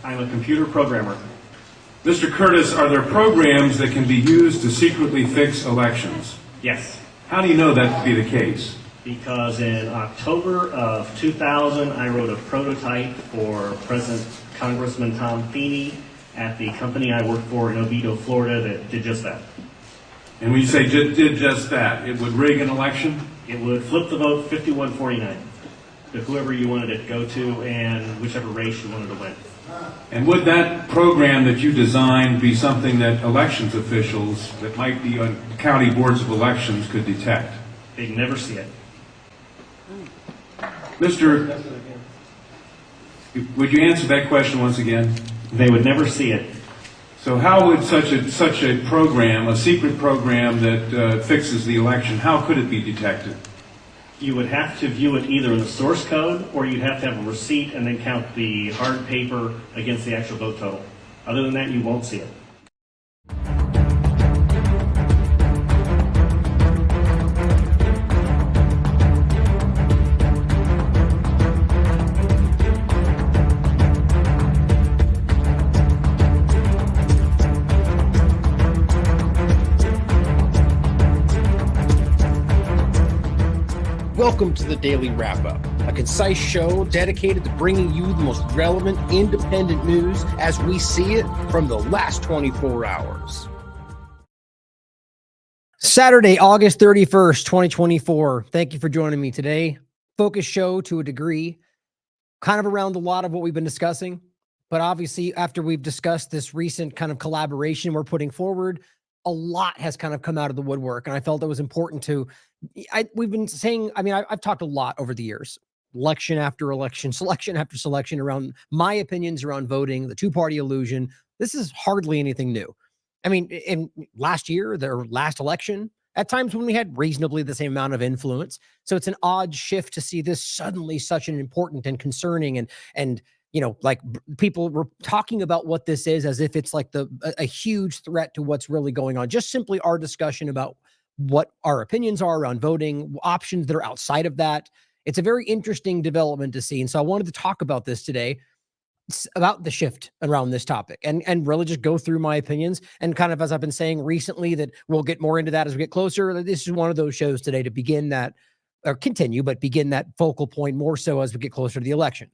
I'm a computer programmer. Mr. Curtis, are there programs that can be used to secretly fix elections? Yes, How do you know that to be the case? because in October of 2000, I wrote a prototype for President Congressman Tom Feeney at the company I work for in Oviedo, Florida, that did just that. And when you say did just that, it would rig an election? It would flip the vote 51-49 to whoever you wanted it to go to and whichever race you wanted to win. And would that program that you designed be something that elections officials that might be on county boards of elections could detect? They'd never see it. Mr. Would you answer that question once again? They would never see it. So how would such a program, a secret program that fixes the election, how could it be detected? You would have to view it either in the source code, or you'd have to have a receipt and then count the hard paper against the actual vote total. Other than that, you won't see it. Welcome to the Daily Wrap-Up, a concise show dedicated to bringing you the most relevant independent news as we see it from the last 24 hours. Saturday, August 31st, 2024. Thank you for joining me today. Focus show to a degree, kind of around a lot of what we've been discussing. But obviously, after we've discussed this recent kind of collaboration we're putting forward, a lot has kind of come out of the woodwork. And I felt it was important to, we've been saying, I've talked a lot over the years, election after election, selection after selection, around my opinions around voting, the two-party illusion. This is hardly anything new. I mean, in last year, their last election, at times when we had reasonably the same amount of influence. So it's an odd shift to see this suddenly such an important and concerning and you know, like people were talking about what this is as if it's like a huge threat to what's really going on. Just simply our discussion about what our opinions are around voting, options that are outside of that. It's a very interesting development to see. And so I wanted to talk about this today, about the shift around this topic and really just go through my opinions. And kind of, as I've been saying recently, that we'll get more into that as we get closer. This is one of those shows today to begin that, or continue, but begin that focal point more so as we get closer to the election.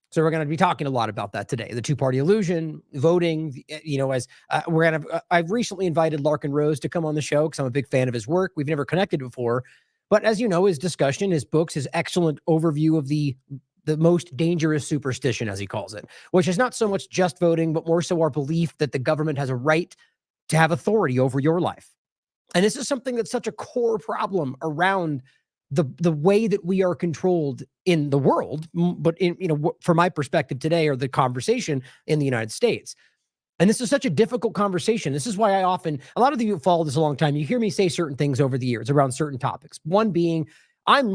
So we're going to be talking a lot about that today. The two-party illusion, voting, you know, as I've recently invited Larkin Rose to come on the show because I'm a big fan of his work. We've never connected before, but as you know, his discussion, his books, his excellent overview of the most dangerous superstition, as he calls it, which is not so much just voting, but more so our belief that the government has a right to have authority over your life. And this is something that's such a core problem around the way that we are controlled in the world, but in, you know, from my perspective today, or the conversation in the United States. And this is such a difficult conversation. This is why a lot of you who follow this a long time, you hear me say certain things over the years around certain topics. One being, I'm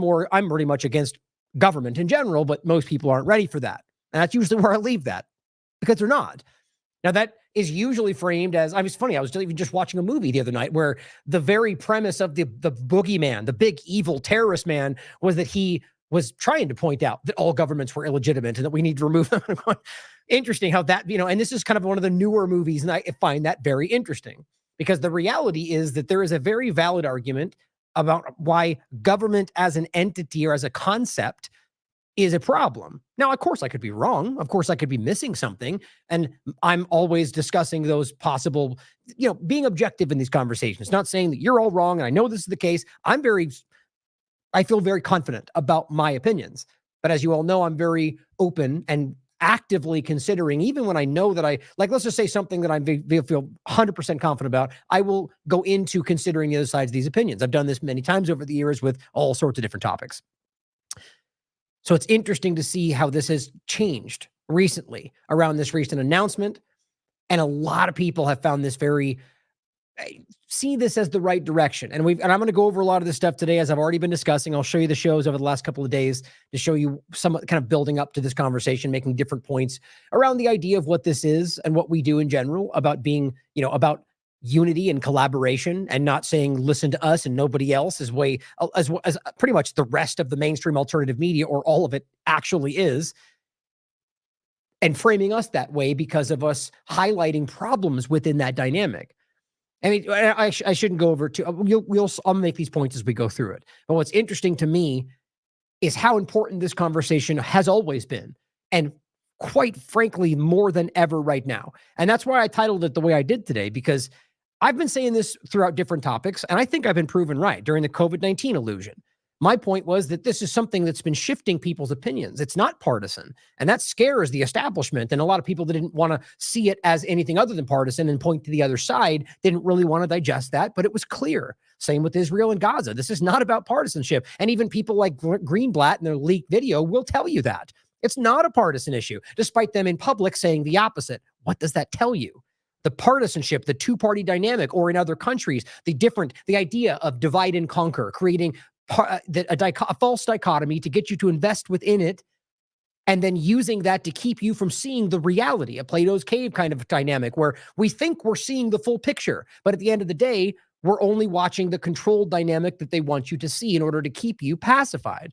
pretty much against government in general, but most people aren't ready for that. And that's usually where I leave that, because they're not. Now, that is usually framed as, it's funny, I was even just watching a movie the other night where the very premise of the boogeyman, the big evil terrorist man, was that he was trying to point out that all governments were illegitimate and that we need to remove them. Interesting how that, you know, and this is kind of one of the newer movies, and I find that very interesting, because the reality is that there is a very valid argument about why government as an entity or as a concept is a problem. Now, of course, I could be wrong. Of course, I could be missing something. And I'm always discussing those possible, you know, being objective in these conversations, not saying that you're all wrong. And I know this is the case. I feel very confident about my opinions. But as you all know, I'm very open and actively considering, even when I know that let's just say something that I feel 100% confident about, I will go into considering the other sides of these opinions. I've done this many times over the years with all sorts of different topics. So it's interesting to see how this has changed recently around this recent announcement. And a lot of people have found this see this as the right direction. And I'm going to go over a lot of this stuff today, as I've already been discussing. I'll show you the shows over the last couple of days to show you some kind of building up to this conversation, making different points around the idea of what this is and what we do in general about being, you know, about unity and collaboration, and not saying listen to us and nobody else as pretty much the rest of the mainstream alternative media, or all of it, actually is. and framing us that way because of us highlighting problems within that dynamic. I mean, I shouldn't go over to, I'll make these points as we go through it. But what's interesting to me is how important this conversation has always been. And quite frankly, more than ever right now. And that's why I titled it the way I did today, because I've been saying this throughout different topics, and I think I've been proven right during the COVID-19 illusion. My point was that this is something that's been shifting people's opinions. It's not partisan, and that scares the establishment. And a lot of people that didn't want to see it as anything other than partisan and point to the other side didn't really want to digest that, but it was clear. Same with Israel and Gaza. This is not about partisanship. And even people like Greenblatt in their leaked video will tell you that. It's not a partisan issue, despite them in public saying the opposite. What does that tell you? The partisanship, the two-party dynamic, or in other countries, the idea of divide and conquer, creating a false dichotomy to get you to invest within it, and then using that to keep you from seeing the reality, a Plato's cave kind of dynamic where we think we're seeing the full picture, but at the end of the day, we're only watching the controlled dynamic that they want you to see in order to keep you pacified.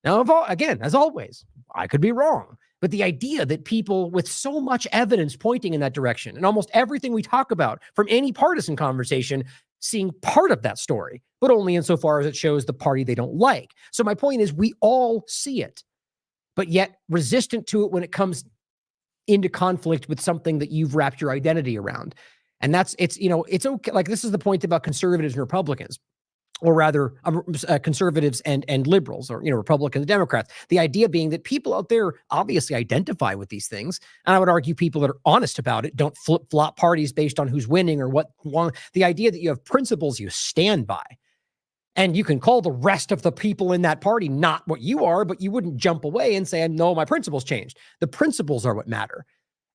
Now, again, as always, I could be wrong, but the idea that people with so much evidence pointing in that direction, and almost everything we talk about from any partisan conversation, seeing part of that story, but only insofar as it shows the party they don't like. So my point is, we all see it, but yet resistant to it when it comes into conflict with something that you've wrapped your identity around. And it's okay. Like, this is the point about conservatives and Republicans, or rather conservatives and liberals, or, Republicans and Democrats. The idea being that people out there obviously identify with these things. And I would argue people that are honest about it don't flip-flop parties based on who's winning or what won. The idea that you have principles you stand by. And you can call the rest of the people in that party not what you are, but you wouldn't jump away and say, no, my principles changed. The principles are what matter.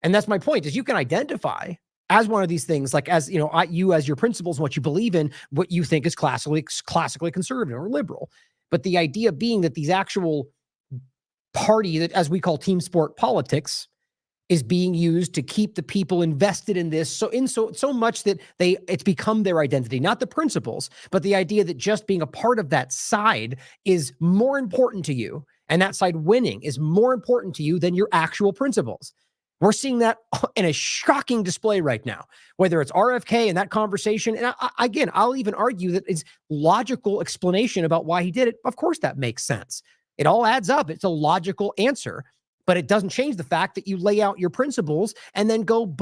And that's my point, is you can identify as one of these things, like as, you as your principles, what you believe in, what you think is classically conservative or liberal. But the idea being that these actual party that, as we call team sport politics, is being used to keep the people invested in this so much that it's become their identity, not the principles, but the idea that just being a part of that side is more important to you, and that side winning is more important to you than your actual principles. We're seeing that in a shocking display right now, whether it's RFK and that conversation. And I'll even argue that it's logical explanation about why he did it. Of course, that makes sense. It all adds up. It's a logical answer, but it doesn't change the fact that you lay out your principles and then go,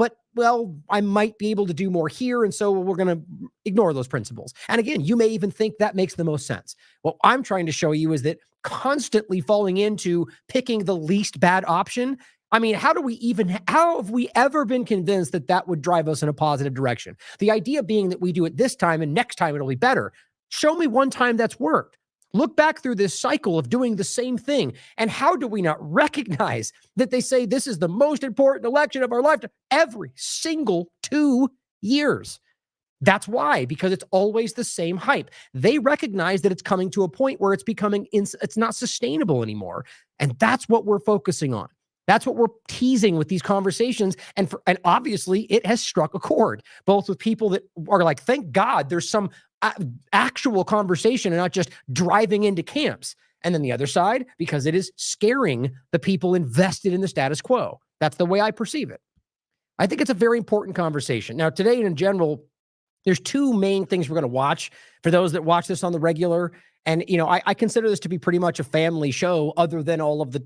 I might be able to do more here, and so we're going to ignore those principles. And again, you may even think that makes the most sense. What I'm trying to show you is that constantly falling into picking the least bad option. I mean, how have we ever been convinced that that would drive us in a positive direction? The idea being that we do it this time and next time it'll be better. Show me one time that's worked. Look back through this cycle of doing the same thing. And how do we not recognize that they say this is the most important election of our lifetime every single 2 years? That's why, because it's always the same hype. They recognize that it's coming to a point where it's becoming, it's not sustainable anymore. And that's what we're focusing on. That's what we're teasing with these conversations. And obviously it has struck a chord, both with people that are like, thank God there's some actual conversation and not just driving into camps. And then the other side, because it is scaring the people invested in the status quo. That's the way I perceive it. I think it's a very important conversation. Now, today in general, there's two main things we're going to watch for those that watch this on the regular. And, I consider this to be pretty much a family show, other than all of the,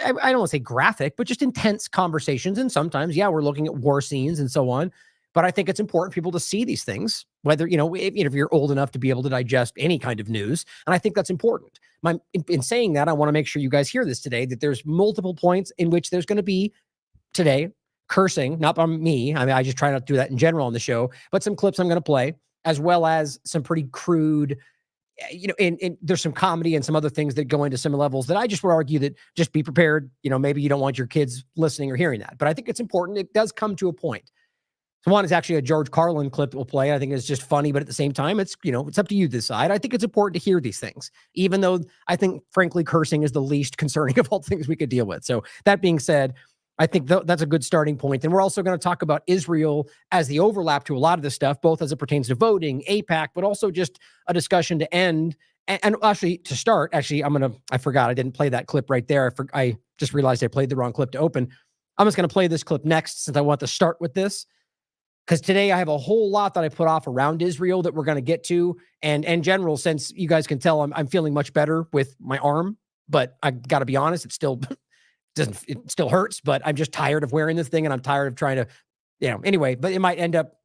I don't want to say graphic, but just intense conversations. And sometimes, we're looking at war scenes and so on. But I think it's important for people to see these things, whether, if you're old enough to be able to digest any kind of news. And I think that's important. In saying that, I want to make sure you guys hear this today, that there's multiple points in which there's going to be today cursing, not by me. I mean, I just try not to do that in general on the show, but some clips I'm going to play, as well as some pretty crude, and there's some comedy and some other things that go into some levels that I just would argue that just be prepared. Maybe you don't want your kids listening or hearing that, but I think it's important. It does come to a point. So one is actually a George Carlin clip that we'll play. I think it's just funny, but at the same time, it's, it's up to you to decide. I think it's important to hear these things, even though I think, frankly, cursing is the least concerning of all things we could deal with. So that being said, I think that's a good starting point. And we're also going to talk about Israel as the overlap to a lot of this stuff, both as it pertains to voting, AIPAC, but also just a discussion to end. And actually, to start, I forgot, I didn't play that clip right there. I just realized I played the wrong clip to open. I'm just going to play this clip next since I want to start with this. Because today I have a whole lot that I put off around Israel that we're going to get to. And in general, since you guys can tell, I'm feeling much better with my arm. But I got to be honest, it still hurts. But I'm just tired of wearing this thing, and I'm tired of trying to, anyway. But it might end up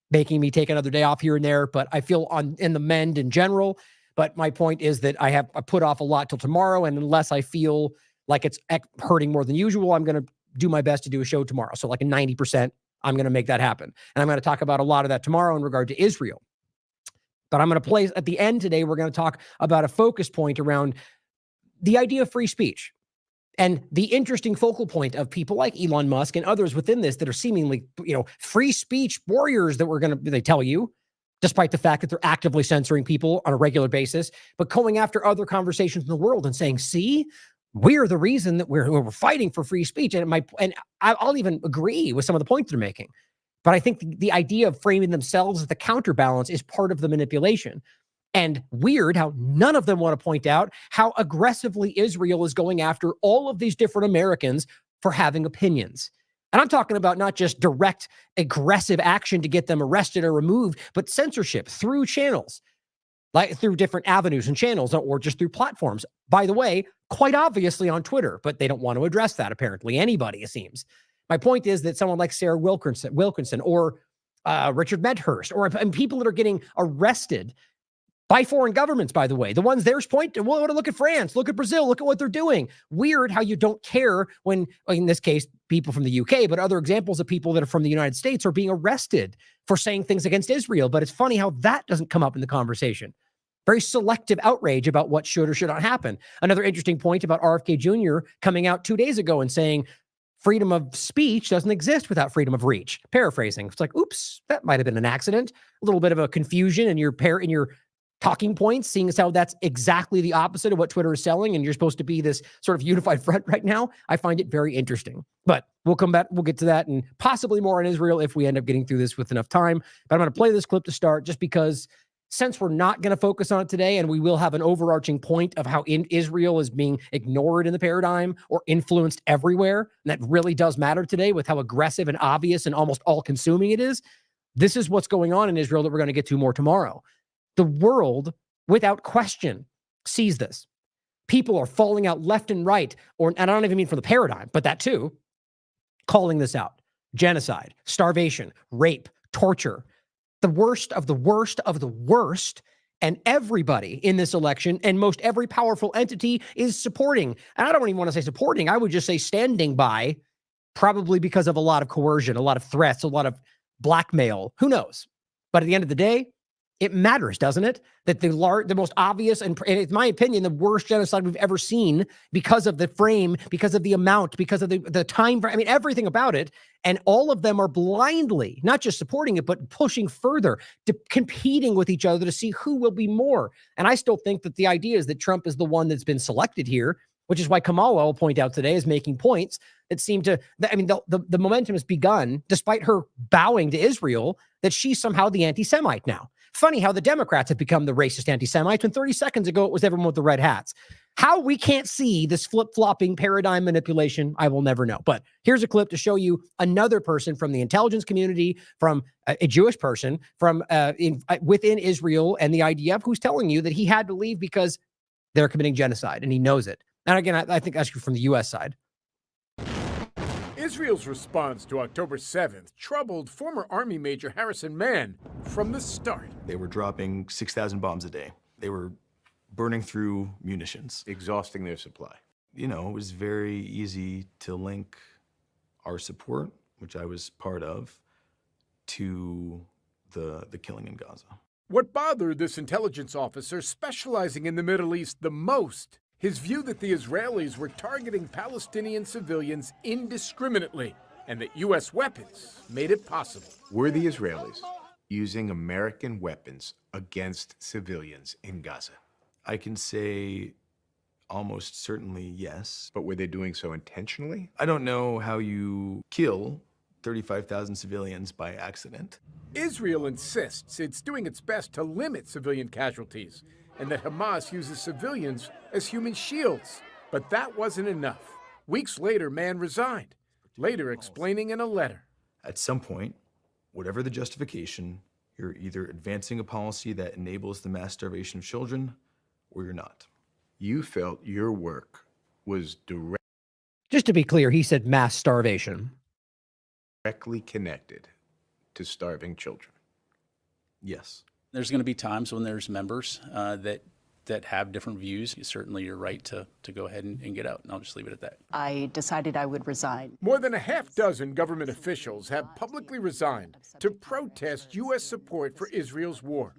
making me take another day off here and there. But I feel in the mend in general. But my point is that I put off a lot till tomorrow, and unless I feel like it's hurting more than usual, I'm going to do my best to do a show tomorrow. So like a 90%. I'm going to make that happen. And I'm going to talk about a lot of that tomorrow in regard to Israel. But I'm going to play at the end today, we're going to talk about a focus point around the idea of free speech and the interesting focal point of people like Elon Musk and others within this that are seemingly, free speech warriors that they tell you, despite the fact that they're actively censoring people on a regular basis, but going after other conversations in the world and saying, see, we're the reason that we're fighting for free speech. And I'll even agree with some of the points they're making. But I think the idea of framing themselves as the counterbalance is part of the manipulation. And weird how none of them want to point out how aggressively Israel is going after all of these different Americans for having opinions. And I'm talking about not just direct aggressive action to get them arrested or removed, but censorship through channels. Like through different avenues and channels, or just through platforms. By the way, quite obviously on Twitter, but they don't want to address that, apparently. Anybody, it seems. My point is that someone like Sarah Wilkinson or Richard Medhurst, or people that are getting arrested by foreign governments, by the way, the ones there's pointing, well, look at France, look at Brazil, look at what they're doing. Weird how you don't care when, in this case, people from the UK, but other examples of people that are from the United States are being arrested for saying things against Israel. But it's funny how that doesn't come up in the conversation. Very selective outrage about what should or should not happen. Another interesting point about RFK Jr. coming out 2 days ago and saying freedom of speech doesn't exist without freedom of reach. Paraphrasing. It's like, oops, that might have been an accident. A little bit of a confusion in your talking points, seeing as how that's exactly the opposite of what Twitter is selling, and you're supposed to be this sort of unified front right now. I find it very interesting. But we'll come back, we'll get to that, and possibly more on Israel if we end up getting through this with enough time. But I'm going to play this clip to start, just because since we're not going to focus on it today, and we will have an overarching point of how Israel is being ignored in the paradigm or influenced everywhere, and that really does matter today with how aggressive and obvious and almost all-consuming it is. This is what's going on in Israel that we're going to get to more tomorrow. The world, without question, sees this. People are falling out left and right, and I don't even mean from the paradigm, but that too, calling this out. Genocide, starvation, rape, torture, the worst of the worst of the worst, and everybody in this election and most every powerful entity is supporting. And I don't even want to say supporting, I would just say standing by, probably because of a lot of coercion, a lot of threats, a lot of blackmail, who knows? But at the end of the day, it matters, doesn't it? That the most obvious and in my opinion, the worst genocide we've ever seen, because of the frame, because of the amount, because of the time, I mean, everything about it. And all of them are blindly, not just supporting it, but pushing further, competing with each other to see who will be more. And I still think that the idea is that Trump is the one that's been selected here, which is why Kamala, I'll point out today, is making points that seem to, I mean, the momentum has begun, despite her bowing to Israel, that she's somehow the anti-Semite now. Funny how the Democrats have become the racist anti-Semites when 30 seconds ago it was everyone with the red hats. How we can't see this flip-flopping paradigm manipulation, I will never know. But here's a clip to show you another person from the intelligence community, from a Jewish person, from within Israel, and the IDF, who's telling you that he had to leave because they're committing genocide, and he knows it. And again, I think that's from the U.S. side. Israel's response to October 7th troubled former Army Major Harrison Mann from the start. They were dropping 6,000 bombs a day. They were burning through munitions, Exhausting their supply. You know, it was very easy to link our support, which I was part of, to the killing in Gaza. What bothered this intelligence officer specializing in the Middle East the most? His view that the Israelis were targeting Palestinian civilians indiscriminately, and that U.S. weapons made it possible. Were the Israelis using American weapons against civilians in Gaza? I can say almost certainly yes. But were they doing so intentionally? I don't know how you kill 35,000 civilians by accident. Israel insists it's doing its best to limit civilian casualties, and that Hamas uses civilians as human shields. But that wasn't enough. Weeks later, Mann resigned, later explaining in a letter. At some point, whatever the justification, you're either advancing a policy that enables the mass starvation of children, or you're not. You felt your work was Just to be clear, he said mass starvation. directly connected to starving children. Yes. There's going to be times when there's members that have different views. Certainly your right to go ahead and get out, and I'll just leave it at that. I decided I would resign. More than a half dozen government officials have publicly resigned to protest U.S. support for Israel's war.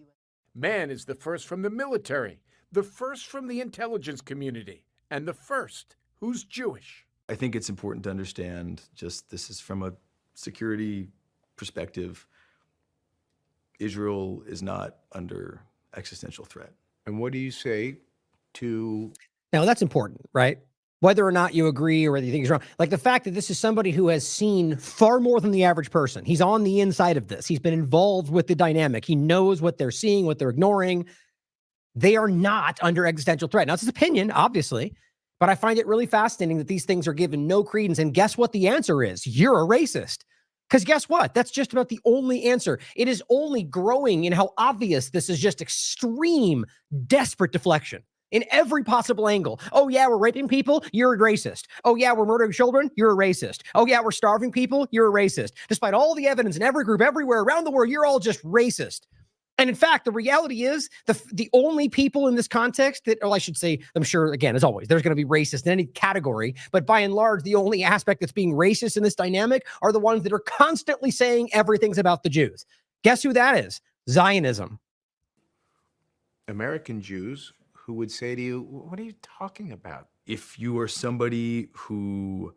Mann is the first from the military, the first from the intelligence community, and the first who's Jewish. I think it's important to understand, just this is from a security perspective, Israel is not under existential threat. And what do you say to Now, that's important, right? Whether or not you agree or whether you think he's wrong. Like the fact that this is somebody who has seen far more than the average person. He's on the inside of this. He's been involved with the dynamic. He knows what they're seeing, what they're ignoring. They are not under existential threat. Now, it's his opinion, obviously, but I find it really fascinating that these things are given no credence. And guess what the answer is? You're a racist. Because guess what? That's just about the only answer. It is only growing in how obvious this is just extreme, desperate deflection in every possible angle. Oh, yeah, we're raping people. You're a racist. Oh, yeah, we're murdering children. You're a racist. Oh, yeah, we're starving people. You're a racist. Despite all the evidence in every group, everywhere around the world, you're all just racist. And in fact, the reality is the only people in this context that, or I should say, I'm sure, again, as always, there's going to be racist in any category, but by and large, the only aspect that's being racist in this dynamic are the ones that are constantly saying everything's about the Jews. Guess who that is? Zionism. American Jews who would say to you, what are you talking about? If you are somebody who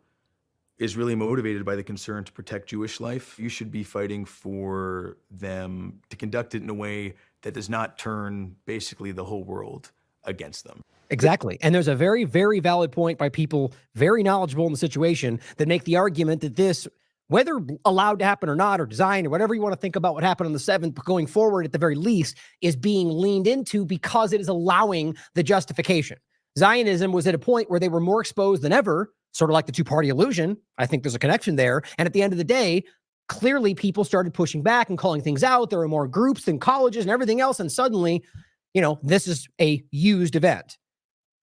is really motivated by the concern to protect Jewish life, you should be fighting for them to conduct it in a way that does not turn basically the whole world against them. Exactly. And there's a very, very valid point by people very knowledgeable in the situation that make the argument that this, whether allowed to happen or not, or designed, or whatever you want to think about what happened on the 7th, but going forward at the very least, is being leaned into because it is allowing the justification. Zionism was at a point where they were more exposed than ever, sort of like the two-party illusion. I think there's a connection there. And at the end of the day, clearly people started pushing back and calling things out. There were more groups than colleges and everything else. And suddenly, this is a used event.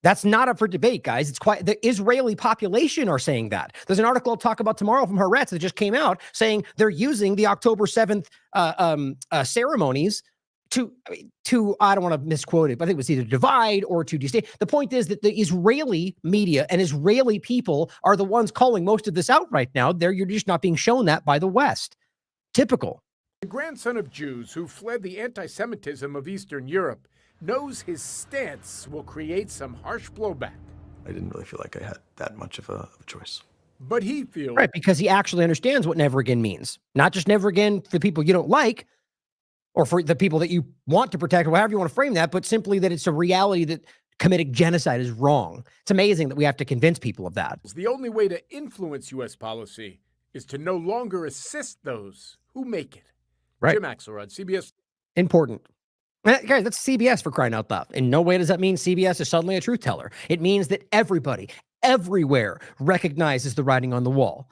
That's not up for debate, guys. It's quite, the Israeli population are saying that. There's an article I'll talk about tomorrow from Haaretz that just came out saying they're using the October 7th ceremonies to I don't want to misquote it, but I think it was either divide or to destate. The point is that the Israeli media and Israeli people are the ones calling most of this out right now. You're just not being shown that by the West. Typical. The grandson of Jews who fled the anti-Semitism of Eastern Europe knows his stance will create some harsh blowback. I didn't really feel like I had that much of a choice. But he feels... Right, because he actually understands what never again means. Not just never again for people you don't like, or for the people that you want to protect, or however you want to frame that, but simply that it's a reality that committing genocide is wrong. It's amazing that we have to convince people of that. The only way to influence U.S. policy is to no longer assist those who make it. Right. Jim Axelrod, CBS. Important. Guys, that's CBS for crying out loud. In no way does that mean CBS is suddenly a truth teller. It means that everybody, everywhere, recognizes the writing on the wall.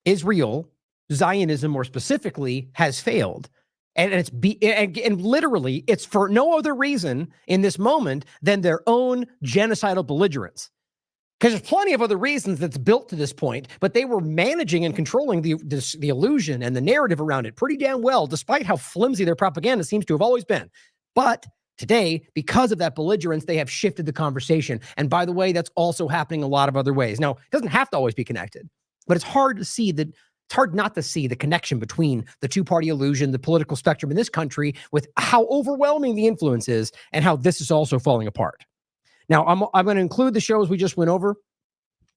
Israel, Zionism more specifically, has failed. And and literally, it's for no other reason in this moment than their own genocidal belligerence. Because there's plenty of other reasons that's built to this point, but they were managing and controlling the illusion and the narrative around it pretty damn well, despite how flimsy their propaganda seems to have always been. But today, because of that belligerence, they have shifted the conversation. And by the way, that's also happening a lot of other ways. Now, it doesn't have to always be connected, but it's hard to see that. It's hard not to see the connection between the two-party illusion, the political spectrum in this country, with how overwhelming the influence is and how this is also falling apart. Now, I'm going to include the shows we just went over,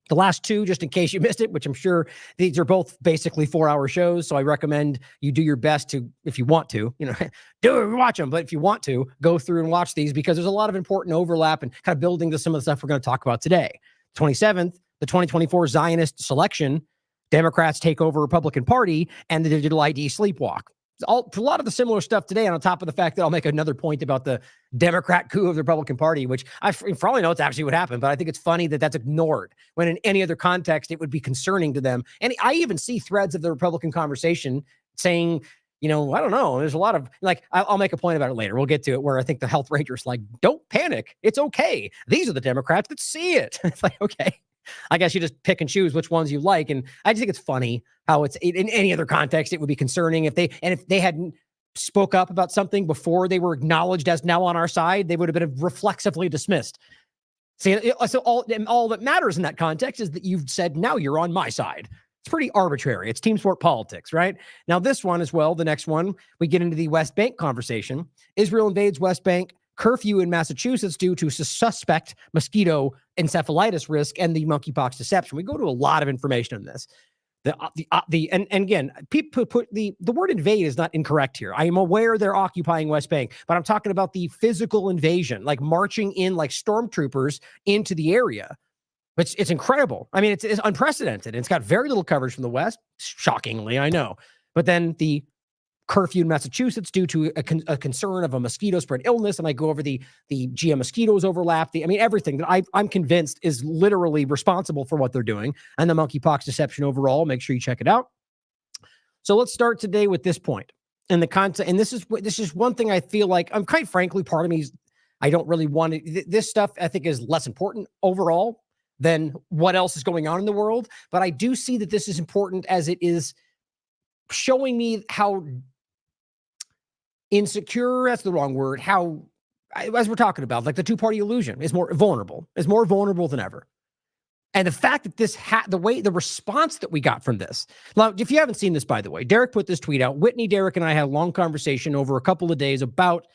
the last two, just in case you missed it, which I'm sure these are both basically 4-hour shows. So I recommend you do your best to, if you want to, watch them. But if you want to, go through and watch these because there's a lot of important overlap and kind of building to some of the stuff we're going to talk about today. 27th, the 2024 Zionist selection. Democrats take over Republican Party and the digital ID sleepwalk. a lot of the similar stuff today, and on top of the fact that I'll make another point about the Democrat coup of the Republican Party, which I probably know it's actually what happened, but I think it's funny that that's ignored when in any other context it would be concerning to them. And I even see threads of the Republican conversation saying, I don't know, there's a lot of, like, I'll make a point about it later. We'll get to it, where I think the health rangers like, don't panic. It's okay. These are the Democrats that see it. It's like, okay. I guess you just pick and choose which ones you like. And I just think it's funny how it's in any other context, it would be concerning if they hadn't spoke up about something before they were acknowledged as now on our side, they would have been reflexively dismissed. See, so all that matters in that context is that you've said, now you're on my side. It's pretty arbitrary. It's team sport politics, right? Now, this one as well, the next one, we get into the West Bank conversation. Israel invades West Bank, curfew in Massachusetts due to suspect mosquito encephalitis risk and the monkeypox deception. We go to a lot of information on this. And again, people put the word invade is not incorrect here. I am aware they're occupying West Bank, but I'm talking about the physical invasion, like marching in like stormtroopers into the area. It's incredible. I mean, it's unprecedented. It's got very little coverage from the West, shockingly, I know. But then the curfew in Massachusetts due to a concern of a mosquito spread illness, and I go over the GM mosquitoes overlap, everything that I'm convinced is literally responsible for what they're doing, and the monkeypox deception overall. Make sure you check it out. So let's start today with this point. And the concept, and this is one thing I feel like, I'm quite frankly, part of me is I don't really want to, this stuff I think is less important overall than what else is going on in the world. But I do see that this is important as it is showing me how insecure, that's the wrong word, how, as we're talking about, like the two-party illusion is more vulnerable than ever. And the fact that this the response that we got from this. Now, if you haven't seen this, by the way, Derek put this tweet out. Whitney, Derek, and I had a long conversation over a couple of days about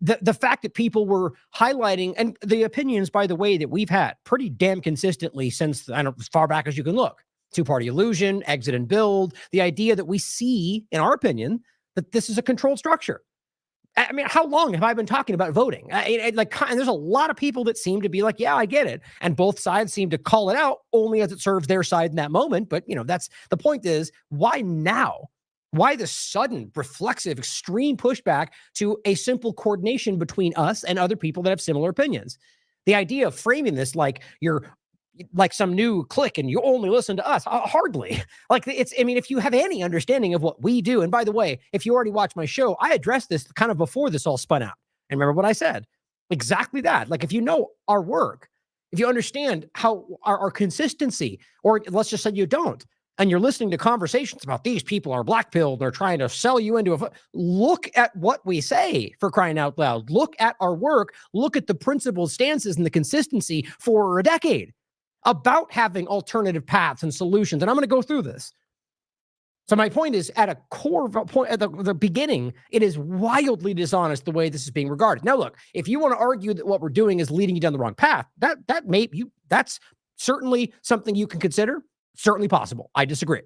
the fact that people were highlighting, and the opinions, by the way, that we've had pretty damn consistently since, as far back as you can look. Two-party illusion, exit and build, the idea that we see, in our opinion, that this is a controlled structure. I mean, how long have I been talking about voting? And there's a lot of people that seem to be like, yeah, I get it. And both sides seem to call it out only as it serves their side in that moment. But, that's the point is, why now? Why the sudden, reflexive, extreme pushback to a simple coordination between us and other people that have similar opinions? The idea of framing this like you're like some new clique and you only listen to us, hardly. If you have any understanding of what we do, and by the way, if you already watched my show, I addressed this kind of before this all spun out. And remember what I said? Exactly that. Like, if you know our work, if you understand how our consistency, or let's just say you don't, and you're listening to conversations about these people are black-pilled, they're trying to sell you into look at what we say, for crying out loud. Look at our work. Look at the principled stances and the consistency for a decade about having alternative paths and solutions. And I'm going to go through this. So my point is, at a core point, at the beginning, it is wildly dishonest the way this is being regarded. Now, look, if you want to argue that what we're doing is leading you down the wrong path, that's certainly something you can consider. Certainly possible. I disagree.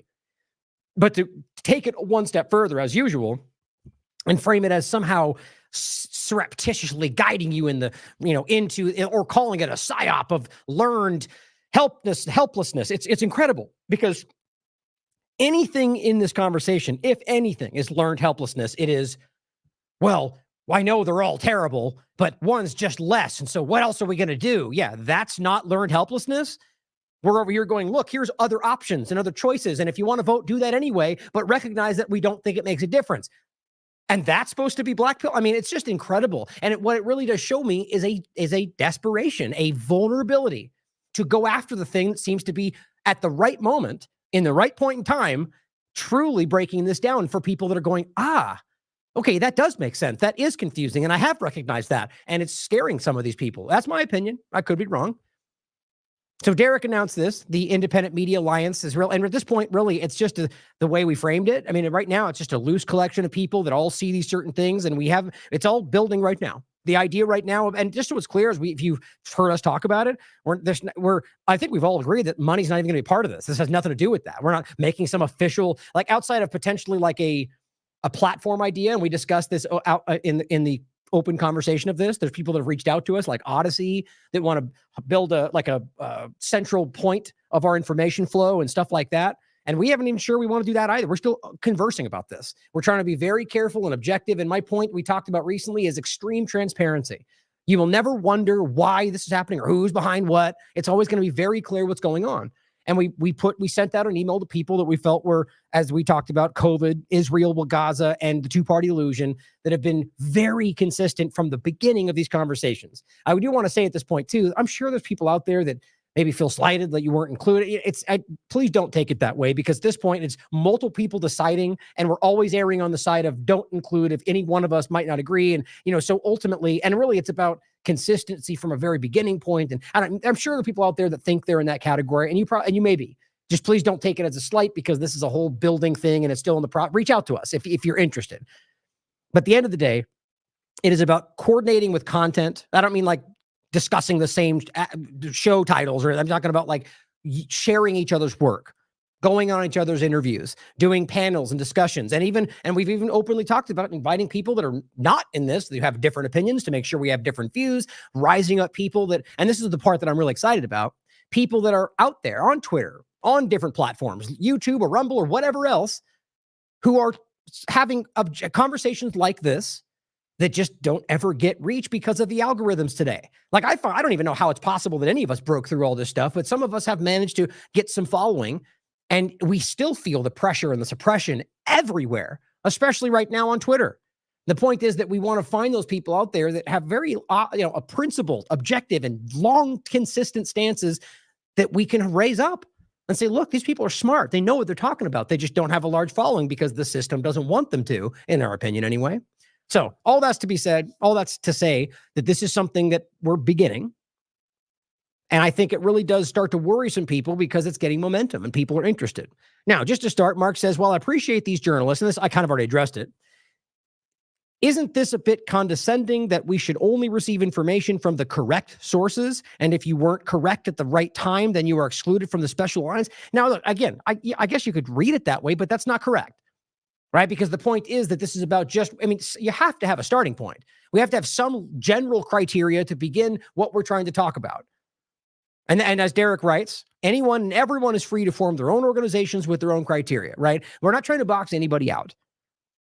But to take it one step further, as usual, and frame it as somehow surreptitiously guiding you in into, or calling it a psyop of learned helplessness. It's incredible, because anything in this conversation, if anything, is learned helplessness. It is, well, I know they're all terrible, but one's just less. And so what else are we going to do? Yeah, that's not learned helplessness. We're over here going, look, here's other options and other choices. And if you want to vote, do that anyway, but recognize that we don't think it makes a difference. And that's supposed to be black pill. I mean, it's just incredible. And what it really does show me is a desperation, a vulnerability to go after the thing that seems to be at the right moment, in the right point in time, truly breaking this down for people that are going, okay, that does make sense. That is confusing. And I have recognized that. And it's scaring some of these people. That's my opinion. I could be wrong. So Derek announced this. The Independent Media Alliance is real. And at this point, really, it's just the way we framed it. I mean, right now, it's just a loose collection of people that all see these certain things. And it's all building right now. The idea right now, and just so it's clear, if you've heard us talk about it, I think we've all agreed that money's not even going to be part of this. This has nothing to do with that. We're not making some official, like outside of potentially like a platform idea. And we discussed this out in the open conversation of this. There's people that have reached out to us, like Odyssey, that want to build a central point of our information flow and stuff like that. And we haven't even sure we want to do that either. We're still conversing about this. We're trying to be very careful and objective. And my point we talked about recently is extreme transparency. You will never wonder why this is happening or who's behind what. It's always going to be very clear what's going on. And we sent out an email to people that we felt were, as we talked about, COVID, Israel, Gaza, and the two-party illusion, that have been very consistent from the beginning of these conversations. I do want to say at this point too, I'm sure there's people out there that maybe feel slighted that you weren't included. Please don't take it that way, because at this point it's multiple people deciding, and we're always erring on the side of don't include if any one of us might not agree. And, so ultimately, and really it's about consistency from a very beginning point. And I'm sure there are people out there that think they're in that category, and you may be. Just please don't take it as a slight, because this is a whole building thing and it's still in the reach out to us if you're interested. But at the end of the day, it is about coordinating with content. I don't mean like discussing the same show titles, or I'm talking about like sharing each other's work, going on each other's interviews, doing panels and discussions, and we've even openly talked about inviting people that are not in this, that have different opinions, to make sure we have different views, rising up people that, and this is the part that I'm really excited about, people that are out there on Twitter, on different platforms, YouTube or Rumble or whatever else, who are having conversations like this that just don't ever get reach because of the algorithms today. Like I don't even know how it's possible that any of us broke through all this stuff, but some of us have managed to get some following, and we still feel the pressure and the suppression everywhere, especially right now on Twitter. The point is that we want to find those people out there that have very, a principled, objective, and long, consistent stances that we can raise up and say, look, these people are smart. They know what they're talking about. They just don't have a large following because the system doesn't want them to, in our opinion anyway. So all that's to be said, all that's to say that this is something that we're beginning. And I think it really does start to worry some people because it's getting momentum and people are interested. Now, just to start, Mark says, well, I appreciate these journalists, and this, I kind of already addressed it. Isn't this a bit condescending that we should only receive information from the correct sources? And if you weren't correct at the right time, then you are excluded from the special lines. Now, look, again, I guess you could read it that way, but that's not correct. Right? Because the point is that this is about you have to have a starting point. We have to have some general criteria to begin what we're trying to talk about. And as Derek writes, anyone and everyone is free to form their own organizations with their own criteria, right? We're not trying to box anybody out.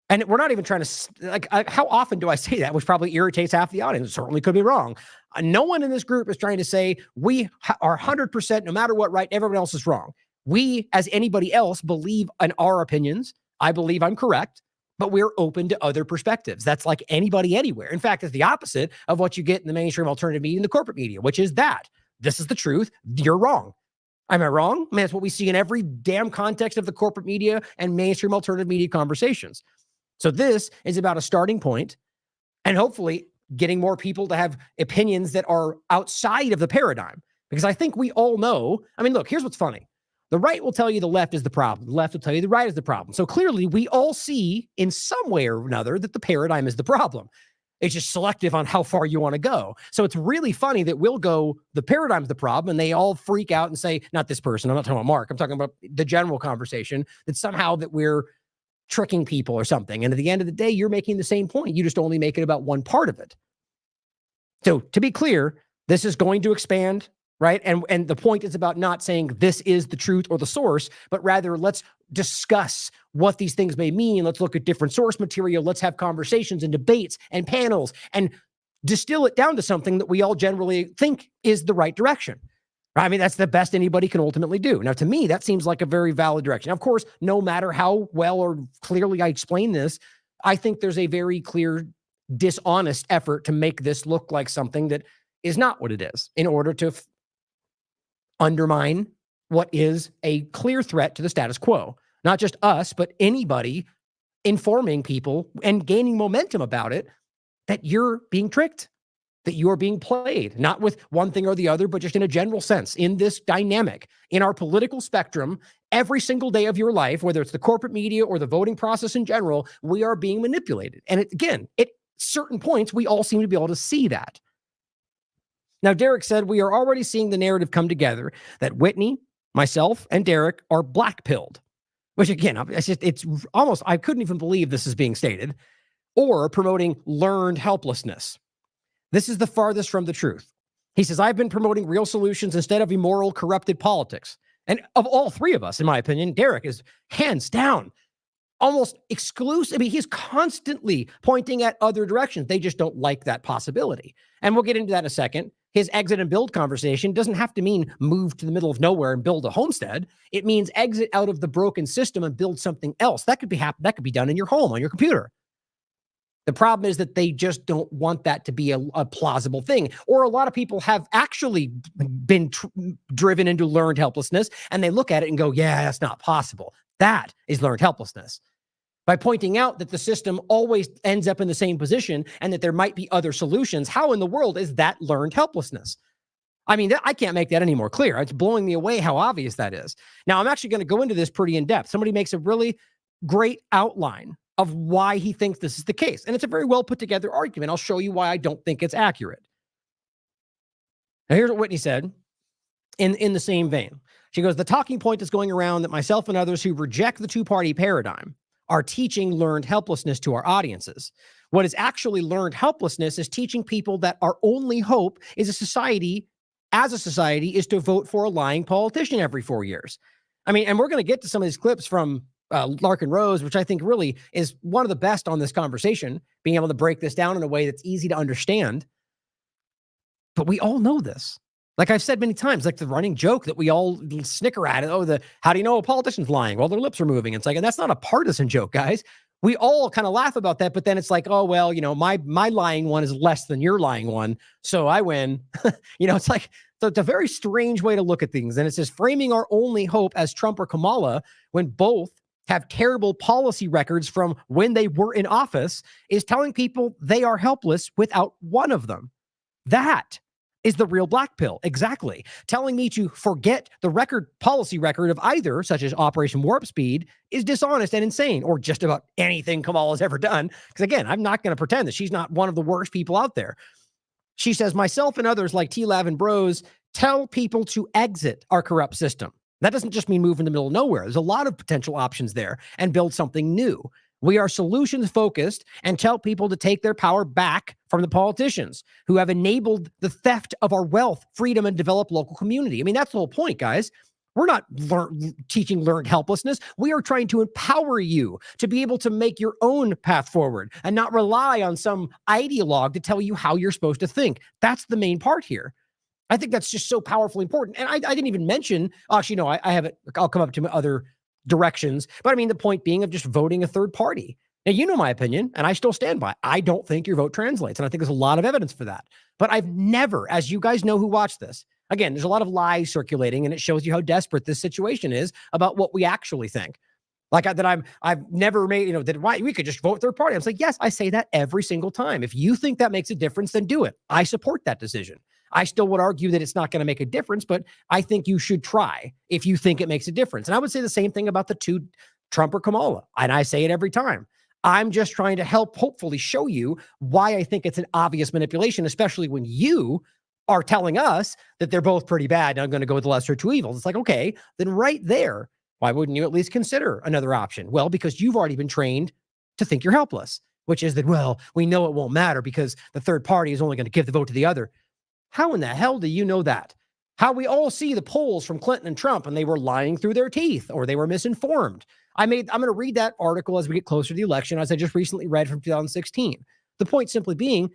And we're not even trying to, how often do I say that, which probably irritates half the audience? It certainly could be wrong. No one in this group is trying to say we are 100%, no matter what, right, everyone else is wrong. We, as anybody else, believe in our opinions. I believe I'm correct, but we're open to other perspectives. That's like anybody anywhere. In fact, it's the opposite of what you get in the mainstream alternative media and the corporate media, which is that this is the truth. You're wrong. Am I wrong? I mean, that's what we see in every damn context of the corporate media and mainstream alternative media conversations. So this is about a starting point and hopefully getting more people to have opinions that are outside of the paradigm. Because I think we all know, I mean, look, here's what's funny. The right will tell you the left is the problem. The left will tell you the right is the problem. So clearly we all see in some way or another that the paradigm is the problem. It's just selective on how far you want to go. So it's really funny that we'll go, the paradigm's the problem, and they all freak out and say, not this person, I'm not talking about Mark, I'm talking about the general conversation, that somehow that we're tricking people or something. And at the end of the day, you're making the same point. You just only make it about one part of it. So to be clear, this is going to expand, right? And the point is about not saying this is the truth or the source, but rather let's discuss what these things may mean. Let's look at different source material. Let's have conversations and debates and panels and distill it down to something that we all generally think is the right direction. I mean, that's the best anybody can ultimately do. Now, to me, that seems like a very valid direction. Of course, no matter how well or clearly I explain this, I think there's a very clear, dishonest effort to make this look like something that is not what it is in order to undermine what is a clear threat to the status quo. Not just us, but anybody informing people and gaining momentum about it, that you're being tricked, that you are being played, not with one thing or the other, but just in a general sense, in this dynamic, in our political spectrum, every single day of your life, whether it's the corporate media or the voting process in general, we are being manipulated. And at certain points, we all seem to be able to see that. Now, Derek said, we are already seeing the narrative come together that Whitney, myself, and Derek are black-pilled, which again, it's almost, I couldn't even believe this is being stated, or promoting learned helplessness. This is the farthest from the truth. He says, I've been promoting real solutions instead of immoral, corrupted politics. And of all three of us, in my opinion, Derek is hands down almost exclusive. I mean, he's constantly pointing at other directions. They just don't like that possibility. And we'll get into that in a second. His exit and build conversation doesn't have to mean move to the middle of nowhere and build a homestead. It means exit out of the broken system and build something else. That could be done in your home on your computer. The problem is that they just don't want that to be a plausible thing. Or a lot of people have actually been driven into learned helplessness, and they look at it and go, yeah, that's not possible. That is learned helplessness. By pointing out that the system always ends up in the same position and that there might be other solutions, how in the world is that learned helplessness? I mean, I can't make that any more clear. It's blowing me away how obvious that is. Now, I'm actually going to go into this pretty in depth. Somebody makes a really great outline of why he thinks this is the case. And it's a very well put together argument. I'll show you why I don't think it's accurate. Now, here's what Whitney said in the same vein. She goes, the talking point is going around that myself and others who reject the two-party paradigm are teaching learned helplessness to our audiences. What is actually learned helplessness is teaching people that our only hope is as a society, is to vote for a lying politician every 4 years. I mean, and we're going to get to some of these clips from Larkin Rose, which I think really is one of the best on this conversation, being able to break this down in a way that's easy to understand. But we all know this. Like I've said many times, like the running joke that we all snicker at it. Oh, how do you know a politician's lying? Well, their lips are moving. It's like, and that's not a partisan joke, guys. We all kind of laugh about that, but then it's like, oh, well, my lying one is less than your lying one, so I win. It's like, so it's a very strange way to look at things. And it says framing our only hope as Trump or Kamala, when both have terrible policy records from when they were in office, is telling people they are helpless without one of them. That is the real black pill. Exactly. Telling me to forget the policy record of either, such as Operation Warp Speed, is dishonest and insane, or just about anything Kamala's ever done. Because again, I'm not going to pretend that she's not one of the worst people out there. She says, myself and others like TLAV and Bros tell people to exit our corrupt system. That doesn't just mean move in the middle of nowhere. There's a lot of potential options there, and build something new. We are solutions focused and tell people to take their power back from the politicians who have enabled the theft of our wealth, freedom, and develop local community. I mean, that's the whole point, guys. We're not teaching learned helplessness. We are trying to empower you to be able to make your own path forward and not rely on some ideologue to tell you how you're supposed to think. That's the main part here. I think that's just so powerfully important. And I didn't even mention, actually, no, I have it. I'll come up to other directions. But I mean, the point being of just voting a third party. Now, you know my opinion, and I still stand by it. I don't think your vote translates. And I think there's a lot of evidence for that. But I've never, as you guys know who watch this, again, there's a lot of lies circulating, and it shows you how desperate this situation is about what we actually think. Like I've never made, that why we could just vote third party. I'm like, yes, I say that every single time. If you think that makes a difference, then do it. I support that decision. I still would argue that it's not going to make a difference, but I think you should try if you think it makes a difference. And I would say the same thing about the two, Trump or Kamala. And I say it every time. I'm just trying to help hopefully show you why I think it's an obvious manipulation, especially when you are telling us that they're both pretty bad and I'm going to go with the lesser of two evils. It's like, okay, then right there, why wouldn't you at least consider another option? Well, because you've already been trained to think you're helpless, which is that, well, we know it won't matter because the third party is only going to give the vote to the other. How in the hell do you know that? How we all see the polls from Clinton and Trump and they were lying through their teeth or they were misinformed. I'm going to read that article as we get closer to the election, as I just recently read from 2016. The point simply being,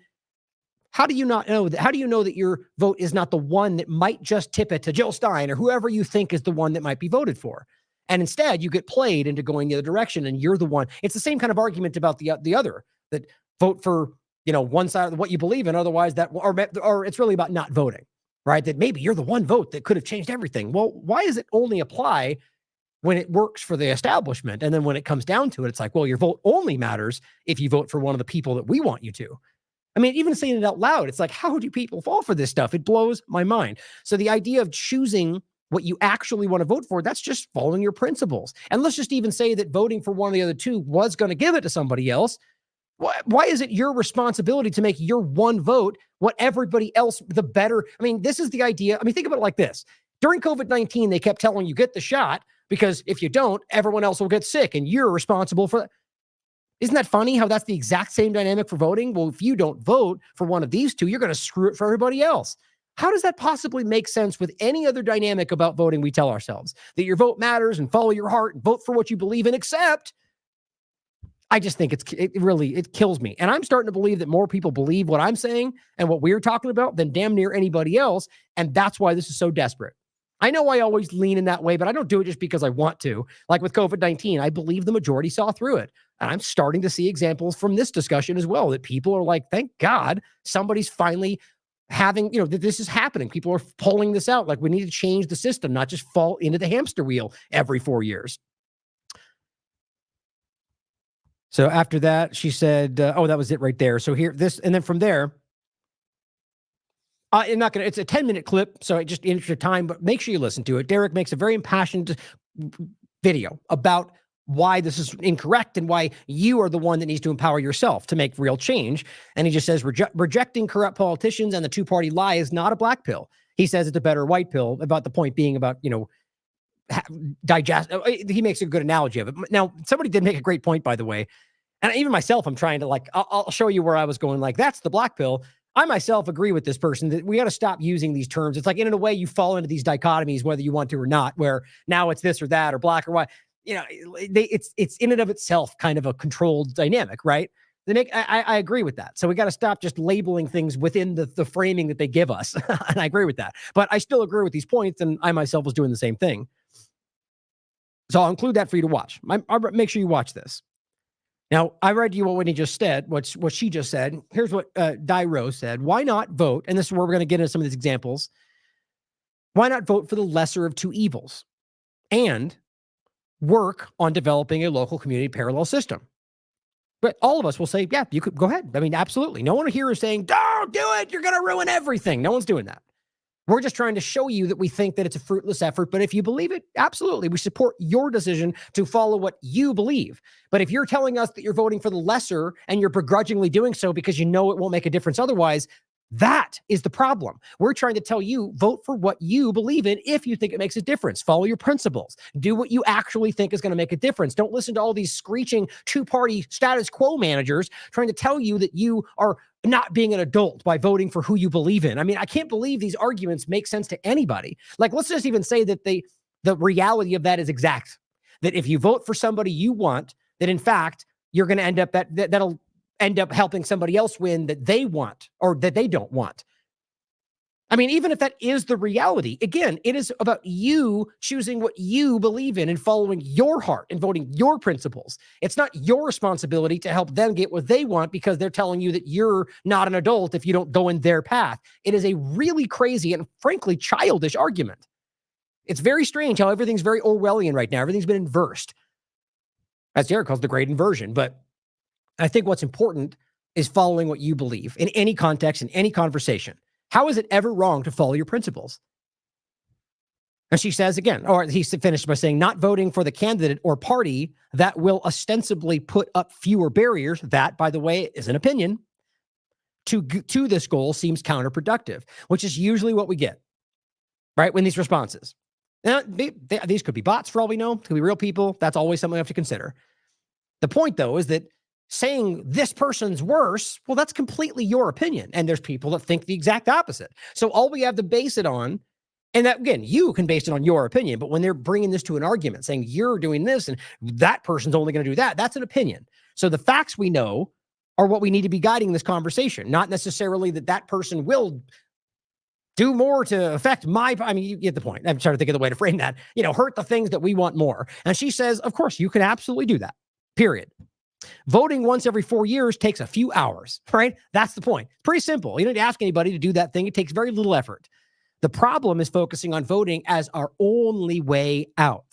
how do you not know that? How do you know that your vote is not the one that might just tip it to Jill Stein or whoever you think is the one that might be voted for? And instead you get played into going the other direction and you're the one. It's the same kind of argument about the other, that vote for, one side of what you believe in. Otherwise or it's really about not voting, right? That maybe you're the one vote that could have changed everything. Well, why does it only apply when it works for the establishment? And then when it comes down to it, it's like, well, your vote only matters if you vote for one of the people that we want you to. I mean, even saying it out loud, it's like, how do people fall for this stuff? It blows my mind. So the idea of choosing what you actually want to vote for, that's just following your principles. And let's just even say that voting for one of the other two was going to give it to somebody else. Why is it your responsibility to make your one vote what everybody else, the better? I mean, this is the idea. I mean, think about it like this. During COVID-19, they kept telling you, get the shot, because if you don't, everyone else will get sick and you're responsible for that. Isn't that funny how that's the exact same dynamic for voting? Well, if you don't vote for one of these two, you're going to screw it for everybody else. How does that possibly make sense with any other dynamic about voting we tell ourselves? That your vote matters and follow your heart and vote for what you believe in, except I just think it kills me. And I'm starting to believe that more people believe what I'm saying and what we're talking about than damn near anybody else. And that's why this is so desperate. I know I always lean in that way, but I don't do it just because I want to. Like with COVID-19, I believe the majority saw through it. And I'm starting to see examples from this discussion as well, that people are like, thank God somebody's finally having, that this is happening. People are pulling this out. Like, we need to change the system, not just fall into the hamster wheel every 4 years. So after that, she said, oh, that was it right there. So here, this, and then from there, I'm not going to, it's a 10-minute clip, so I just in interest of time, but make sure you listen to it. Derek makes a very impassioned video about why this is incorrect and why you are the one that needs to empower yourself to make real change. And he just says, rejecting corrupt politicians and the two-party lie is not a black pill. He says it's a better white pill, about the point being about, digest. He makes a good analogy of it. Now, somebody did make a great point, by the way. And even myself, I'm trying to I'll show you where I was going. Like, that's the black pill. I myself agree with this person that we got to stop using these terms. It's like, in a way, you fall into these dichotomies, whether you want to or not, where now it's this or that or black or white. It's in and of itself kind of a controlled dynamic, right? I agree with that. So we got to stop just labeling things within the framing that they give us. And I agree with that. But I still agree with these points, and I myself was doing the same thing. So I'll include that for you to watch. I'll make sure you watch this. Now, I read to you what he just said, what she just said. Here's what Dyro said. Why not vote? And this is where we're going to get into some of these examples. Why not vote for the lesser of two evils and work on developing a local community parallel system? But all of us will say, yeah, you could go ahead. I mean, absolutely. No one here is saying, don't do it. You're going to ruin everything. No one's doing that. We're just trying to show you that we think that it's a fruitless effort. But if you believe it, absolutely. We support your decision to follow what you believe. But if you're telling us that you're voting for the lesser and you're begrudgingly doing so because you know it won't make a difference otherwise, that is the problem. We're trying to tell you, vote for what you believe in if you think it makes a difference. Follow your principles. Do what you actually think is going to make a difference. Don't listen to all these screeching two-party status quo managers trying to tell you that you are not being an adult by voting for who you believe in. I mean, I can't believe these arguments make sense to anybody. Like, let's just even say that the reality of that is exact. That if you vote for somebody you want, that in fact, you're going to end up that'll end up helping somebody else win that they want or that they don't want. I mean, even if that is the reality, again, it is about you choosing what you believe in and following your heart and voting your principles. It's not your responsibility to help them get what they want because they're telling you that you're not an adult if you don't go in their path. It is a really crazy and frankly childish argument. It's very strange how everything's very Orwellian right now. Everything's been inversed. As Derek calls the great inversion. But I think what's important is following what you believe in any context, in any conversation. How is it ever wrong to follow your principles? And she says again, or he finished by saying, not voting for the candidate or party that will ostensibly put up fewer barriers. That, by the way, is an opinion. To this goal seems counterproductive, which is usually what we get, right? When these responses. Now, these could be bots for all we know. It could be real people. That's always something we have to consider. The point, though, is that saying this person's worse, well, that's completely your opinion. And there's people that think the exact opposite. So all we have to base it on, and that, again, you can base it on your opinion, but when they're bringing this to an argument, saying you're doing this and that person's only going to do that, that's an opinion. So the facts we know are what we need to be guiding this conversation, not necessarily that person will do more to affect you get the point. I'm trying to think of the way to frame that, hurt the things that we want more. And she says, of course, you can absolutely do that, period. Voting once every 4 years takes a few hours, right? That's the point. Pretty simple. You don't need to ask anybody to do that thing. It takes very little effort. The problem is focusing on voting as our only way out.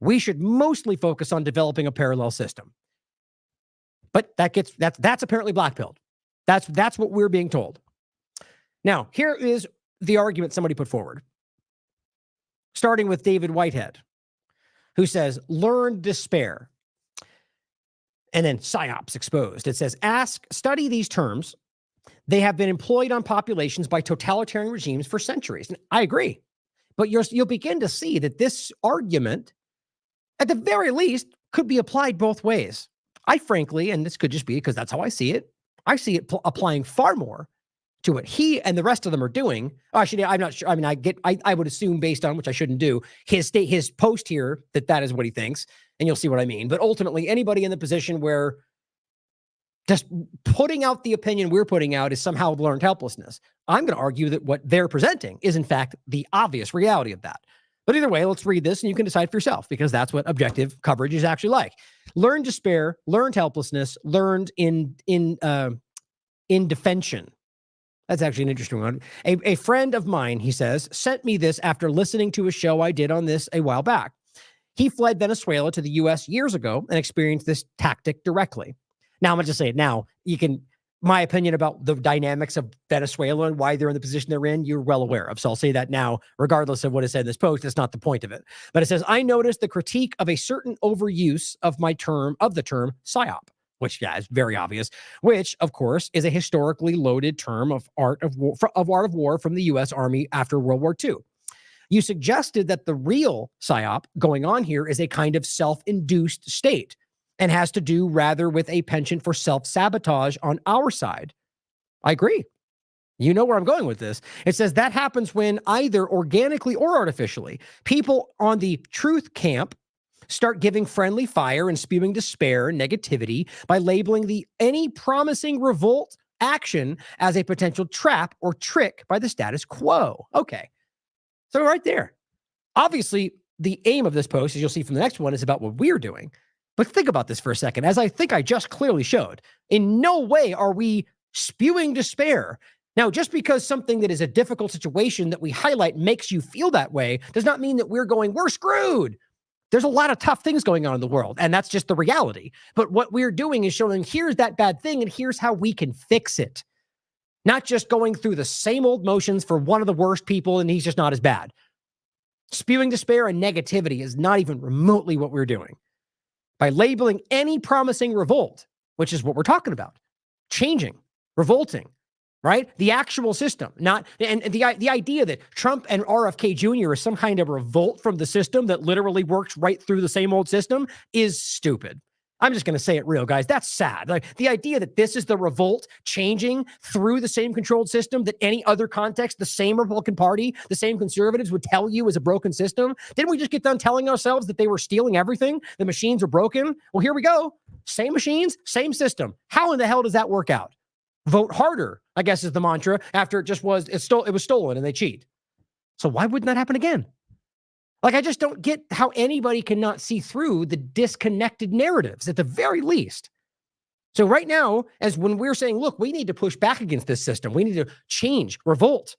We should mostly focus on developing a parallel system. But that's apparently blackpilled. That's what we're being told. Now, here is the argument somebody put forward. Starting with David Whitehead, who says, learn despair. And then psyops exposed. It says, study these terms. They have been employed on populations by totalitarian regimes for centuries. And I agree. But you'll begin to see that this argument, at the very least, could be applied both ways. I frankly, and this could just be because that's how I see it it applying far more to what he and the rest of them are doing. Actually, I'm not sure. I mean, I would assume based on, which I shouldn't do, his post here that is what he thinks, and you'll see what I mean. But ultimately, anybody in the position where just putting out the opinion we're putting out is somehow learned helplessness, I'm going to argue that what they're presenting is in fact the obvious reality of that. But either way, let's read this and you can decide for yourself, because that's what objective coverage is actually like. Learned despair, learned helplessness, learned indefension. That's actually an interesting one. A friend of mine, he says, sent me this after listening to a show I did on this a while back. He fled Venezuela to the U.S. years ago and experienced this tactic directly. Now, I'm going to just say it now. My opinion about the dynamics of Venezuela and why they're in the position they're in, you're well aware of. So I'll say that now, regardless of what is said in this post. That's not the point of it. But it says, I noticed the critique of a certain overuse of the term psyop, which, is very obvious, which, of course, is a historically loaded term of art of war from the U.S. Army after World War II. You suggested that the real psyop going on here is a kind of self-induced state, and has to do rather with a penchant for self-sabotage on our side. I agree. You know where I'm going with this. It says that happens when either organically or artificially, people on the truth camp start giving friendly fire and spewing despair and negativity by labeling any promising revolt action as a potential trap or trick by the status quo. Okay. So right there. Obviously, the aim of this post, as you'll see from the next one, is about what we're doing. But think about this for a second. As I think I just clearly showed, in no way are we spewing despair. Now, just because something that is a difficult situation that we highlight makes you feel that way does not mean that we're screwed. There's a lot of tough things going on in the world, and that's just the reality. But what we're doing is showing here's that bad thing, and here's how we can fix it. Not just going through the same old motions for one of the worst people, and he's just not as bad. Spewing despair and negativity is not even remotely what we're doing. By labeling any promising revolt, which is what we're talking about, changing, revolting, right? The actual system, and the idea that Trump and RFK Jr. is some kind of revolt from the system that literally works right through the same old system is stupid. I'm just going to say it real, guys. That's sad. Like the idea that this is the revolt changing through the same controlled system that any other context, the same Republican Party, the same conservatives would tell you is a broken system. Didn't we just get done telling ourselves that they were stealing everything? The machines are broken. Well, here we go. Same machines, same system. How in the hell does that work out? Vote harder, I guess is the mantra, after it was stolen and they cheat. So why wouldn't that happen again? Like, I just don't get how anybody cannot see through the disconnected narratives at the very least. So right now, as when we're saying, look, we need to push back against this system. We need to change, revolt,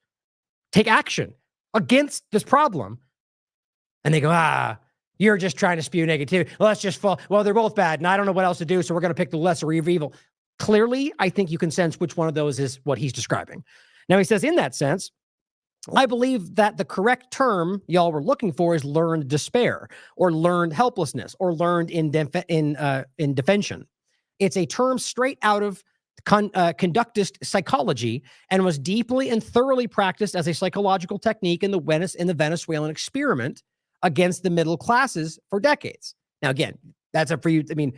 take action against this problem. And they go, you're just trying to spew negativity. Well, let's just fall. Well, they're both bad and I don't know what else to do. So we're going to pick the lesser of evil. Clearly, I think you can sense which one of those is what he's describing. Now he says, in that sense, I believe that the correct term y'all were looking for is learned despair or learned helplessness or learned indefension. It's a term straight out of conductist psychology and was deeply and thoroughly practiced as a psychological technique in the Venezuelan experiment against the middle classes for decades. Now, again, that's up for you. I mean,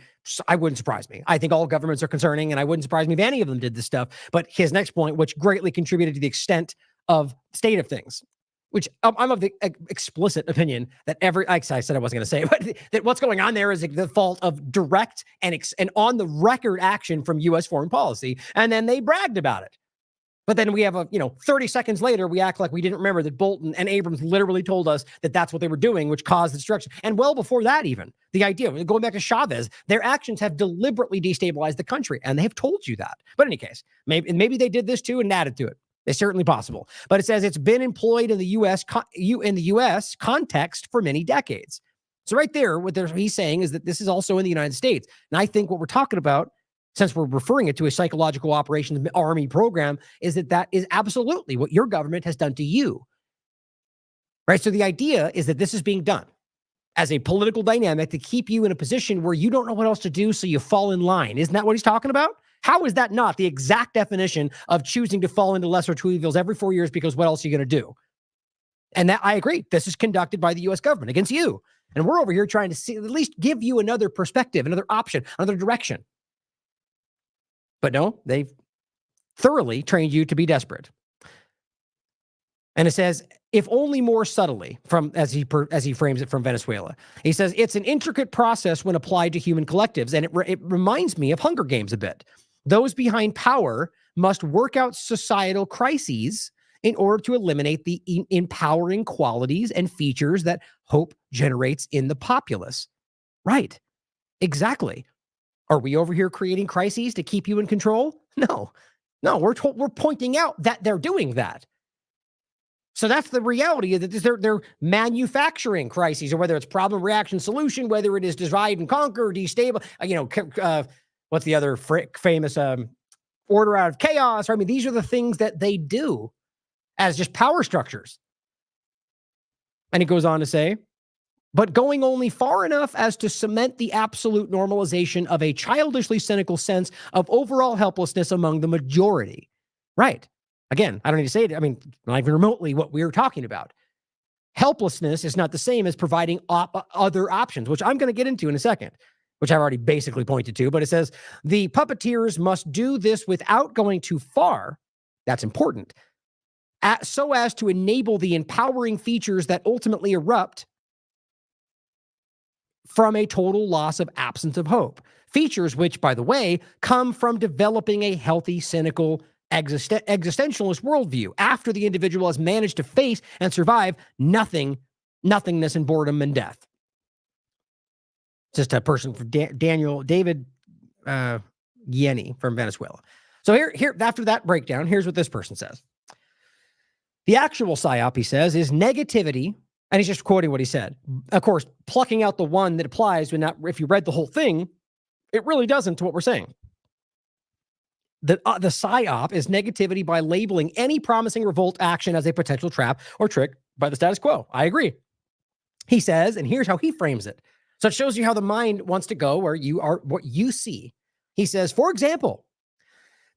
I wouldn't surprise me. I think all governments are concerning, and I wouldn't surprise me if any of them did this stuff. But his next point, which greatly contributed to the extent of state of things, which I'm of the explicit opinion that like I said I wasn't going to say, but that what's going on there is the fault of direct and on the record action from U.S. foreign policy, and then they bragged about it. But then we have 30 seconds later, we act like we didn't remember that Bolton and Abrams literally told us that that's what they were doing, which caused the destruction. And well before that, even the idea, going back to Chavez, their actions have deliberately destabilized the country, and they have told you that. But in any case, maybe they did this too and added to it. It's certainly possible. But it says it's been employed in the U.S. Context for many decades. So right there, what he's saying is that this is also in the United States. And I think what we're talking about, since we're referring it to a psychological operations army program, is that is absolutely what your government has done to you. Right? So the idea is that this is being done as a political dynamic to keep you in a position where you don't know what else to do, so you fall in line. Isn't that what he's talking about? How is that not the exact definition of choosing to fall into lesser two evils every 4 years because what else are you going to do? And that I agree. This is conducted by the U.S. government against you. And we're over here trying to at least give you another perspective, another option, another direction. But no, they've thoroughly trained you to be desperate. And it says, if only more subtly, from as he frames it from Venezuela. He says, it's an intricate process when applied to human collectives, and it reminds me of Hunger Games a bit. Those behind power must work out societal crises in order to eliminate the empowering qualities and features that hope generates in the populace. Right. Exactly. Are we over here creating crises to keep you in control? No, we're pointing out that they're doing that. So that's the reality, that they're manufacturing crises, or whether it's problem, reaction, solution, whether it is divide and conquer, destabilize, what's the other famous order out of chaos? I mean, these are the things that they do as just power structures. And he goes on to say, but going only far enough as to cement the absolute normalization of a childishly cynical sense of overall helplessness among the majority. Right. Again, I don't need to say it. I mean, not even remotely what we were talking about. Helplessness is not the same as providing other options, which I'm going to get into in a second, which I've already basically pointed to. But it says the puppeteers must do this without going too far. That's important. So as to enable the empowering features that ultimately erupt from a total loss of absence of hope. Features which, by the way, come from developing a healthy, cynical, existentialist worldview after the individual has managed to face and survive nothingness and boredom and death. Just a person from David Yeni from Venezuela. So here, after that breakdown, here's what this person says. The actual psyop, he says, is negativity, and he's just quoting what he said. Of course, plucking out the one that applies, but not if you read the whole thing, it really doesn't to what we're saying. The psyop is negativity by labeling any promising revolt action as a potential trap or trick by the status quo. I agree. He says, and here's how he frames it. So it shows you how the mind wants to go, where you are, what you see. He says, for example,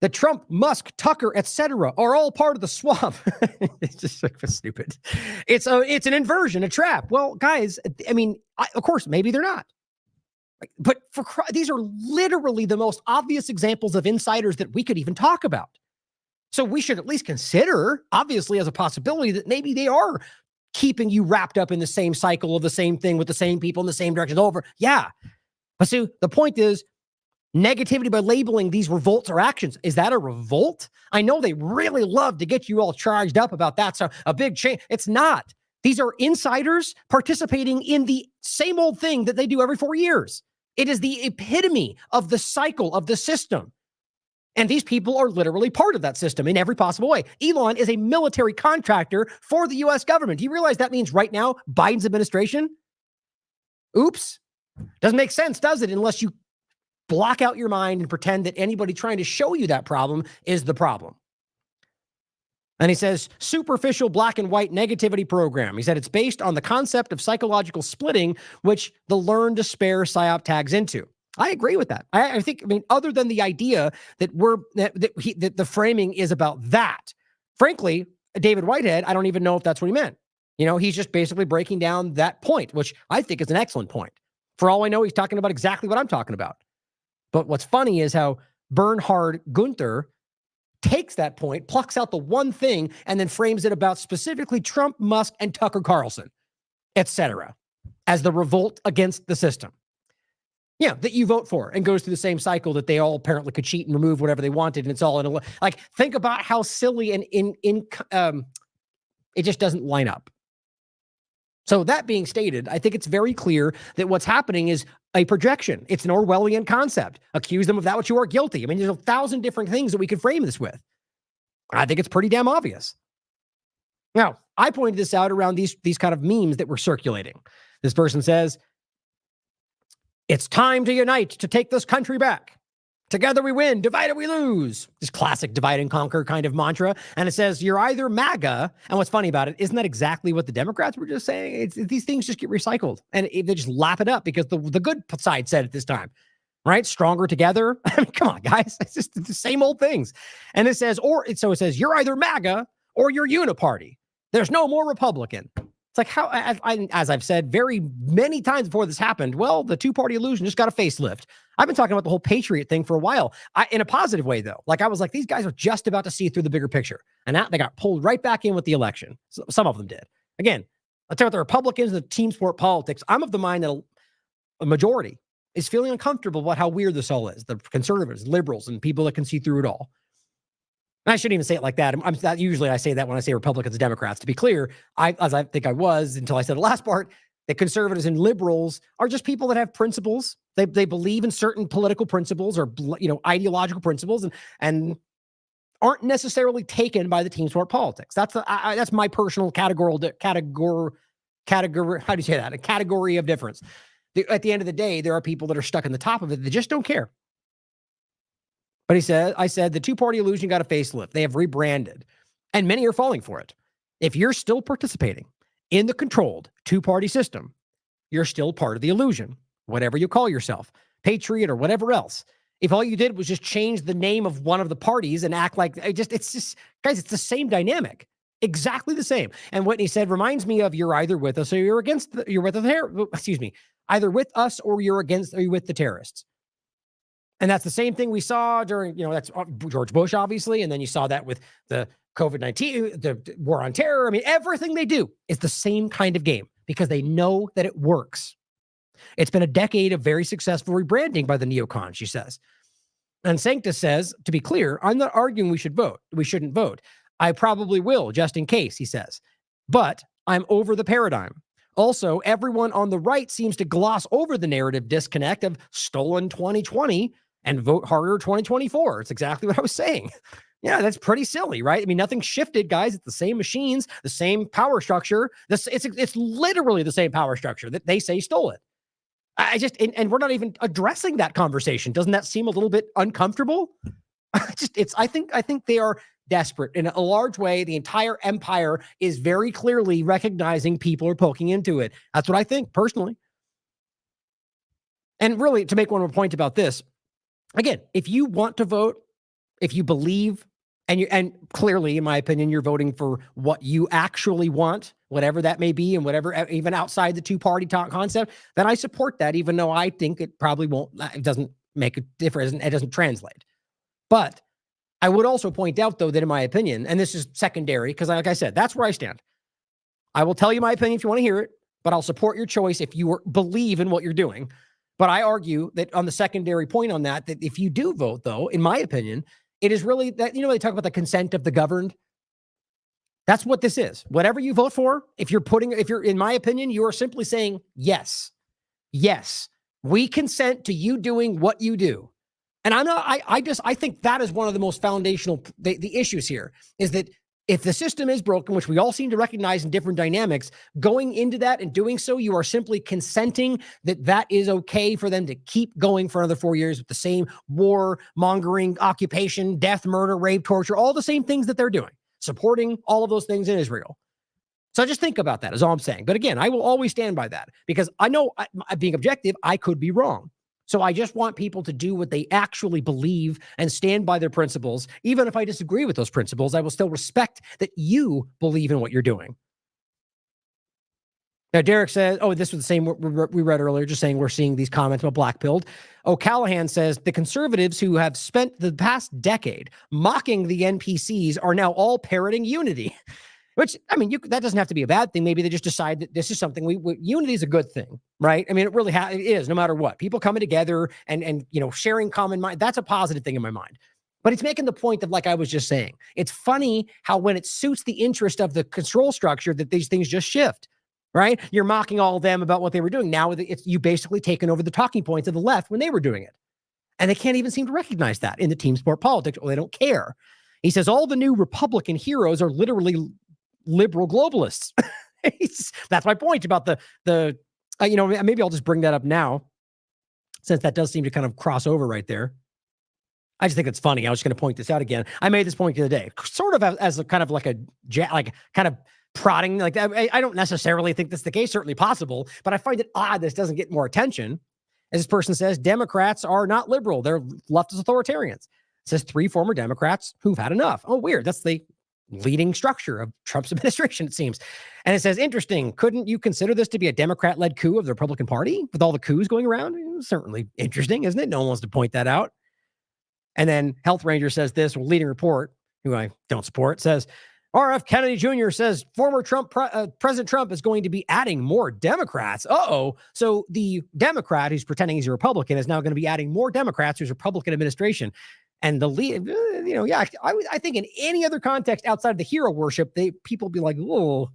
the Trump, Musk, Tucker, etc. are all part of the swamp. It's just like stupid. It's an inversion, a trap. Well, guys, I mean, of course, maybe they're not. But these are literally the most obvious examples of insiders that we could even talk about. So we should at least consider, obviously, as a possibility that maybe they are keeping you wrapped up in the same cycle of the same thing with the same people in the same direction over. Yeah. But see, the point is, negativity by labeling these revolts or actions. Is that a revolt? I know they really love to get you all charged up about that. So a big change. It's not. These are insiders participating in the same old thing that they do every 4 years. It is the epitome of the cycle of the system. And these people are literally part of that system in every possible way. Elon is a military contractor for the U.S. government. Do you realize that means right now, Biden's administration? Oops. Doesn't make sense, does it? Unless you block out your mind and pretend that anybody trying to show you that problem is the problem. And he says, superficial black and white negativity program. He said it's based on the concept of psychological splitting, which the learn to spare psyop tags into. I agree with that. I think, other than the idea that that the framing is about that, frankly, David Whitehead, I don't even know if that's what he meant. He's just basically breaking down that point, which I think is an excellent point. For all I know, he's talking about exactly what I'm talking about. But what's funny is how Bernhard Gunther takes that point, plucks out the one thing, and then frames it about specifically Trump, Musk, and Tucker Carlson, etc., as the revolt against the system. Yeah, that you vote for, and goes through the same cycle that they all apparently could cheat and remove whatever they wanted, and it's all in a think about how silly and it just doesn't line up. So that being stated, I think it's very clear that what's happening is a projection. It's an Orwellian concept. Accuse them of that which you are guilty. There's 1,000 different things that we could frame this with. I think it's pretty damn obvious. Now, I pointed this out around these kind of memes that were circulating. This person says, it's time to unite to take this country back. Together we win, divided we lose. This classic divide and conquer kind of mantra. And it says, you're either MAGA. And what's funny about it, isn't that exactly what the Democrats were just saying? These things just get recycled. And they just lap it up because the good side said it this time, right? Stronger together. Come on, guys. It's just the same old things. And it says, it says, you're either MAGA or you're uniparty. There's no more Republican. It's like how, as I've said very many times before this happened, well, the two-party illusion just got a facelift. I've been talking about the whole patriot thing for a while, in a positive way, though. Like, I was like, these guys are just about to see through the bigger picture. And now they got pulled right back in with the election. So, some of them did. Again, I'll tell you what, the Republicans, the team sport politics, I'm of the mind that a majority is feeling uncomfortable about how weird this all is. The conservatives, liberals, and people that can see through it all. And I shouldn't even say it like that. Usually I say that when I say Republicans and Democrats. To be clear, as I think I was until I said the last part, that conservatives and liberals are just people that have principles. They believe in certain political principles or ideological principles and aren't necessarily taken by the team sport politics. That's my personal category. How do you say that? A category of difference. At the end of the day, there are people that are stuck in the top of it that just don't care. But I said the two-party illusion got a facelift. They have rebranded, and many are falling for it. If you're still participating in the controlled two-party system, you're still part of the illusion, whatever you call yourself, patriot or whatever else. If all you did was just change the name of one of the parties and act like it's just guys, it's the same dynamic, exactly the same. And what he said reminds me of you're either with us or you're against. You're with the either with us or you're against or you're with the terrorists. And that's the same thing we saw during, that's George Bush, obviously. And then you saw that with the COVID-19, the war on terror. I mean, everything they do is the same kind of game because they know that it works. It's been a decade of very successful rebranding by the neocons, she says. And Sanctus says, to be clear, I'm not arguing we shouldn't vote. I probably will, just in case, he says. But I'm over the paradigm. Also, everyone on the right seems to gloss over the narrative disconnect of stolen 2020 and vote harder 2024. It's exactly what I was saying. Yeah, that's pretty silly, right? I mean, nothing shifted, guys. It's the same machines, the same power structure. It's literally the same power structure that they say stole it. And we're not even addressing that conversation. Doesn't that seem a little bit uncomfortable? I think they are desperate. In a large way, the entire empire is very clearly recognizing people are poking into it. That's what I think, personally. And really, to make one more point about this, again, if you want to vote, if you believe, and clearly, in my opinion, you're voting for what you actually want, whatever that may be, and whatever, even outside the two-party concept, then I support that, even though I think it probably won't, it doesn't make a difference, it doesn't translate. But I would also point out, though, that in my opinion, and this is secondary, because like I said, that's where I stand. I will tell you my opinion if you want to hear it, but I'll support your choice if you believe in what you're doing. But I argue that on the secondary point on that if you do vote, though, in my opinion, it is really that, they talk about the consent of the governed. That's what this is. Whatever you vote for, if you're, in my opinion, you are simply saying, yes, we consent to you doing what you do. And I think that is one of the most foundational, the issues here is that if the system is broken, which we all seem to recognize in different dynamics, going into that and doing so, you are simply consenting that is okay for them to keep going for another 4 years with the same war, mongering, occupation, death, murder, rape, torture, all the same things that they're doing, supporting all of those things in Israel. So just think about that is all I'm saying. But again, I will always stand by that because I know, being objective, I could be wrong. So I just want people to do what they actually believe and stand by their principles. Even if I disagree with those principles, I will still respect that you believe in what you're doing. Now, Derek says, this was the same we read earlier, just saying we're seeing these comments about black-pilled. O'Callahan says, the conservatives who have spent the past decade mocking the NPCs are now all parroting unity. Which, I mean, that doesn't have to be a bad thing. Maybe they just decide that this is something unity is a good thing, right? I mean, it really it is, no matter what. People coming together and sharing common mind, that's a positive thing in my mind. But it's making the point of, like I was just saying, it's funny how when it suits the interest of the control structure that these things just shift, right? You're mocking all of them about what they were doing. Now you basically taken over the talking points of the left when they were doing it. And they can't even seem to recognize that in the team sport politics, or they don't care. He says all the new Republican heroes are literally liberal globalists. That's my point about the maybe I'll just bring that up now, since that does seem to kind of cross over right there. I just think it's funny. I was just going to point this out again. I made this point the other day, sort of as a kind of like kind of prodding. Like I don't necessarily think that's the case. Certainly possible, but I find it odd this doesn't get more attention. As this person says, Democrats are not liberal; they're leftist authoritarians. It says 3 former Democrats who've had enough. Oh, weird. That's the leading structure of Trump's administration, it seems. And it says, interesting, couldn't you consider this to be a Democrat-led coup of the Republican Party with all the coups going around? Certainly interesting, isn't it? No one wants to point that out. And then Health Ranger says this, leading report, who I don't support, says, R.F. Kennedy Jr. says former President Trump is going to be adding more Democrats. Uh-oh. So the Democrat who's pretending he's a Republican is now going to be adding more Democrats who's Republican administration. And the lead, I think in any other context outside of the hero worship, people be like, oh,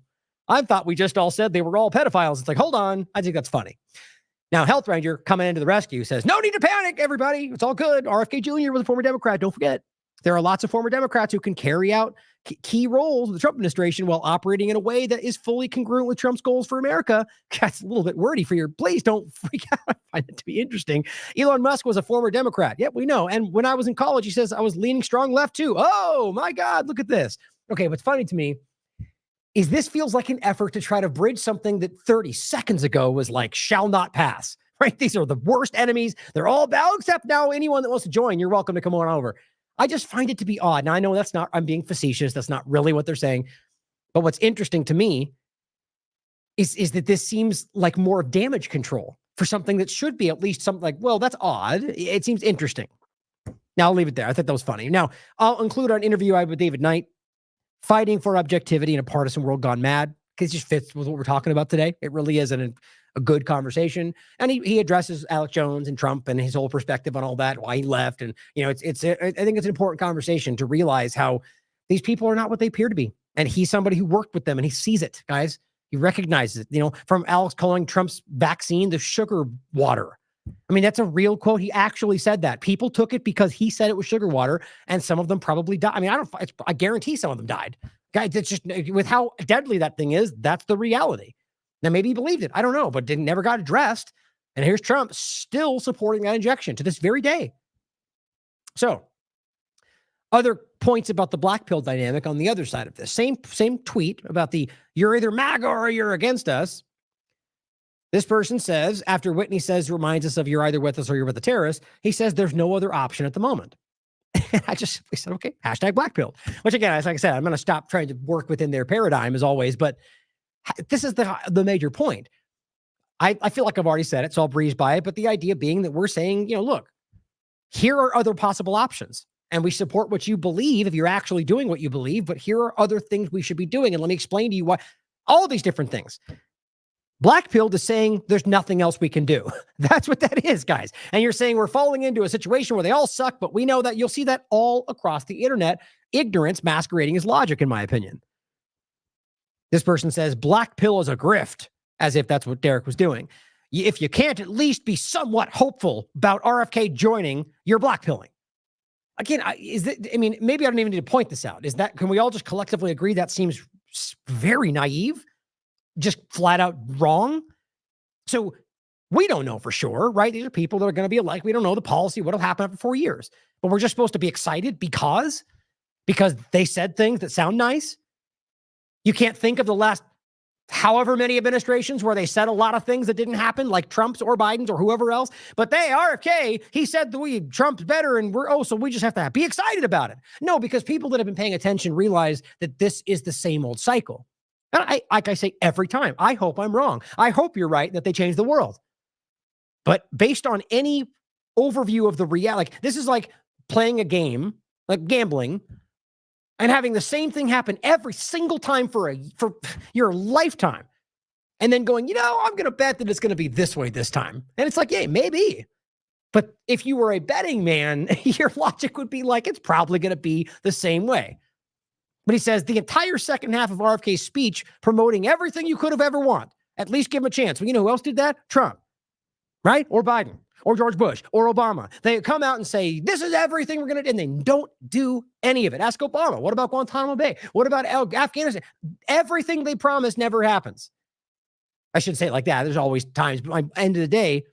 I thought we just all said they were all pedophiles. It's like, hold on. I think that's funny. Now, Health Ranger coming into the rescue says, no need to panic, everybody. It's all good. RFK Jr. was a former Democrat. Don't forget. There are lots of former Democrats who can carry out key roles of the Trump administration while operating in a way that is fully congruent with Trump's goals for America. That's a little bit wordy for your, please don't freak out. I find it to be interesting. Elon Musk was a former Democrat. Yep, we know. And when I was in college, he says I was leaning strong left too. Oh my God, look at this. Okay, what's funny to me is this feels like an effort to try to bridge something that 30 seconds ago was like, shall not pass, right? These are the worst enemies. They're all bad, except now anyone that wants to join, you're welcome to come on over. I just find it to be odd. Now, I know that's not, I'm being facetious. That's not really what they're saying. But what's interesting to me is that this seems like more of damage control for something that should be at least something like, well, that's odd. It seems interesting. Now, I'll leave it there. I thought that was funny. Now, I'll include an interview I had with David Knight, fighting for objectivity in a partisan world gone mad, because it just fits with what we're talking about today. It really is a good conversation. And he addresses Alex Jones and Trump and his whole perspective on all that, why he left. And, I think it's an important conversation to realize how these people are not what they appear to be. And he's somebody who worked with them and he sees it, guys. He recognizes it, from Alex calling Trump's vaccine the sugar water. I mean, that's a real quote. He actually said that. People took it because he said it was sugar water, and some of them probably died. I mean, I guarantee some of them died. Guys, it's just, with how deadly that thing is, that's the reality. Now, maybe he believed it. I don't know, but never got addressed. And here's Trump still supporting that injection to this very day. So, other points about the black pill dynamic on the other side of this. Same tweet about you're either MAGA or you're against us. This person says, after Whitney reminds us of you're either with us or you're with the terrorists, he says there's no other option at the moment. I just simply said, okay, hashtag black pill. Which again, like I said, I'm going to stop trying to work within their paradigm as always, but this is the major point. I feel like I've already said it, so I'll breeze by it, but the idea being that we're saying, look, here are other possible options, and we support what you believe if you're actually doing what you believe, but here are other things we should be doing, and let me explain to you why. All these different things. Black pill is saying there's nothing else we can do. That's what that is, guys. And you're saying we're falling into a situation where they all suck, but we know that you'll see that all across the internet. Ignorance masquerading as logic, in my opinion. This person says black pill is a grift, as if that's what Derek was doing. If you can't at least be somewhat hopeful about RFK joining, you're black pilling. Again, maybe I don't even need to point this out. Can we all just collectively agree that seems very naive? Just flat out wrong. So we don't know for sure, right? These are people that are going to be alike. We don't know the policy, what'll happen after 4 years, but we're just supposed to be excited because they said things that sound nice. You can't think of the last however many administrations where they said a lot of things that didn't happen, like Trump's or Biden's or whoever else, but RFK, he said that Trump's better and so we just have to be excited about it. No, because people that have been paying attention realize that this is the same old cycle. And like I say every time, I hope I'm wrong. I hope you're right that they changed the world. But based on any overview of the reality, this is like playing a game, like gambling, and having the same thing happen every single time for your lifetime. And then going, I'm going to bet that it's going to be this way this time. And it's like, yeah, maybe. But if you were a betting man, your logic would be like, it's probably going to be the same way. But he says the entire second half of RFK's speech promoting everything you could have ever want. At least give him a chance. Well, you know who else did that? Trump, right? Or Biden, or George Bush, or Obama. They come out and say, this is everything we're going to do. And they don't do any of it. Ask Obama. What about Guantanamo Bay? What about Afghanistan? Everything they promised never happens. I shouldn't say it like that. There's always times, but at the end of the day,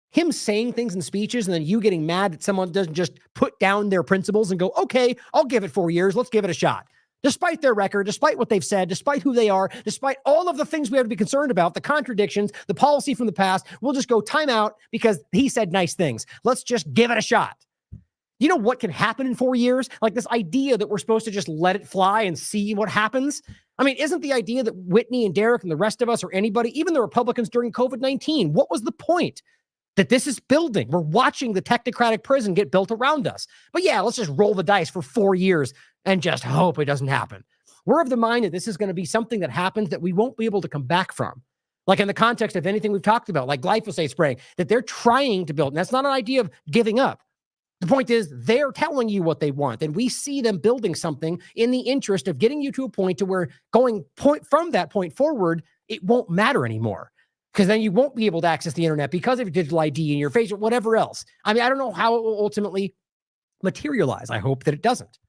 him saying things in speeches and then you getting mad that someone doesn't just put down their principles and go, okay, I'll give it 4 years. Let's give it a shot. Despite their record, despite what they've said, despite who they are, despite all of the things we have to be concerned about, the contradictions, the policy from the past, we'll just go time out because he said nice things. Let's just give it a shot. You know what can happen in 4 years? Like this idea that we're supposed to just let it fly and see what happens. I mean, isn't the idea that Whitney and Derek and the rest of us or anybody, even the Republicans during COVID-19, what was the point? That this is building. We're watching the technocratic prison get built around us. But yeah, let's just roll the dice for 4 years and just hope it doesn't happen. We're of the mind that this is going to be something that happens that we won't be able to come back from. Like in the context of anything we've talked about, like glyphosate spraying, that they're trying to build. And that's not an idea of giving up. The point is they're telling you what they want. And we see them building something in the interest of getting you to a point to where from that point forward, it won't matter anymore. Because then you won't be able to access the internet because of your digital ID and your face or whatever else. I mean, I don't know how it will ultimately materialize. I hope that it doesn't.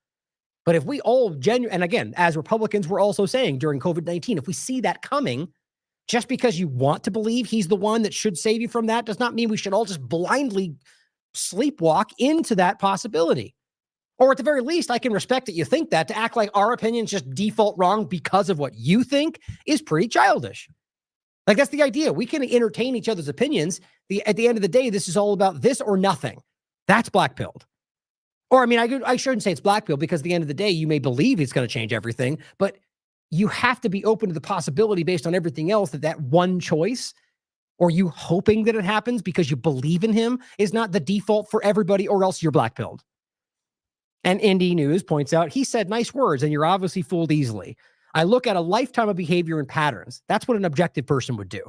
But if we all and again, as Republicans were also saying during COVID-19, if we see that coming, just because you want to believe he's the one that should save you from that does not mean we should all just blindly sleepwalk into that possibility. Or at the very least, I can respect that you think that. To act like our opinion's just default wrong because of what you think is pretty childish. Like, that's the idea. We can entertain each other's opinions. At the end of the day, this is all about this or nothing. That's black-pilled. Or, I mean, I shouldn't say it's black-pilled because at the end of the day, you may believe it's going to change everything, but you have to be open to the possibility based on everything else that one choice, or you hoping that it happens because you believe in him, is not the default for everybody, or else you're black-pilled. And Indie News points out, he said nice words, and you're obviously fooled easily. I look at a lifetime of behavior and patterns. That's what an objective person would do.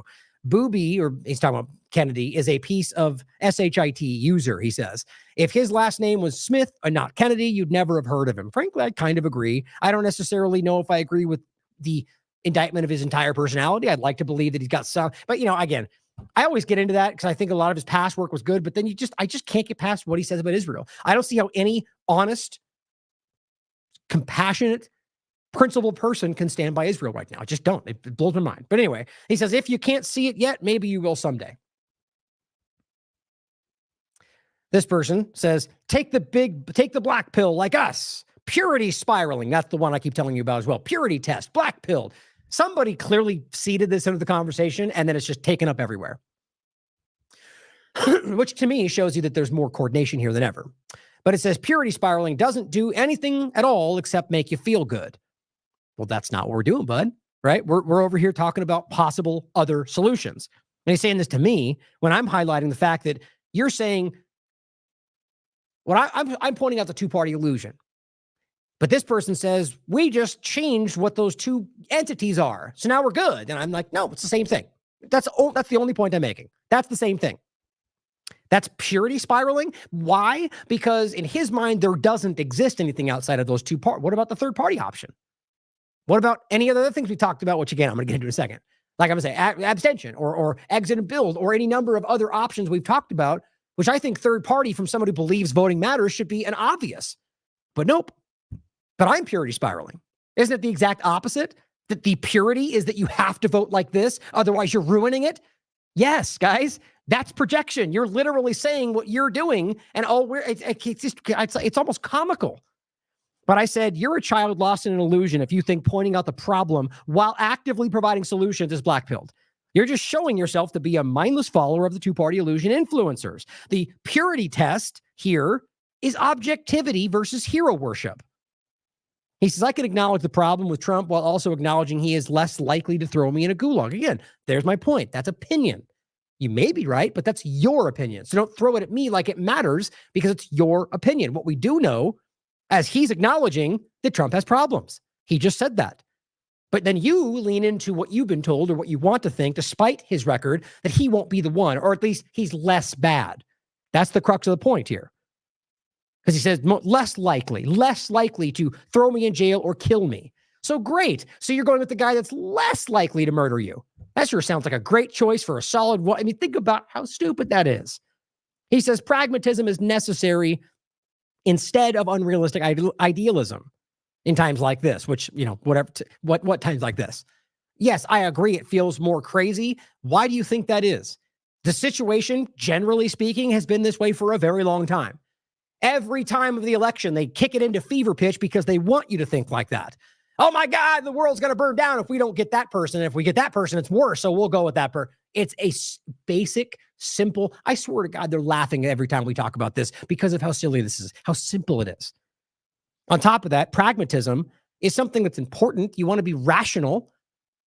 Booby, or he's talking about Kennedy, is a piece of SHIT user, he says. If his last name was Smith and not Kennedy, you'd never have heard of him. Frankly, I kind of agree. I don't necessarily know if I agree with the indictment of his entire personality. I'd like to believe that he's got some, but again, I always get into that because I think a lot of his past work was good, but then I just can't get past what he says about Israel. I don't see how any honest, compassionate, principled person can stand by Israel right now. I just don't. It blows my mind. But anyway, he says, if you can't see it yet, maybe you will someday. This person says, take the black pill like us. Purity spiraling. That's the one I keep telling you about as well. Purity test, black pill. Somebody clearly seeded this into the conversation and then it's just taken up everywhere. Which to me shows you that there's more coordination here than ever. But it says purity spiraling doesn't do anything at all except make you feel good. Well, that's not what we're doing, bud, right? We're over here talking about possible other solutions. And he's saying this to me when I'm highlighting the fact that you're saying, I'm pointing out the two-party illusion. But this person says, we just changed what those two entities are. So now we're good. And I'm like, no, it's the same thing. That's the only point I'm making. That's the same thing. That's purity spiraling. Why? Because in his mind, there doesn't exist anything outside of those two parts. What about the third party option? What about any other things we talked about, which again, I'm going to get into in a second. Like I'm going to say abstention or exit and build or any number of other options we've talked about, which I think third party from someone who believes voting matters should be an obvious. But nope. But I'm purity spiraling. Isn't it the exact opposite? That the purity is that you have to vote like this, otherwise you're ruining it? Yes, guys, that's projection. You're literally saying what you're doing, and it's almost comical. But I said, you're a child lost in an illusion if you think pointing out the problem while actively providing solutions is black-pilled. You're just showing yourself to be a mindless follower of the two-party illusion influencers. The purity test here is objectivity versus hero worship. He says, I can acknowledge the problem with Trump while also acknowledging he is less likely to throw me in a gulag. Again, there's my point. That's opinion. You may be right, but that's your opinion. So don't throw it at me like it matters because it's your opinion. What we do know, as he's acknowledging that Trump has problems. He just said that. But then you lean into what you've been told or what you want to think, despite his record, that he won't be the one, or at least he's less bad. That's the crux of the point here. Because he says less likely to throw me in jail or kill me. So great. So you're going with the guy that's less likely to murder you. That sure sounds like a great choice for a solid one. I mean, think about how stupid that is. He says pragmatism is necessary instead of unrealistic idealism in times like this, which, what times like this? Yes, I agree. It feels more crazy. Why do you think that is? The situation, generally speaking, has been this way for a very long time. Every time of the election, they kick it into fever pitch because they want you to think like that. Oh my God, the world's going to burn down if we don't get that person. If we get that person, it's worse. So we'll go with that person. It's a basic, simple, I swear to God, they're laughing every time we talk about this because of how silly this is, how simple it is. On top of that, pragmatism is something that's important. You want to be rational,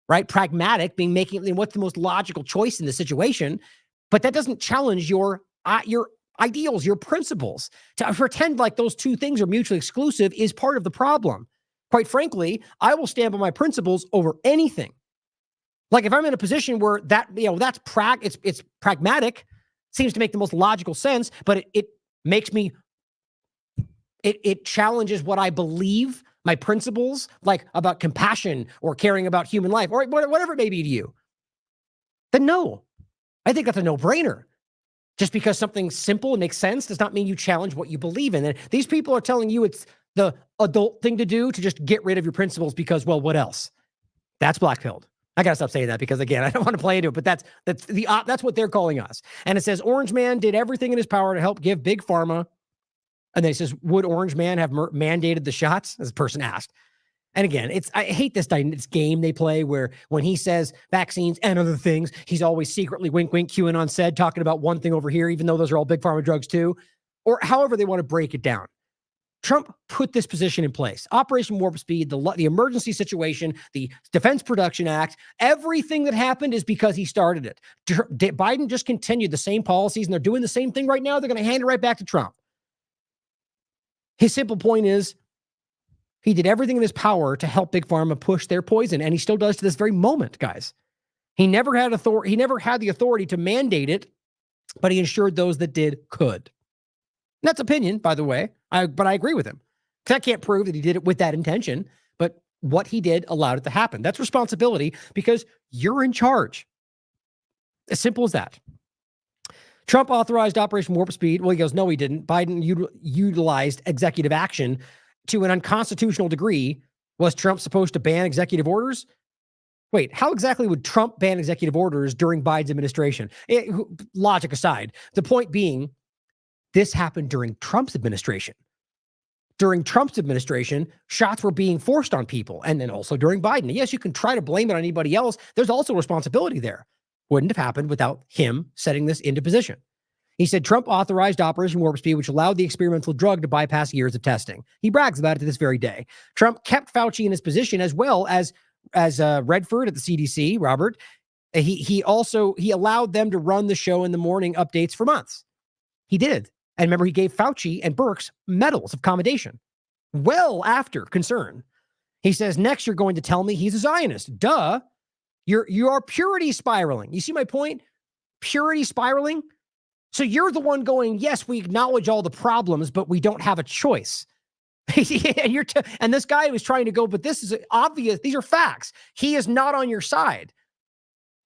right? Pragmatic, being making what's the most logical choice in the situation, but that doesn't challenge your ideals, your principles. To pretend like those two things are mutually exclusive is part of the problem. Quite frankly, I will stand by my principles over anything. Like if I'm in a position where that's it's pragmatic, seems to make the most logical sense, but it makes me, it challenges what I believe, my principles, like about compassion or caring about human life or whatever it may be to you, then no. I think that's a no-brainer. Just because something simple and makes sense does not mean you challenge what you believe in. And these people are telling you it's the adult thing to do to just get rid of your principles because, well, what else? That's black-pilled. I gotta stop saying that because again, I don't want to play into it, but that's what they're calling us. And it says Orange Man did everything in his power to help give Big Pharma. And then it says, would Orange Man have mandated the shots? As the person asked. And again, I hate this game they play where when he says vaccines and other things, he's always secretly wink, wink, QAnon said, talking about one thing over here, even though those are all Big Pharma drugs too, or however they want to break it down. Trump put this position in place. Operation Warp Speed, the emergency situation, the Defense Production Act, everything that happened is because he started it. Biden just continued the same policies and they're doing the same thing right now. They're going to hand it right back to Trump. His simple point is he did everything in his power to help Big Pharma push their poison, and he still does to this very moment, guys. He never had the authority to mandate it, but he ensured those that did could. And that's opinion, by the way, but I agree with him. Because I can't prove that he did it with that intention, but what he did allowed it to happen. That's responsibility because you're in charge. As simple as that. Trump authorized Operation Warp Speed. Well, he goes, no, he didn't. Biden utilized executive action to an unconstitutional degree. Was Trump supposed to ban executive orders? Wait, how exactly would Trump ban executive orders during Biden's administration? Logic aside, the point being, this happened during Trump's administration. During Trump's administration, shots were being forced on people, and then also during Biden. Yes, you can try to blame it on anybody else. There's also responsibility there. Wouldn't have happened without him setting this into position. He said Trump authorized Operation Warp Speed, which allowed the experimental drug to bypass years of testing. He brags about it to this very day. Trump kept Fauci in his position as well as Redford at the CDC, Robert. He allowed them to run the show in the morning updates for months. He did. And remember, he gave Fauci and Birx medals of commendation well after concern. He says, next, you're going to tell me he's a Zionist. Duh. You are purity spiraling. You see my point? Purity spiraling. So you're the one going, yes, we acknowledge all the problems, but we don't have a choice. And this guy was trying to go, but this is obvious. These are facts. He is not on your side.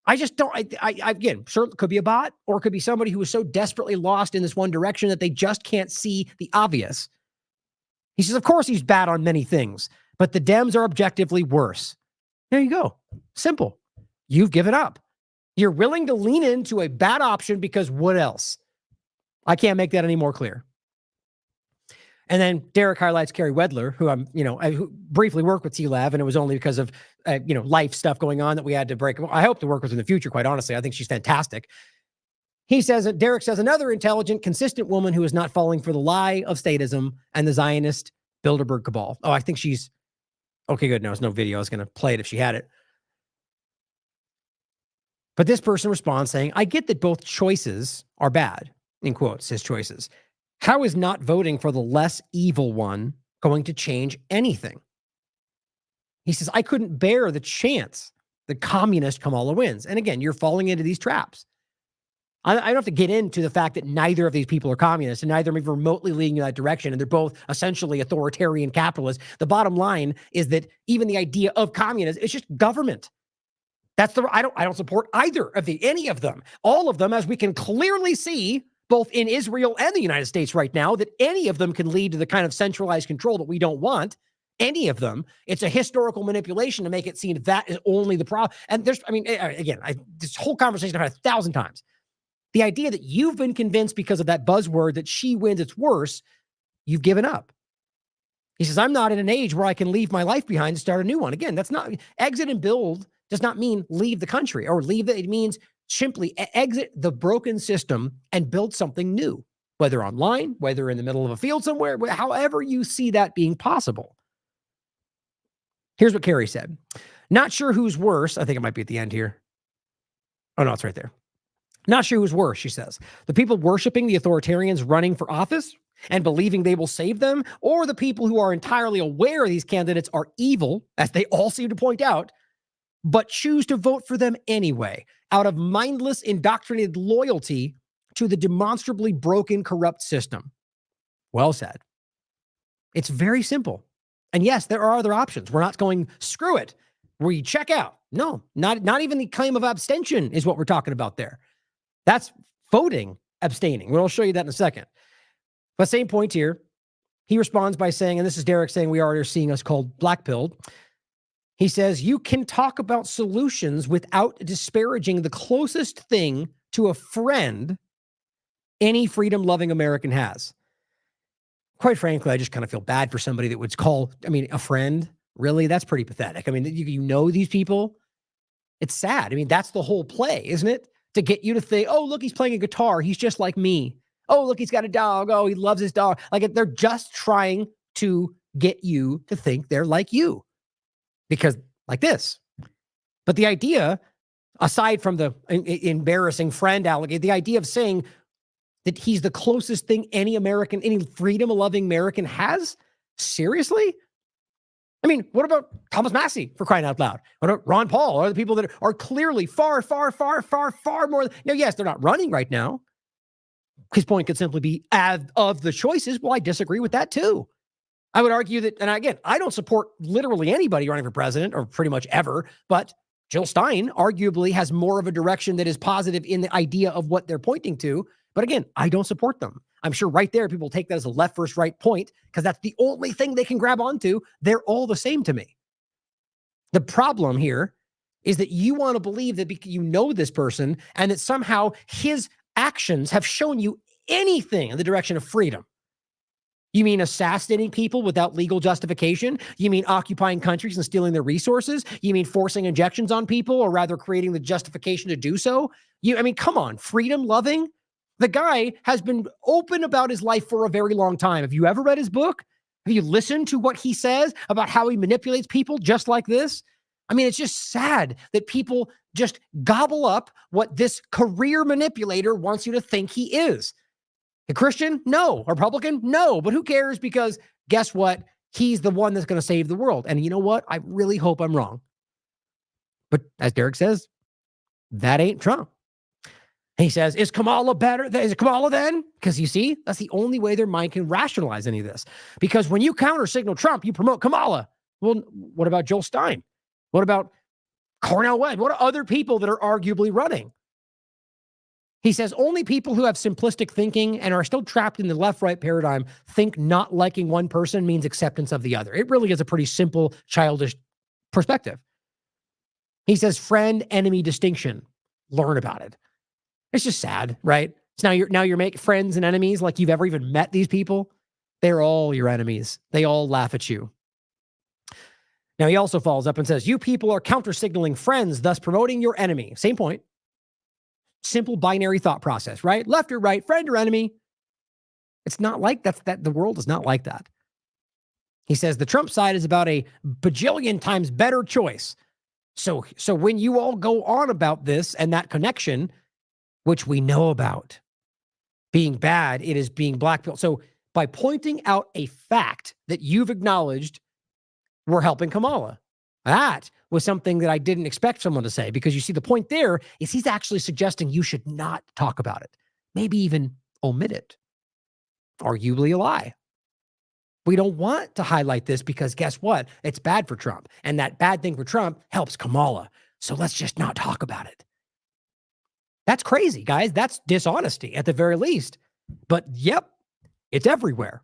I just don't, again, sure, it could be a bot or it could be somebody who is so desperately lost in this one direction that they just can't see the obvious. He says, of course he's bad on many things, but the Dems are objectively worse. There you go. Simple. You've given up. You're willing to lean into a bad option because what else? I can't make that any more clear. And then Derek highlights Carrie Wedler, who who briefly worked with TLAV, and it was only because of life stuff going on that we had to break. I hope to work with her in the future, quite honestly. I think she's fantastic. He says that Derek says another intelligent, consistent woman who is not falling for the lie of statism and the Zionist Bilderberg cabal. Oh, I think she's okay. Good. No, it's no video. I was going to play it if she had it. But this person responds saying, I get that both choices are bad, in quotes, his choices. How is not voting for the less evil one going to change anything? He says, I couldn't bear the chance that communist Kamala wins. And again, you're falling into these traps. I don't have to get into the fact that neither of these people are communists and neither are even remotely leading in that direction. And they're both essentially authoritarian capitalists. The bottom line is that even the idea of communism is just government. I don't support either of any of them. All of them, as we can clearly see, both in Israel and the United States right now, that any of them can lead to the kind of centralized control that we don't want. Any of them. It's a historical manipulation to make it seem that is only the problem. And this whole conversation I've had 1,000 times. The idea that you've been convinced because of that buzzword that she wins, it's worse, you've given up. He says, I'm not in an age where I can leave my life behind and start a new one. Again, that's not exit and build does not mean leave the country or leave it. It means simply exit the broken system and build something new, whether online, whether in the middle of a field somewhere, however you see that being possible. Here's what Carrie said. Not sure who's worse. I think it might be at the end here. Oh, no, it's right there. Not sure who's worse, she says. The people worshiping the authoritarians running for office and believing they will save them, or the people who are entirely aware these candidates are evil, as they all seem to point out, but choose to vote for them anyway, out of mindless, indoctrinated loyalty to the demonstrably broken, corrupt system. Well said. It's very simple. And yes, there are other options. We're not going, screw it, we check out. No, not even the claim of abstention is what we're talking about there. That's voting, abstaining. We'll show you that in a second. But same point here. He responds by saying, and this is Derek saying we already are seeing us called black-pilled. He says, you can talk about solutions without disparaging the closest thing to a friend any freedom-loving American has. Quite frankly, I just kind of feel bad for somebody that would call, a friend. Really? That's pretty pathetic. You know these people. It's sad. That's the whole play, isn't it? To get you to think, oh, look, he's playing a guitar. He's just like me. Oh, look, he's got a dog. Oh, he loves his dog. Like, they're just trying to get you to think they're like you. Because like this. But the idea, aside from the embarrassing friend allegation, the idea of saying that he's the closest thing any freedom-loving American has? Seriously? What about Thomas Massey, for crying out loud? What about Ron Paul, or the people that are clearly far, far, far, far, far more? Now, yes, they're not running right now. His point could simply be, of the choices, well, I disagree with that too. I would argue that, and again, I don't support literally anybody running for president, or pretty much ever, but Jill Stein arguably has more of a direction that is positive in the idea of what they're pointing to. But again, I don't support them. I'm sure right there, people take that as a left versus right point, because that's the only thing they can grab onto. They're all the same to me. The problem here is that you want to believe that you know this person and that somehow his actions have shown you anything in the direction of freedom. You mean assassinating people without legal justification? You mean occupying countries and stealing their resources? You mean forcing injections on people, or rather creating the justification to do so? Come on, freedom loving? The guy has been open about his life for a very long time. Have you ever read his book? Have you listened to what he says about how he manipulates people just like this? It's just sad that people just gobble up what this career manipulator wants you to think he is. A Christian? No. A Republican? No. But who cares? Because guess what? He's the one that's going to save the world. And you know what? I really hope I'm wrong. But as Derek says, that ain't Trump. He says, is Kamala better? Is it Kamala then? Because you see, that's the only way their mind can rationalize any of this. Because when you counter signal Trump, you promote Kamala. Well, what about Joel Stein? What about Cornel West? What are other people that are arguably running? He says only people who have simplistic thinking and are still trapped in the left-right paradigm think not liking one person means acceptance of the other. It really is a pretty simple, childish perspective. He says friend-enemy distinction. Learn about it. It's just sad, right? So now you're making friends and enemies like you've ever even met these people. They're all your enemies. They all laugh at you. Now he also follows up and says, you people are counter-signaling friends, thus promoting your enemy. Same point. Simple binary thought process, right? Left or right, friend or enemy. It's not like that. The world is not like that. He says the Trump side is about a bajillion times better choice. So when you all go on about this and that connection, which we know about being bad, it is being blackpilled. So by pointing out a fact that you've acknowledged, we're helping Kamala. That was something that I didn't expect someone to say, because you see the point there is he's actually suggesting you should not talk about it. Maybe even omit it. Arguably a lie. We don't want to highlight this because guess what? It's bad for Trump. And that bad thing for Trump helps Kamala. So let's just not talk about it. That's crazy, guys. That's dishonesty at the very least. But yep, it's everywhere.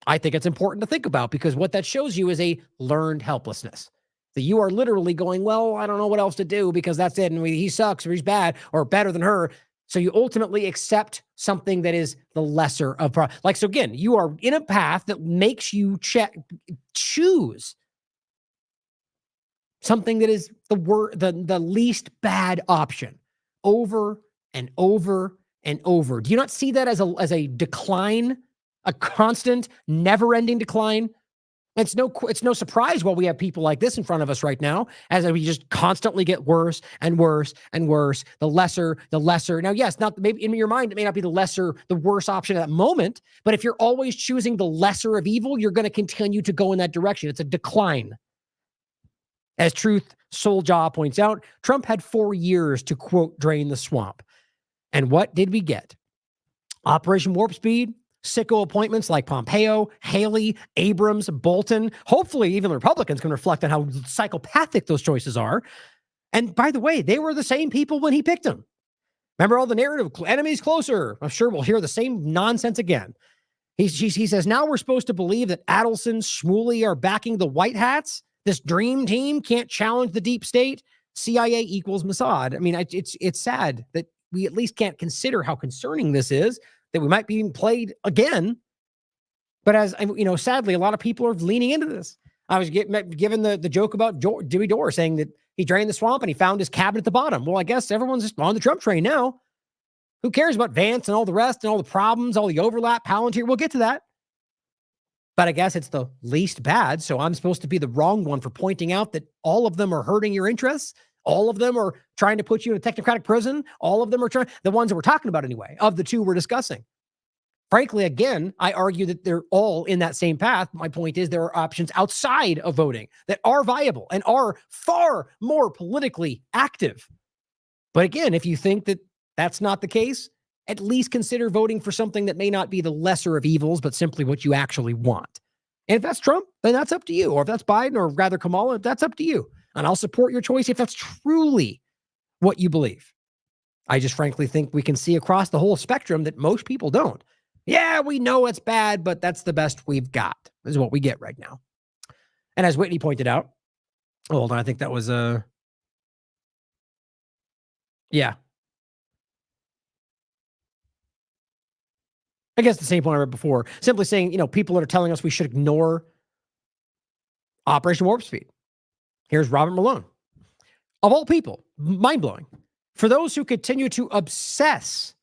I think it's important to think about, because what that shows you is a learned helplessness. That you are literally going, well, I don't know what else to do because that's it. And he sucks or he's bad or better than her. So you ultimately accept something that is the lesser of, so again, you are in a path that makes you choose something that is the least bad option. over and over and over. Do you not see that as a decline, a constant, never-ending decline? It's no surprise why we have people like this in front of us right now, as we just constantly get worse and worse and worse. The lesser. Now, yes, not maybe in your mind, it may not be the worse option at that moment, but if you're always choosing the lesser of evil, you're going to continue to go in that direction. It's a decline. As Truth Souljaw points out, Trump had 4 years to, quote, drain the swamp. And what did we get? Operation Warp Speed, sicko appointments like Pompeo, Haley, Abrams, Bolton. Hopefully, even the Republicans can reflect on how psychopathic those choices are. And by the way, they were the same people when he picked them. Remember all the narrative, enemies closer. I'm sure we'll hear the same nonsense again. He says, now we're supposed to believe that Adelson, Shmuley are backing the white hats. This dream team can't challenge the deep state. CIA equals Mossad. I mean, it's sad that we at least can't consider how concerning this is, that we might be being played again. But as you know, sadly, a lot of people are leaning into this. I was given the joke about Dewey Dorr saying that he drained the swamp and he found his cabinet at the bottom. Well, I guess everyone's just on the Trump train now. Who cares about Vance and all the rest and all the problems, all the overlap, Palantir? We'll get to that. But I guess it's the least bad. So I'm supposed to be the wrong one for pointing out that all of them are hurting your interests. All of them are trying to put you in a technocratic prison. All of them are the ones that we're talking about anyway, of the two we're discussing. Frankly, again, I argue that they're all in that same path. My point is there are options outside of voting that are viable and are far more politically active. But again, if you think that that's not the case, at least consider voting for something that may not be the lesser of evils, but simply what you actually want. And if that's Trump, then that's up to you. Or if that's Biden, or rather Kamala, that's up to you. And I'll support your choice if that's truly what you believe. I just frankly think we can see across the whole spectrum that most people don't. Yeah, we know it's bad, but that's the best we've got. This is what we get right now. And as Whitney pointed out, hold on, I think that was yeah. I guess the same point I read before, simply saying, you know, people that are telling us we should ignore Operation Warp Speed. Here's Robert Malone. Of all people, mind-blowing. For those who continue to obsess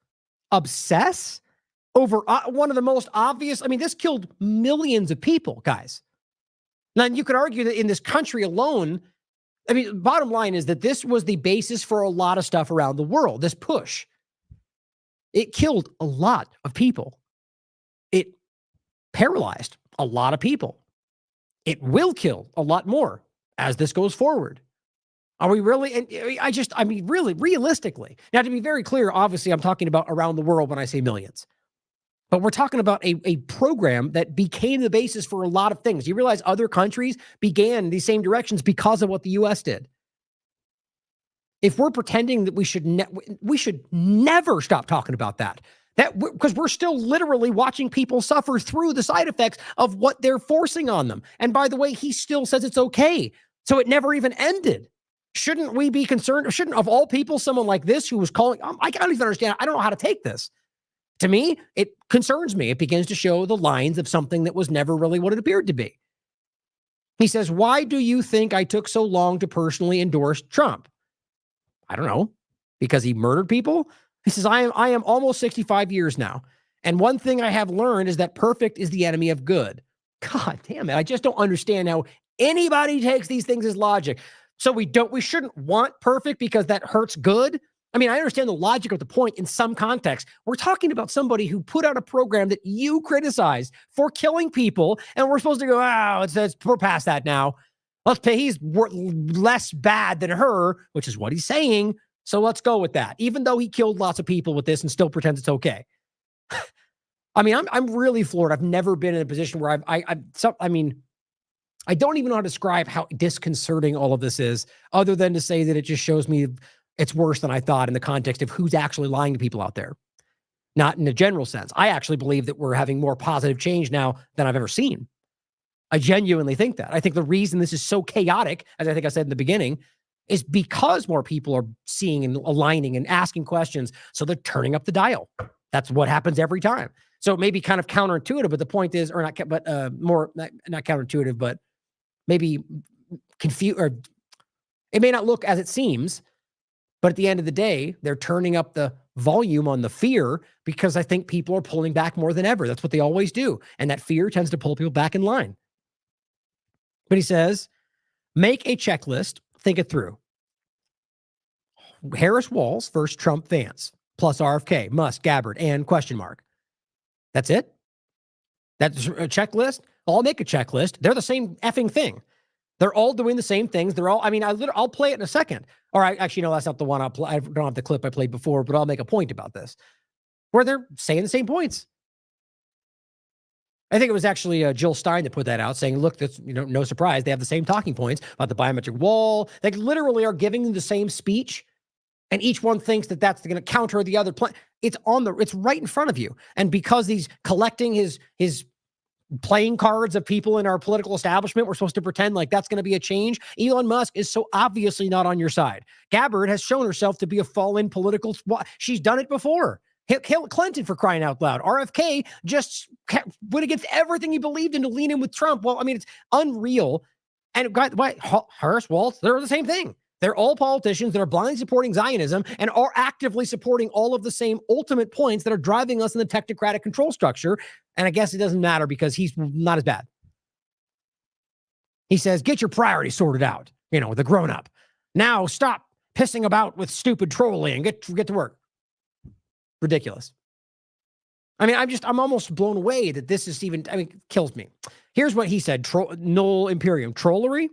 over one of the most obvious, I mean, this killed millions of people, guys. Now, you could argue that in this country alone, I mean, bottom line is that this was the basis for a lot of stuff around the world, this push. It killed a lot of people. It paralyzed a lot of people. It will kill a lot more as this goes forward. Are we really? And I mean, really, realistically. Now, to be very clear, obviously, I'm talking about around the world when I say millions. But we're talking about a program that became the basis for a lot of things. You realize other countries began these same directions because of what the U.S. did. If we're pretending that we should never stop talking about that because we're still literally watching people suffer through the side effects of what they're forcing on them. And by the way, he still says it's okay. So it never even ended. Shouldn't we be concerned? Shouldn't, of all people, someone like this who was calling, I can't even understand. I don't know how to take this. To me, it concerns me. It begins to show the lines of something that was never really what it appeared to be. He says, why do you think I took so long to personally endorse Trump? I don't know, because he murdered people. He says, I am almost 65 years now. And one thing I have learned is that perfect is the enemy of good. God damn it. I just don't understand how anybody takes these things as logic. So we shouldn't want perfect because that hurts good. I mean, I understand the logic of the point in some context. We're talking about somebody who put out a program that you criticized for killing people. And we're supposed to go, we're past that now. Let's pay. He's less bad than her, which is what he's saying. So let's go with that. Even though he killed lots of people with this and still pretends it's okay. I mean, I'm really floored. I've never been in a position where I don't even know how to describe how disconcerting all of this is, other than to say that it just shows me it's worse than I thought in the context of who's actually lying to people out there. Not in a general sense. I actually believe that we're having more positive change now than I've ever seen. I genuinely think that. I think the reason this is so chaotic, as I think I said in the beginning, is because more people are seeing and aligning and asking questions. So they're turning up the dial. That's what happens every time. So it may be kind of counterintuitive, but the point is, or not, but not counterintuitive, but maybe confused, or it may not look as it seems. But at the end of the day, they're turning up the volume on the fear because I think people are pulling back more than ever. That's what they always do. And that fear tends to pull people back in line. But he says, make a checklist, think it through. Harris Walls versus Trump Vance, plus RFK, Musk, Gabbard, and question mark. That's it? That's a checklist? I'll make a checklist. They're the same effing thing. They're all doing the same things. They're all, I mean, I'll play it in a second. All right, actually, no, that's not the one I'll play. I don't have the clip I played before, but I'll make a point about this, where they're saying the same points. I think it was actually Jill Stein that put that out, saying, look, that's, no surprise. They have the same talking points about the biometric wall. They literally are giving them the same speech, and each one thinks that that's going to counter the other plan. It's right in front of you. And because he's collecting his playing cards of people in our political establishment, we're supposed to pretend like that's going to be a change. Elon Musk is so obviously not on your side. Gabbard has shown herself to be a fallen political. She's done it before. Hillary Clinton, for crying out loud. RFK just went against everything he believed in to lean in with Trump. Well, I mean, it's unreal. And Harris Waltz, they're the same thing. They're all politicians that are blindly supporting Zionism and are actively supporting all of the same ultimate points that are driving us in the technocratic control structure. And I guess it doesn't matter because he's not as bad. He says, get your priorities sorted out, the grown up. Now stop pissing about with stupid trolling. Get to work. Ridiculous. I mean, I'm almost blown away that this is even, kills me. Here's what he said, null imperium, trollery.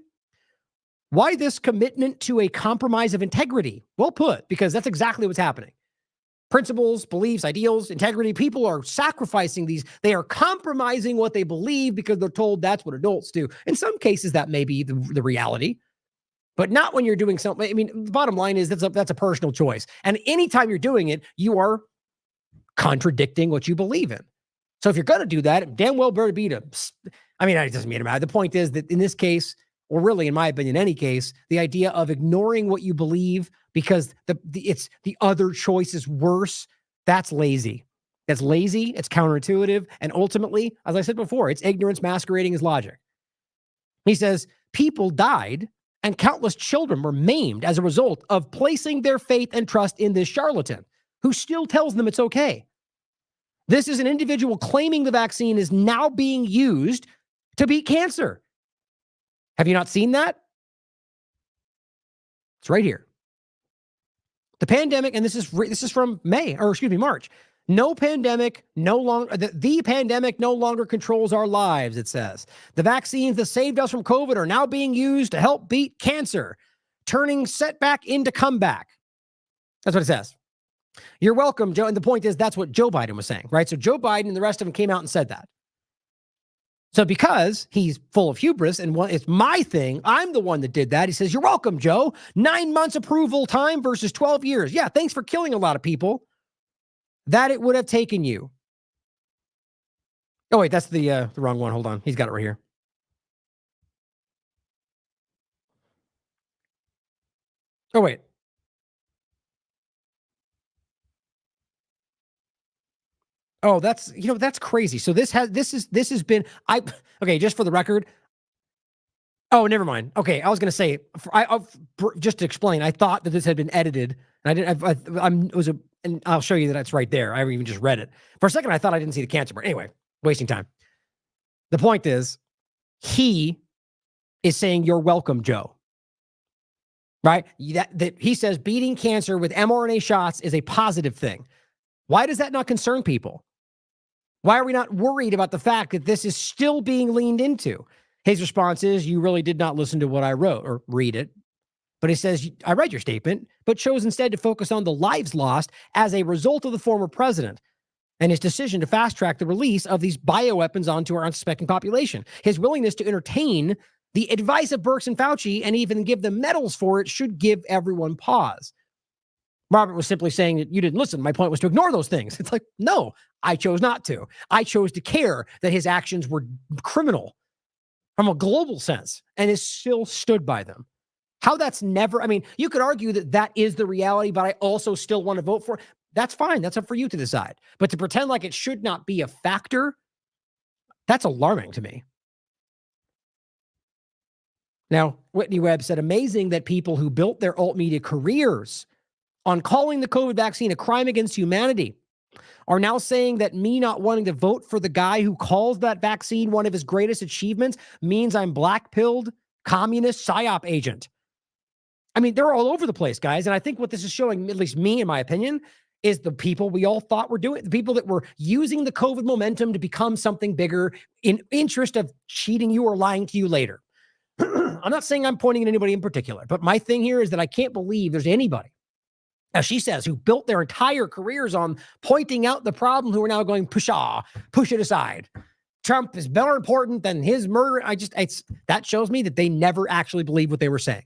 Why this commitment to a compromise of integrity? Well put, because that's exactly what's happening. Principles, beliefs, ideals, integrity. People are sacrificing these. They are compromising what they believe because they're told that's what adults do. In some cases, that may be the reality, but not when you're doing something. I mean, the bottom line is that's a personal choice. And anytime you're doing it, you are contradicting what you believe in. So if you're going to do that, damn well better be to, it doesn't matter. The point is that in this case, or really, in my opinion, any case, the idea of ignoring what you believe because the other choice is worse, that's lazy. That's lazy, it's counterintuitive, and ultimately, as I said before, it's ignorance masquerading as logic. He says, people died and countless children were maimed as a result of placing their faith and trust in this charlatan who still tells them it's okay. This is an individual claiming the vaccine is now being used to beat cancer. Have you not seen that? It's right here. The pandemic, and this is from March. No pandemic, no longer the pandemic no longer controls our lives, it says. The vaccines that saved us from COVID are now being used to help beat cancer, turning setback into comeback. That's what it says. You're welcome, Joe. And the point is, that's what Joe Biden was saying, right? So Joe Biden and the rest of them came out and said that. So because he's full of hubris and it's my thing, I'm the one that did that. He says, you're welcome, Joe. 9 months approval time versus 12 years. Yeah, thanks for killing a lot of people that it would have taken you. Oh, wait, that's the wrong one. Hold on. He's got it right here. Oh, wait. Oh, that's crazy. So this has been, okay, just for the record. Oh, never mind. Okay. I was going to say, just to explain, I thought that this had been edited and and I'll show you that it's right there. I even just read it. For a second, I thought I didn't see the cancer part. Anyway, wasting time. The point is, he is saying, you're welcome, Joe. Right? That he says beating cancer with mRNA shots is a positive thing. Why does that not concern people? Why are we not worried about the fact that this is still being leaned into? His response is, you really did not listen to what I wrote or read it. But he says, I read your statement, but chose instead to focus on the lives lost as a result of the former president and his decision to fast track the release of these bioweapons onto our unsuspecting population. His willingness to entertain the advice of Birx and Fauci and even give them medals for it should give everyone pause. Robert was simply saying that you didn't listen. My point was to ignore those things. It's like, no, I chose not to. I chose to care that his actions were criminal from a global sense and has still stood by them. How that's never, you could argue that that is the reality, but I also still want to vote for it. That's fine. That's up for you to decide. But to pretend like it should not be a factor, that's alarming to me. Now, Whitney Webb said, amazing that people who built their alt media careers on calling the COVID vaccine a crime against humanity are now saying that me not wanting to vote for the guy who calls that vaccine one of his greatest achievements means I'm black-pilled, communist, psyop agent. I mean, they're all over the place, guys. And I think what this is showing, at least me, in my opinion, is the people we all thought were doing, the people that were using the COVID momentum to become something bigger in interest of cheating you or lying to you later. I'm not saying I'm pointing at anybody in particular, but my thing here is that I can't believe there's anybody, as she says, who built their entire careers on pointing out the problem, who are now going, push it aside. Trump is more important than his murder. That shows me that they never actually believed what they were saying.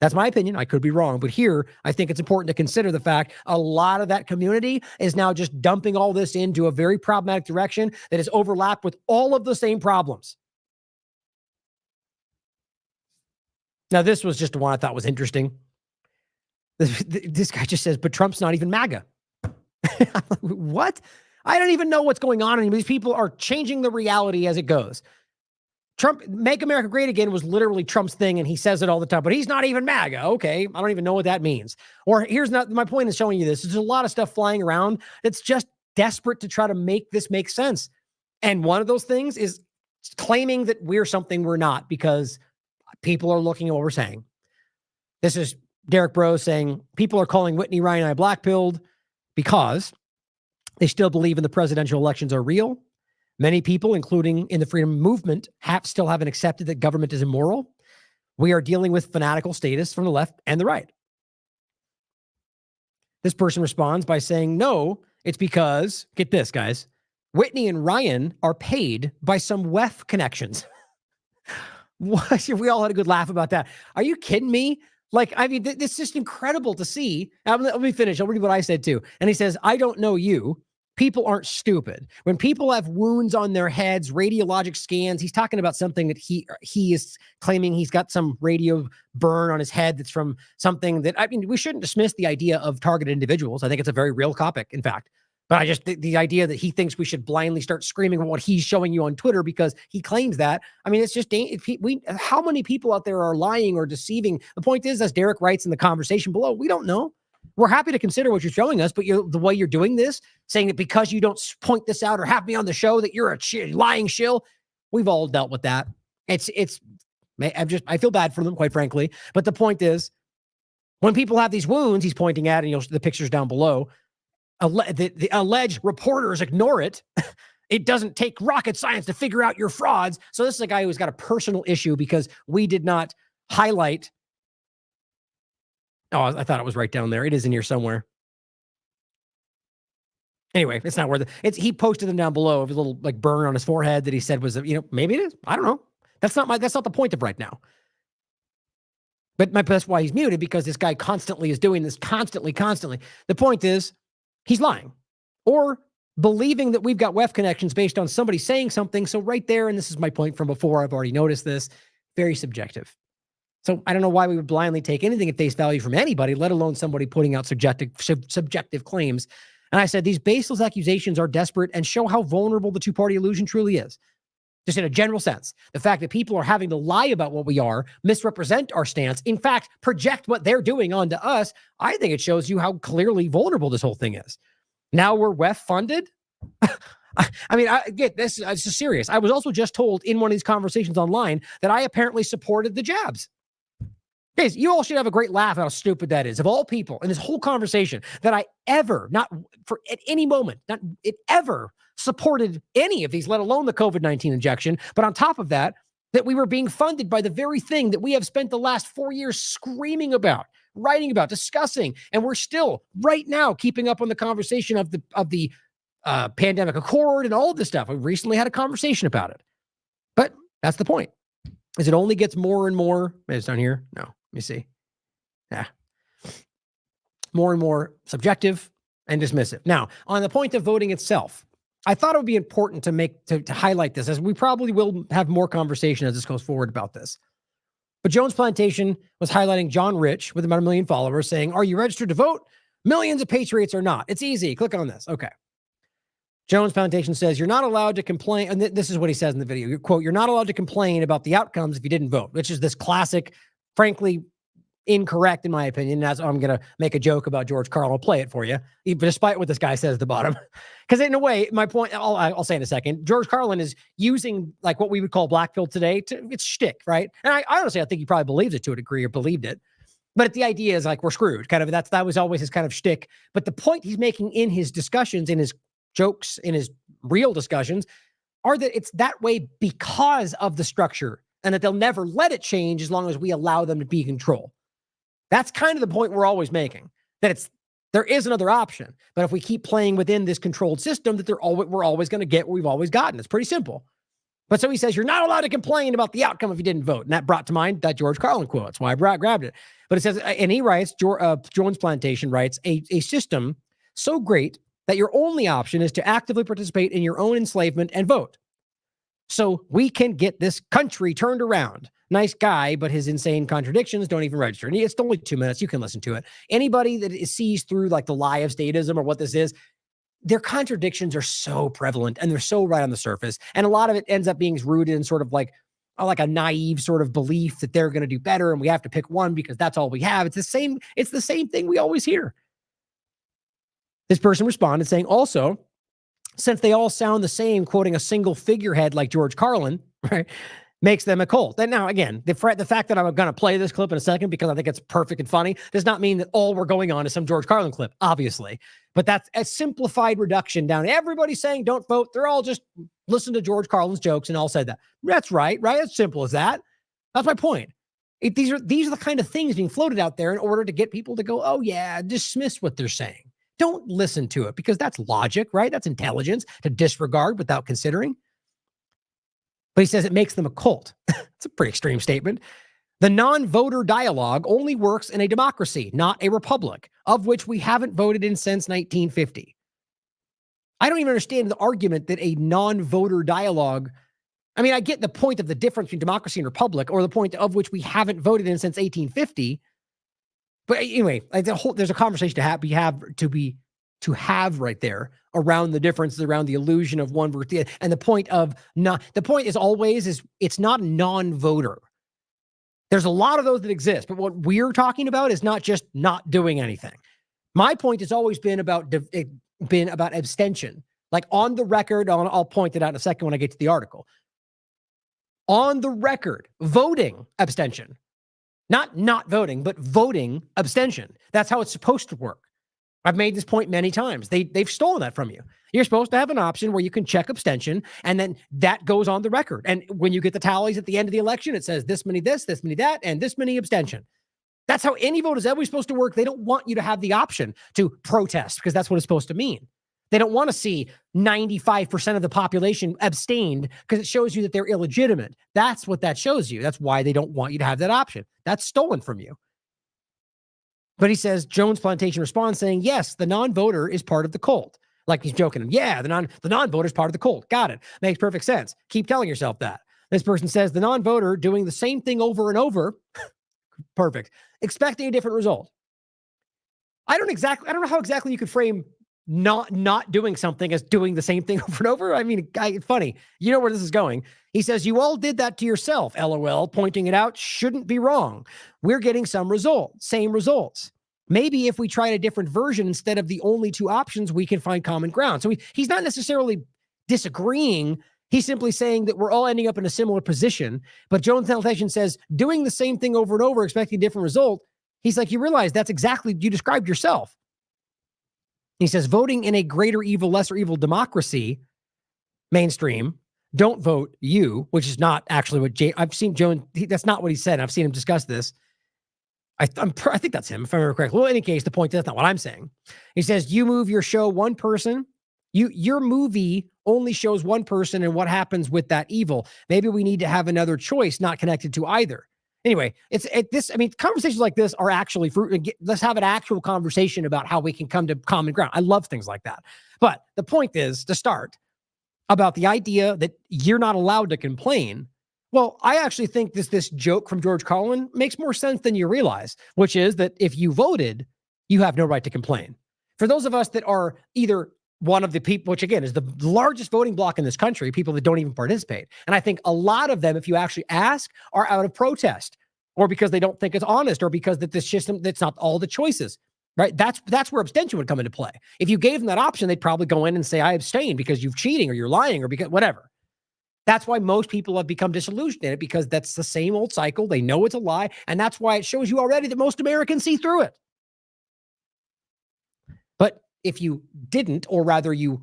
That's my opinion. I could be wrong, but here I think it's important to consider the fact a lot of that community is now just dumping all this into a very problematic direction that is overlapped with all of the same problems. Now, this was just one I thought was interesting. This guy just says, but Trump's not even MAGA. What? I don't even know what's going on anymore. These people are changing the reality as it goes. Trump, Make America Great Again was literally Trump's thing, and he says it all the time, but he's not even MAGA. Okay, I don't even know what that means. Or here's not, my point is showing you this. There's a lot of stuff flying around that's just desperate to try to make this make sense. And one of those things is claiming that we're something we're not because people are looking at what we're saying. This is Derek Bros saying people are calling Whitney, Ryan, and I black-pilled because they still believe in the presidential elections are real. Many people, including in the freedom movement, still haven't accepted that government is immoral. We are dealing with fanatical status from the left and the right. This person responds by saying, no, it's because, get this, guys, Whitney and Ryan are paid by some WEF connections. What? We all had a good laugh about that. Are you kidding me? Like, I mean, it's just incredible to see. Let me finish. I'll read what I said too. And he says, I don't know you. People aren't stupid. When people have wounds on their heads, radiologic scans, he's talking about something that he is claiming he's got some radio burn on his head that's from something that, I mean, we shouldn't dismiss the idea of targeted individuals. I think it's a very real topic, in fact. But I just, the idea that he thinks we should blindly start screaming what he's showing you on Twitter because he claims that, I mean, it's just, how many people out there are lying or deceiving? The point is, as Derek writes in the conversation below, we don't know. We're happy to consider what you're showing us, but the way you're doing this, saying that because you don't point this out or have me on the show that you're a lying shill, we've all dealt with that. I feel bad for them, quite frankly. But the point is, when people have these wounds, he's pointing at, and the pictures down below, the alleged reporters ignore it. It doesn't take rocket science to figure out your frauds. So this is a guy who's got a personal issue because we did not highlight. Oh, I thought it was right down there. It is in here somewhere. Anyway, it's not worth it. He posted them down below of a little like burn on his forehead that he said was, maybe it is. I don't know. That's not the point of right now. But that's why he's muted, because this guy constantly is doing this constantly. The point is, he's lying or believing that we've got WEF connections based on somebody saying something. So right there, and this is my point from before, I've already noticed this, very subjective. So I don't know why we would blindly take anything at face value from anybody, let alone somebody putting out subjective claims. And I said, these baseless accusations are desperate and show how vulnerable the two-party illusion truly is. Just in a general sense, the fact that people are having to lie about what we are, misrepresent our stance, in fact, project what they're doing onto us, I think it shows you how clearly vulnerable this whole thing is. Now we're WEF funded? I mean, I get this. It's serious. I was also just told in one of these conversations online that I apparently supported the jabs. Guys, you all should have a great laugh at how stupid that is. Of all people in this whole conversation, that I ever, not for at any moment, not it ever supported any of these, let alone the COVID-19 injection. But on top of that, that we were being funded by the very thing that we have spent the last 4 years screaming about, writing about, discussing, and we're still right now keeping up on the conversation of the pandemic accord and all of this stuff. We recently had a conversation about it. But that's the point. As it only gets more and more, maybe it's down here. No, let me see. Yeah. More and more subjective and dismissive. Now, on the point of voting itself, I thought it would be important to highlight this, as we probably will have more conversation as this goes forward about this. But Jones Plantation was highlighting John Rich with about 1 million followers saying, are you registered to vote? Millions of patriots are not. It's easy. Click on this. Okay. Jones Plantation says, you're not allowed to complain. And this is what he says in the video. Quote, you're not allowed to complain about the outcomes if you didn't vote, which is this classic, frankly, incorrect in my opinion. That's I'm going to make a joke about George Carlin. I'll play it for you, despite what this guy says at the bottom. Because in a way, my point, I'll say in a second, George Carlin is using like what we would call black pill today. It's shtick, right? And I honestly, I think he probably believes it to a degree or believed it. But the idea is like, we're screwed. Kind of that was always his kind of shtick. But the point he's making in his discussions, in his jokes, in his real discussions, are that it's that way because of the structure and that they'll never let it change as long as we allow them to be in control. That's kind of the point we're always making, that there is another option. But if we keep playing within this controlled system, that we're always going to get what we've always gotten. It's pretty simple. But so he says, you're not allowed to complain about the outcome if you didn't vote. And that brought to mind that George Carlin quote. That's why I grabbed it. But it says, and he writes, Jones Plantation writes, a system so great that your only option is to actively participate in your own enslavement and vote. So we can get this country turned around. Nice guy, but his insane contradictions don't even register. And it's only 2 minutes. You can listen to it. Anybody that sees through like the lie of statism or what this is, their contradictions are so prevalent and they're so right on the surface. And a lot of it ends up being rooted in sort of like a naive sort of belief that they're going to do better and we have to pick one because that's all we have. It's the same thing we always hear. This person responded saying, also, since they all sound the same, quoting a single figurehead like George Carlin, right, makes them a cult. And now, again, the fact that I'm going to play this clip in a second because I think it's perfect and funny does not mean that all we're going on is some George Carlin clip, obviously. But that's a simplified reduction down. Everybody's saying don't vote. They're all just listen to George Carlin's jokes and all said that. That's right? As simple as that. That's my point. These are the kind of things being floated out there in order to get people to go, oh yeah, dismiss what they're saying. Don't listen to it because that's logic, right? That's intelligence to disregard without considering. But he says it makes them a cult. It's a pretty extreme statement. The non-voter dialogue only works in a democracy, not a republic, of which we haven't voted in since 1950. I don't even understand the argument that a non-voter dialogue, I mean, I get the point of the difference between democracy and republic, or the point of which we haven't voted in since 1850. But anyway, there's a conversation to have right there around the differences, around the illusion of one versus the other. And the point is always it's not non-voter. There's a lot of those that exist, but what we're talking about is not just not doing anything. My point has always been about abstention. Like on the record, I'll point it out in a second when I get to the article. On the record, voting abstention. Not voting, but voting abstention. That's how it's supposed to work. I've made this point many times. They've stolen that from you. You're supposed to have an option where you can check abstention, and then that goes on the record. And when you get the tallies at the end of the election, it says this many this many that, and this many abstention. That's how any vote is always supposed to work. They don't want you to have the option to protest because that's what it's supposed to mean. They don't want to see 95% of the population abstained because it shows you that they're illegitimate. That's what that shows you. That's why they don't want you to have that option. That's stolen from you. But he says, Jones Plantation responds saying, yes, the non-voter is part of the cult. Like he's joking. Yeah, the non-voter is part of the cult. Got it. Makes perfect sense. Keep telling yourself that. This person says the non-voter doing the same thing over and over. Perfect. Expecting a different result. I don't know how exactly you could frame not doing something as doing the same thing over and over. I mean, it's funny. You know where this is going. He says, you all did that to yourself, LOL, pointing it out shouldn't be wrong. We're getting same results. Maybe if we tried a different version instead of the only two options, we can find common ground. So he's not necessarily disagreeing. He's simply saying that we're all ending up in a similar position. But Jones Plantation says, doing the same thing over and over, expecting a different result. He's like, you realize that's exactly, you described yourself. He says, voting in a greater evil, lesser evil democracy, mainstream, don't vote you, which is not actually what I've seen Jones, that's not what he said. I've seen him discuss this. I think that's him, if I remember correctly. Well, in any case, the point is that's not what I'm saying. He says, you move your show one person, your movie only shows one person and what happens with that evil. Maybe we need to have another choice not connected to either. Anyway, conversations like this are actually fruit. Let's have an actual conversation about how we can come to common ground. I love things like that. But the point is, to start, about the idea that you're not allowed to complain. Well, I actually think this joke from George Carlin makes more sense than you realize, which is that if you voted, you have no right to complain. For those of us that are either one of the people, which again is the largest voting bloc in this country, people that don't even participate. And I think a lot of them, if you actually ask, are out of protest or because they don't think it's honest, or because that this system, that's not all the choices, right? That's where abstention would come into play. If you gave them that option, they'd probably go in and say, I abstain because you're cheating or you're lying or because whatever. That's why most people have become disillusioned in it, because that's the same old cycle. They know it's a lie. And that's why it shows you already that most Americans see through it. But if you didn't, or rather you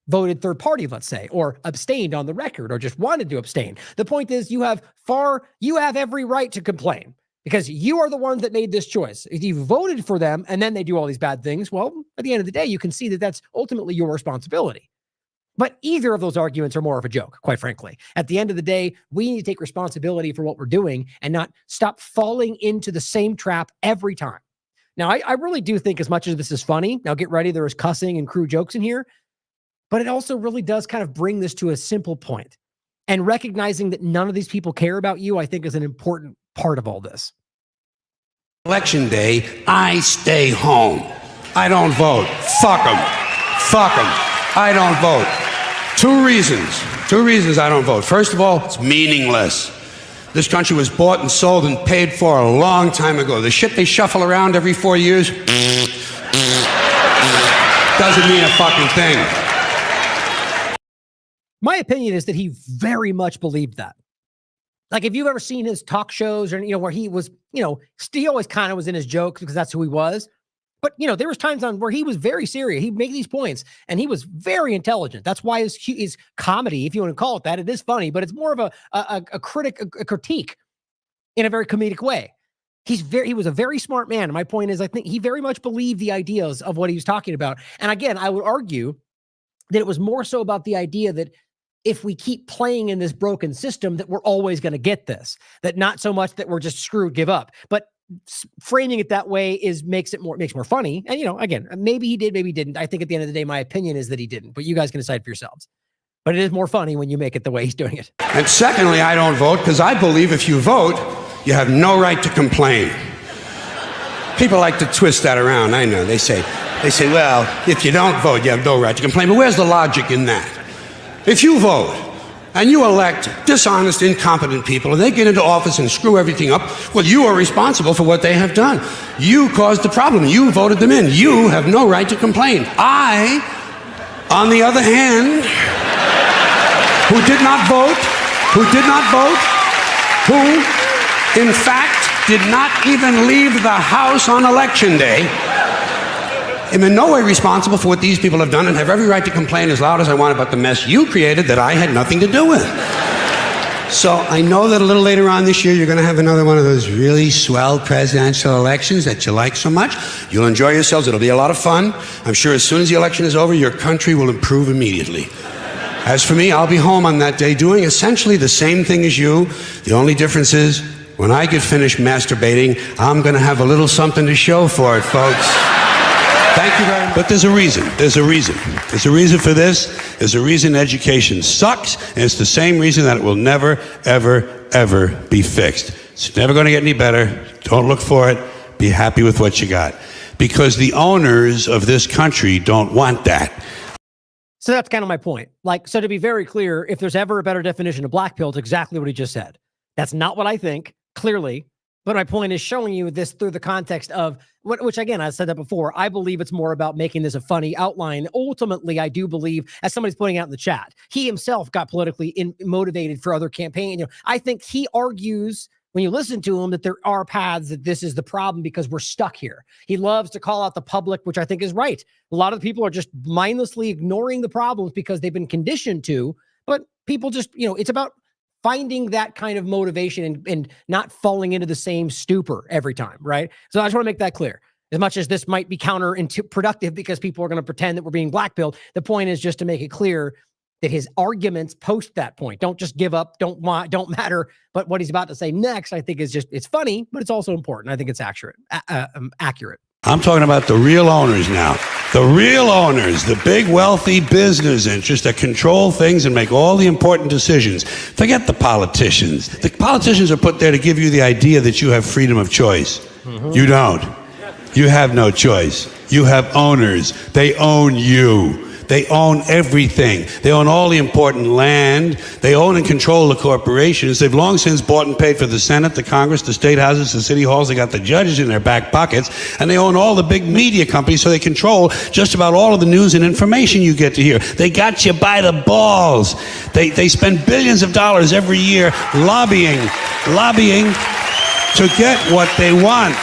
voted third party, let's say, or abstained on the record, or just wanted to abstain, the point is you have every right to complain, because you are the ones that made this choice. If you voted for them and then they do all these bad things, well, at the end of the day, you can see that that's ultimately your responsibility. But either of those arguments are more of a joke, quite frankly. At the end of the day, we need to take responsibility for what we're doing and not stop falling into the same trap every time. Now, I really do think, as much as this is funny, now get ready, there is cussing and crude jokes in here, but it also really does kind of bring this to a simple point. And recognizing that none of these people care about you, I think, is an important part of all this. Election day, I stay home. I don't vote. Fuck them. Fuck them. I don't vote. Two reasons I don't vote. First of all, it's meaningless. This country was bought and sold and paid for a long time ago. The shit they shuffle around every 4 years doesn't mean a fucking thing. My opinion is that he very much believed that. Like, if you've ever seen his talk shows, or, where he was, he always kind of was in his jokes because that's who he was. But, there was times where he was very serious. He'd make these points, and he was very intelligent. That's why his comedy, if you want to call it that, it is funny, but it's more of a critique in a very comedic way. He was a very smart man. And my point is, I think he very much believed the ideas of what he was talking about. And again, I would argue that it was more so about the idea that if we keep playing in this broken system, that we're always going to get this, that not so much that we're just screwed, give up, but framing it that way makes it more funny. And, again, maybe he did, maybe he didn't. I think at the end of the day, my opinion is that he didn't, but you guys can decide for yourselves. But it is more funny when you make it the way he's doing it. And secondly, I don't vote because I believe if you vote, you have no right to complain. People like to twist that around. I know. They say, well, if you don't vote, you have no right to complain. But where's the logic in that? If you vote and you elect dishonest, incompetent people, and they get into office and screw everything up, well, you are responsible for what they have done. You caused the problem. You voted them in. You have no right to complain. I, on the other hand, who did not vote, who, in fact, did not even leave the house on election day, am in no way responsible for what these people have done, and have every right to complain as loud as I want about the mess you created that I had nothing to do with. So I know that a little later on this year, you're going to have another one of those really swell presidential elections that you like so much. You'll enjoy yourselves. It'll be a lot of fun. I'm sure as soon as the election is over, your country will improve immediately. As for me, I'll be home on that day doing essentially the same thing as you. The only difference is, when I get finished masturbating, I'm going to have a little something to show for it, folks. Thank you very much. But there's a reason. There's a reason for this. There's a reason education sucks, and it's the same reason that it will never, ever, ever be fixed. It's never going to get any better. Don't look for it. Be happy with what you got. Because the owners of this country don't want that. So that's kind of my point. So to be very clear, if there's ever a better definition of black pill, it's exactly what he just said. That's not what I think, clearly. But my point is showing you this through the context of, which again, I said that before, I believe it's more about making this a funny outline. Ultimately, I do believe, as somebody's pointing out in the chat, he himself got politically motivated for other campaigns. I think he argues, when you listen to him, that there are paths, that this is the problem because we're stuck here. He loves to call out the public, which I think is right. A lot of the people are just mindlessly ignoring the problems because they've been conditioned to, but people just, it's about finding that kind of motivation and not falling into the same stupor every time, right? So I just want to make that clear. As much as this might be counterproductive because people are going to pretend that we're being blackpilled, the point is just to make it clear that his arguments post that point don't just give up, don't matter. But what he's about to say next, I think, is it's funny, but it's also important. I think it's accurate. I'm talking about the real owners now. The real owners, the big wealthy business interests that control things and make all the important decisions. Forget the politicians. The politicians are put there to give you the idea that you have freedom of choice. Mm-hmm. You don't. You have no choice. You have owners. They own you. They own everything. They own all the important land. They own and control the corporations. They've long since bought and paid for the Senate, the Congress, the state houses, the city halls. They got the judges in their back pockets, and they own all the big media companies, so they control just about all of the news and information you get to hear. They got you by the balls. They spend billions of dollars every year lobbying to get what they want.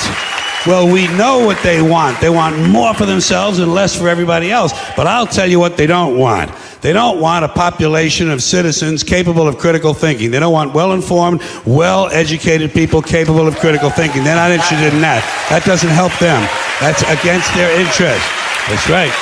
Well, we know what they want. They want more for themselves and less for everybody else. But I'll tell you what they don't want. They don't want a population of citizens capable of critical thinking. They don't want well-informed, well-educated people capable of critical thinking. They're not interested in that. That doesn't help them. That's against their interest. That's right.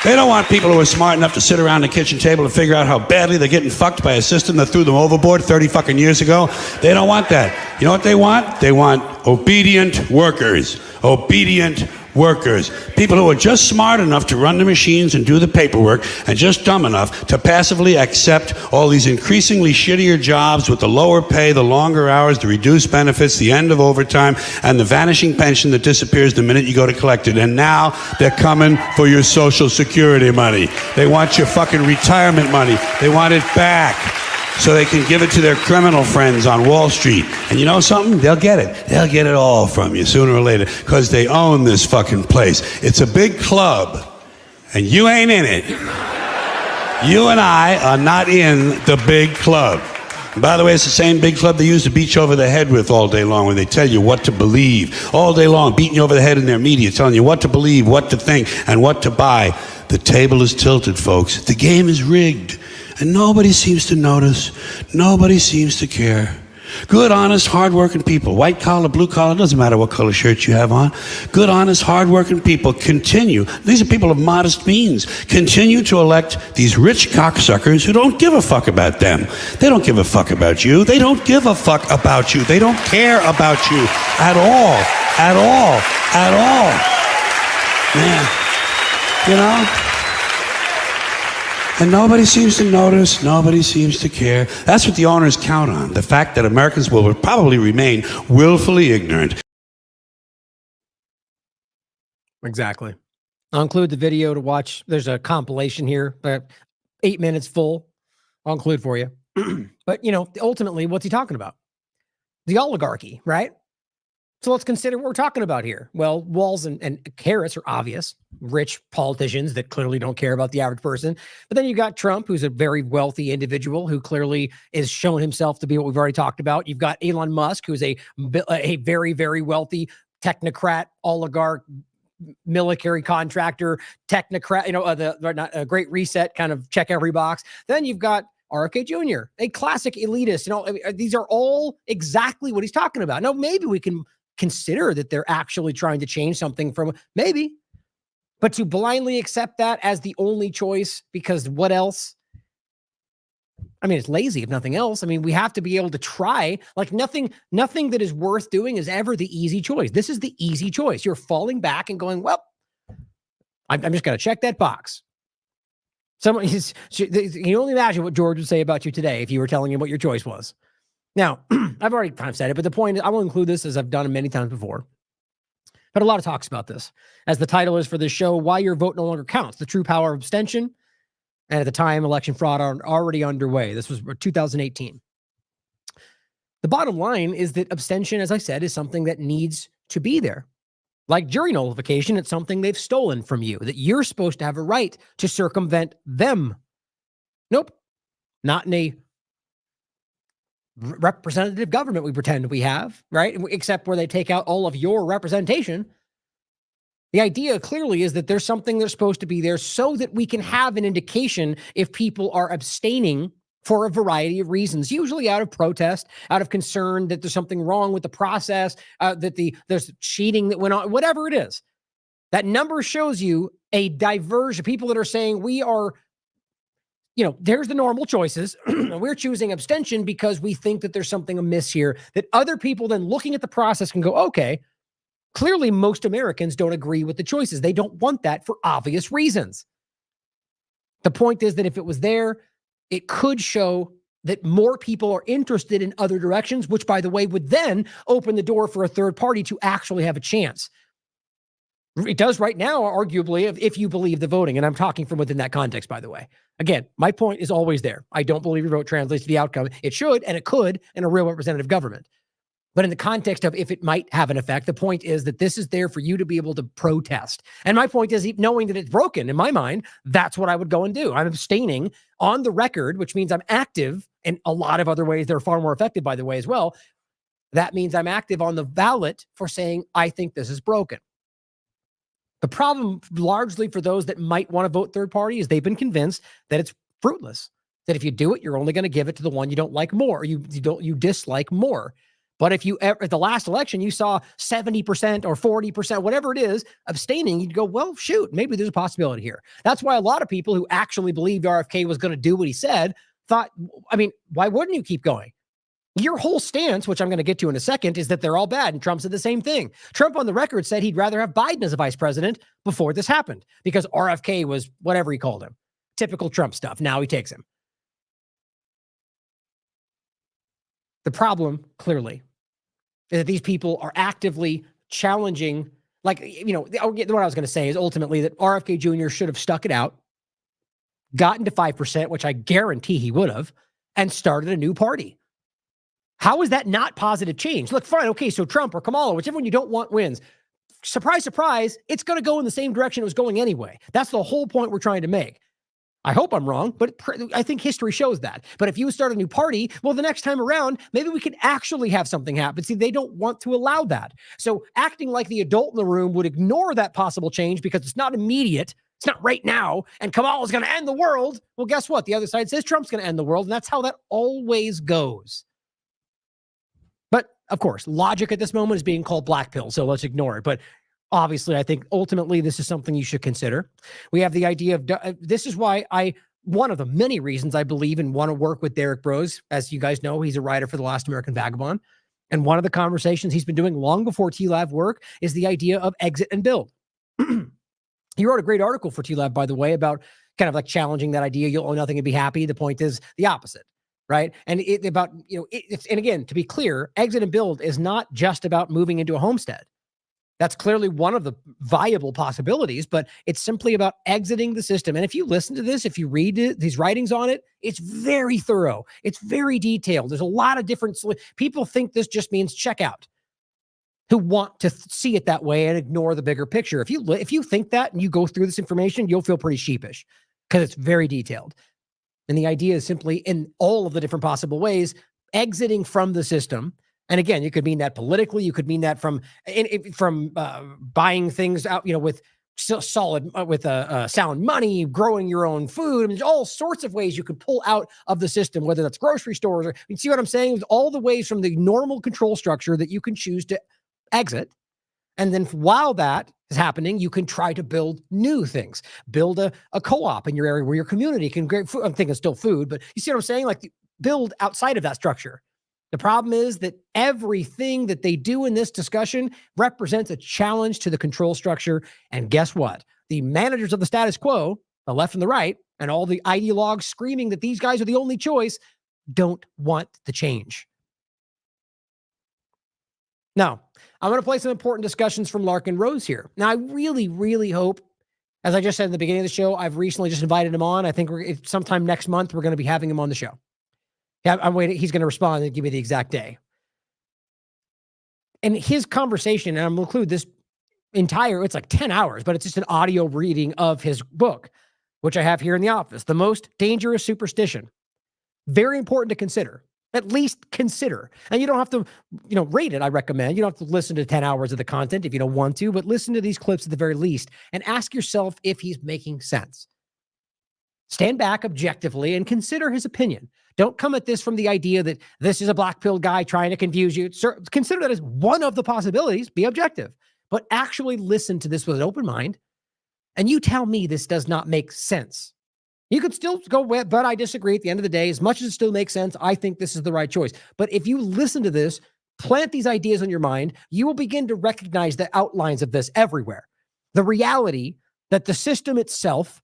They don't want people who are smart enough to sit around the kitchen table and figure out how badly they're getting fucked by a system that threw them overboard 30 fucking years ago. They don't want that. You know what they want? They want obedient workers. Obedient workers. People who are just smart enough to run the machines and do the paperwork, and just dumb enough to passively accept all these increasingly shittier jobs with the lower pay, the longer hours, the reduced benefits, the end of overtime, and the vanishing pension that disappears the minute you go to collect it. And now they're coming for your Social Security money. They want your fucking retirement money. They want it back, so they can give it to their criminal friends on Wall Street. And you know something? They'll get it. They'll get it all from you sooner or later, because they own this fucking place. It's a big club, and you ain't in it. You and I are not in the big club. And by the way, it's the same big club they use to beat you over the head with all day long, when they tell you what to believe. All day long, beating you over the head in their media, telling you what to believe, what to think, and what to buy. The table is tilted, folks. The game is rigged. And nobody seems to notice. Nobody seems to care. Good, honest, hard-working people, white collar, blue collar, doesn't matter what color shirt you have on. Good, honest, hard-working people continue. These are people of modest means. Continue to elect these rich cocksuckers who don't give a fuck about them. They don't give a fuck about you. They don't give a fuck about you. They don't care about you at all. At all. At all. Man, you know? And nobody seems to notice, nobody seems to care. That's what the owners count on, the fact that Americans will probably remain willfully ignorant. Exactly. I'll include the video to watch. There's a compilation here, 8 minutes full. I'll include for you. But, you know, ultimately, what's he talking about? The oligarchy, right? So let's consider what we're talking about here. Well, walls and carrots are obvious. Rich politicians that clearly don't care about the average person. But then you got Trump, who's a very wealthy individual who clearly is shown himself to be what we've already talked about. You've got Elon Musk, who's a very, very wealthy technocrat, oligarch, military contractor, technocrat, you know, the Great Reset kind of check every box. Then you've got RFK Jr., a classic elitist. You know, these are all exactly what he's talking about. Now, maybe we can consider that they're actually trying to change something from maybe, but to blindly accept that as the only choice, because what else? I mean, it's lazy if nothing else. I mean, we have to be able to try. Like nothing that is worth doing is ever the easy choice. This is the easy choice. You're falling back and going, well, I'm just going to check that box. You can only imagine what George would say about you today if you were telling him what your choice was. Now, I've already kind of said it, but the point is, I will include this as I've done it many times before. But a lot of talks about this. As the title is for this show, Why Your Vote No Longer Counts, the True Power of Abstention. And at the time, election fraud are already underway. This was 2018. The bottom line is that abstention, as I said, is something that needs to be there. Like jury nullification, it's something they've stolen from you, that you're supposed to have a right to circumvent them. Nope. Not in a representative government we pretend we have, right? Except where they take out all of your representation. The idea clearly is that there's something that's supposed to be there so that we can have an indication if people are abstaining for a variety of reasons, usually out of protest, out of concern that there's something wrong with the process, that there's cheating that went on, whatever it is. That number shows you a diversion. People that are saying we are, you know, there's the normal choices. We're choosing abstention because we think that there's something amiss here, that other people then looking at the process can go, okay, clearly most Americans don't agree with the choices. They don't want that for obvious reasons. The point is that if it was there, it could show that more people are interested in other directions, which, by the way, would then open the door for a third party to actually have a chance. It does right now, arguably, if you believe the voting. And I'm talking from within that context, by the way. Again, my point is always there. I don't believe your vote translates to the outcome. It should, and it could in a real representative government. But in the context of if it might have an effect, the point is that this is there for you to be able to protest. And my point is, knowing that it's broken, in my mind, that's what I would go and do. I'm abstaining on the record, which means I'm active in a lot of other ways. They're far more effective, by the way, as well. That means I'm active on the ballot for saying, I think this is broken. The problem largely for those that might want to vote third party is they've been convinced that it's fruitless, that if you do it, you're only going to give it to the one you don't like more, or you dislike more. But if you at the last election, you saw 70% or 40%, whatever it is, abstaining, you'd go, well, shoot, maybe there's a possibility here. That's why a lot of people who actually believed RFK was going to do what he said thought, I mean, why wouldn't you keep going? Your whole stance, which I'm going to get to in a second, is that they're all bad. And Trump said the same thing. Trump on the record said he'd rather have Biden as a vice president before this happened because RFK was whatever he called him. Typical Trump stuff. Now he takes him. The problem, clearly, is that these people are actively challenging, like, you know, what I was going to say is ultimately that RFK Jr. should have stuck it out, gotten to 5%, which I guarantee he would have, and started a new party. How is that not positive change? Look, fine, okay, so Trump or Kamala, whichever one you don't want wins. Surprise, surprise, it's going to go in the same direction it was going anyway. That's the whole point we're trying to make. I hope I'm wrong, but I think history shows that. But if you start a new party, well, the next time around, maybe we could actually have something happen. See, they don't want to allow that. So acting like the adult in the room would ignore that possible change because it's not immediate. It's not right now. And Kamala's going to end the world. Well, guess what? The other side says Trump's going to end the world. And that's how that always goes. But of course, logic at this moment is being called black pill. So let's ignore it. But obviously, I think ultimately this is something you should consider. We have the idea of, this is why one of the many reasons I believe and want to work with Derek Brose. As you guys know, he's a writer for The Last American Vagabond. And one of the conversations he's been doing long before TLAV work is the idea of exit and build. He wrote a great article for TLAV, by the way, about kind of like challenging that idea. You'll own nothing and be happy. The point is the opposite. Right. And and again, to be clear, exit and build is not just about moving into a homestead. That's clearly one of the viable possibilities, but it's simply about exiting the system. And if you listen to this, if you read these writings on it, it's very thorough. It's very detailed. There's a lot of different people think this just means check out, who want to see it that way and ignore the bigger picture. If you think that and you go through this information, you'll feel pretty sheepish because it's very detailed. And the idea is simply in all of the different possible ways, exiting from the system. And again, you could mean that politically, you could mean that from buying things out, with solid, with sound money, growing your own food. I mean, there's all sorts of ways you could pull out of the system, whether that's grocery stores or, you see what I'm saying? There's all the ways from the normal control structure that you can choose to exit. And then while that is happening, you can try to build new things. Build a co-op in your area where your community can get food. I'm thinking still food, but you see what I'm saying? Like build outside of that structure. The problem is that everything that they do in this discussion represents a challenge to the control structure. And guess what? The managers of the status quo, the left and the right, and all the ideologues screaming that these guys are the only choice, don't want the change. Now, I'm going to play some important discussions from Larkin Rose here. Now, I really, really hope, as I just said in the beginning of the show, I've recently just invited him on. I think sometime next month, we're going to be having him on the show. Yeah, I'm waiting. He's going to respond and give me the exact day. And his conversation, and I'm going to include this it's like 10 hours, but it's just an audio reading of his book, which I have here in the office, The Most Dangerous Superstition. Very important to consider. At least consider. And you don't have to, rate it, I recommend. You don't have to listen to 10 hours of the content if you don't want to, but listen to these clips at the very least and ask yourself if he's making sense. Stand back objectively and consider his opinion. Don't come at this from the idea that this is a black pill guy trying to confuse you. Consider that as one of the possibilities. Be objective, but actually listen to this with an open mind. And you tell me this does not make sense. You could still go with, but I disagree at the end of the day. As much as it still makes sense, I think this is the right choice. But if you listen to this, plant these ideas in your mind, you will begin to recognize the outlines of this everywhere. The reality that the system itself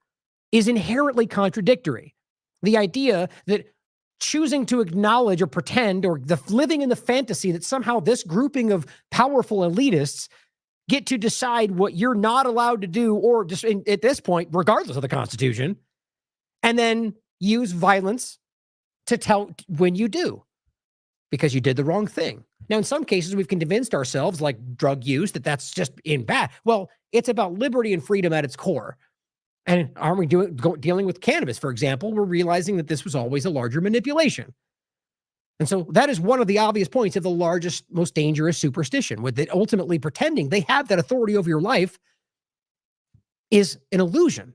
is inherently contradictory. The idea that choosing to acknowledge or pretend or living in the fantasy that somehow this grouping of powerful elitists get to decide what you're not allowed to do, or just at this point, regardless of the Constitution, and then use violence to tell when you do, because you did the wrong thing. Now, in some cases, we've convinced ourselves, like drug use, that that's just in bad. Well, it's about liberty and freedom at its core. And aren't we dealing with cannabis, for example? We're realizing that this was always a larger manipulation. And so that is one of the obvious points of the largest, most dangerous superstition, with it ultimately pretending they have that authority over your life is an illusion.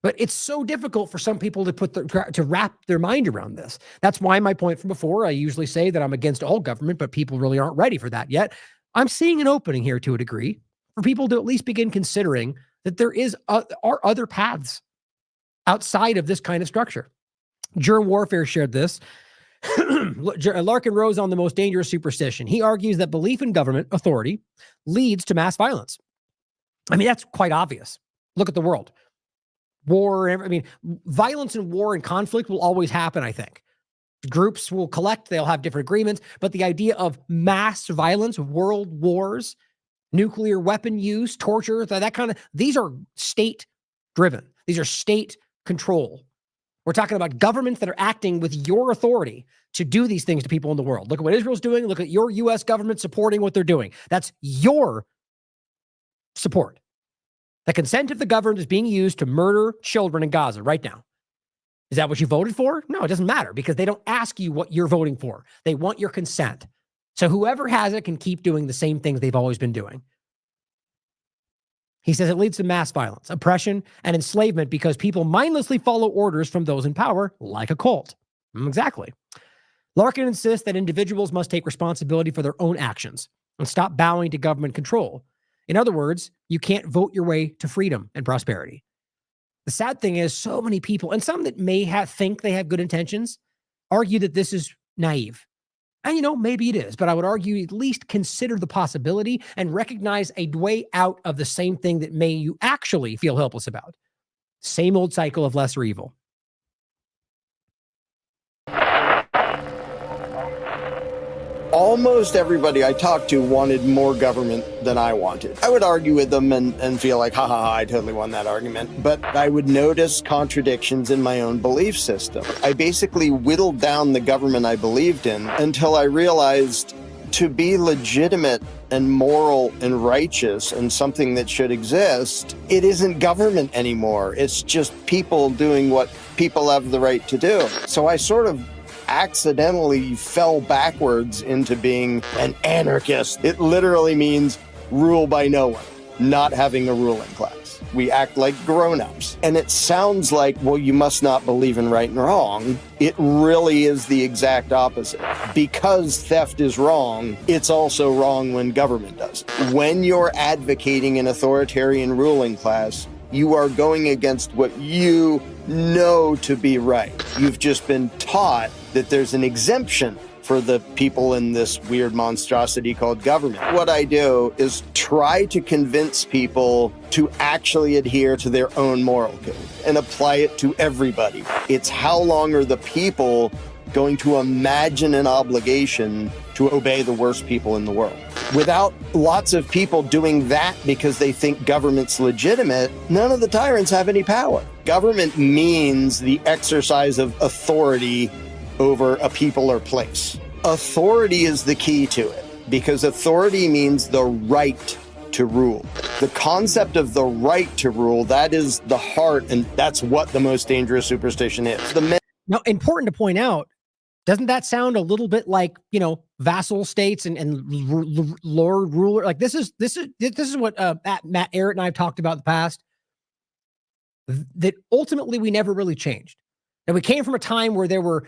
But it's so difficult for some people to wrap their mind around this. That's why my point from before, I usually say that I'm against all government, but people really aren't ready for that yet. I'm seeing an opening here to a degree for people to at least begin considering that there are other paths outside of this kind of structure. Germ Warfare shared this. Larkin Rose on the most dangerous superstition. He argues that belief in government authority leads to mass violence. I mean, that's quite obvious. Look at the world. War, I mean, violence and war and conflict will always happen, I think. Groups will collect, they'll have different agreements, but the idea of mass violence, world wars, nuclear weapon use, torture, that kind of, these are state driven. These are state control. We're talking about governments that are acting with your authority to do these things to people in the world. Look at what Israel's doing. Look at your U.S. government supporting what they're doing. That's your support. The consent of the government is being used to murder children in Gaza right now. Is that what you voted for? No, it doesn't matter, because they don't ask you what you're voting for. They want your consent. So whoever has it can keep doing the same things they've always been doing. He says it leads to mass violence, oppression, and enslavement because people mindlessly follow orders from those in power, like a cult. Exactly. Larkin insists that individuals must take responsibility for their own actions and stop bowing to government control. In other words, you can't vote your way to freedom and prosperity. The sad thing is, so many people, and some that may think they have good intentions, argue that this is naive. And, maybe it is, but I would argue at least consider the possibility and recognize a way out of the same thing that you actually feel helpless about. Same old cycle of lesser evil. Almost everybody I talked to wanted more government than I wanted. I would argue with them and feel like, I totally won that argument. But I would notice contradictions in my own belief system. I basically whittled down the government I believed in until I realized to be legitimate and moral and righteous and something that should exist, it isn't government anymore. It's just people doing what people have the right to do. So I sort of accidentally fell backwards into being an anarchist. It literally means rule by no one, not having a ruling class. We act like grown-ups. And it sounds like, well, you must not believe in right and wrong. It really is the exact opposite. Because theft is wrong, it's also wrong when government does it. When you're advocating an authoritarian ruling class, you are going against what you know to be right. You've just been taught that there's an exemption for the people in this weird monstrosity called government. What I do is try to convince people to actually adhere to their own moral code and apply it to everybody. It's how long are the people going to imagine an obligation to obey the worst people in the world? Without lots of people doing that because they think government's legitimate, none of the tyrants have any power. Government means the exercise of authority over a people or place. Authority is the key to it, because authority means the right to rule. The concept of the right to rule, that is the heart, and that's what the most dangerous superstition is. Now, important to point out, doesn't that sound a little bit like, vassal states and lord ruler? Like this is what Matt Ehret and I have talked about in the past, that ultimately we never really changed. And we came from a time where there were,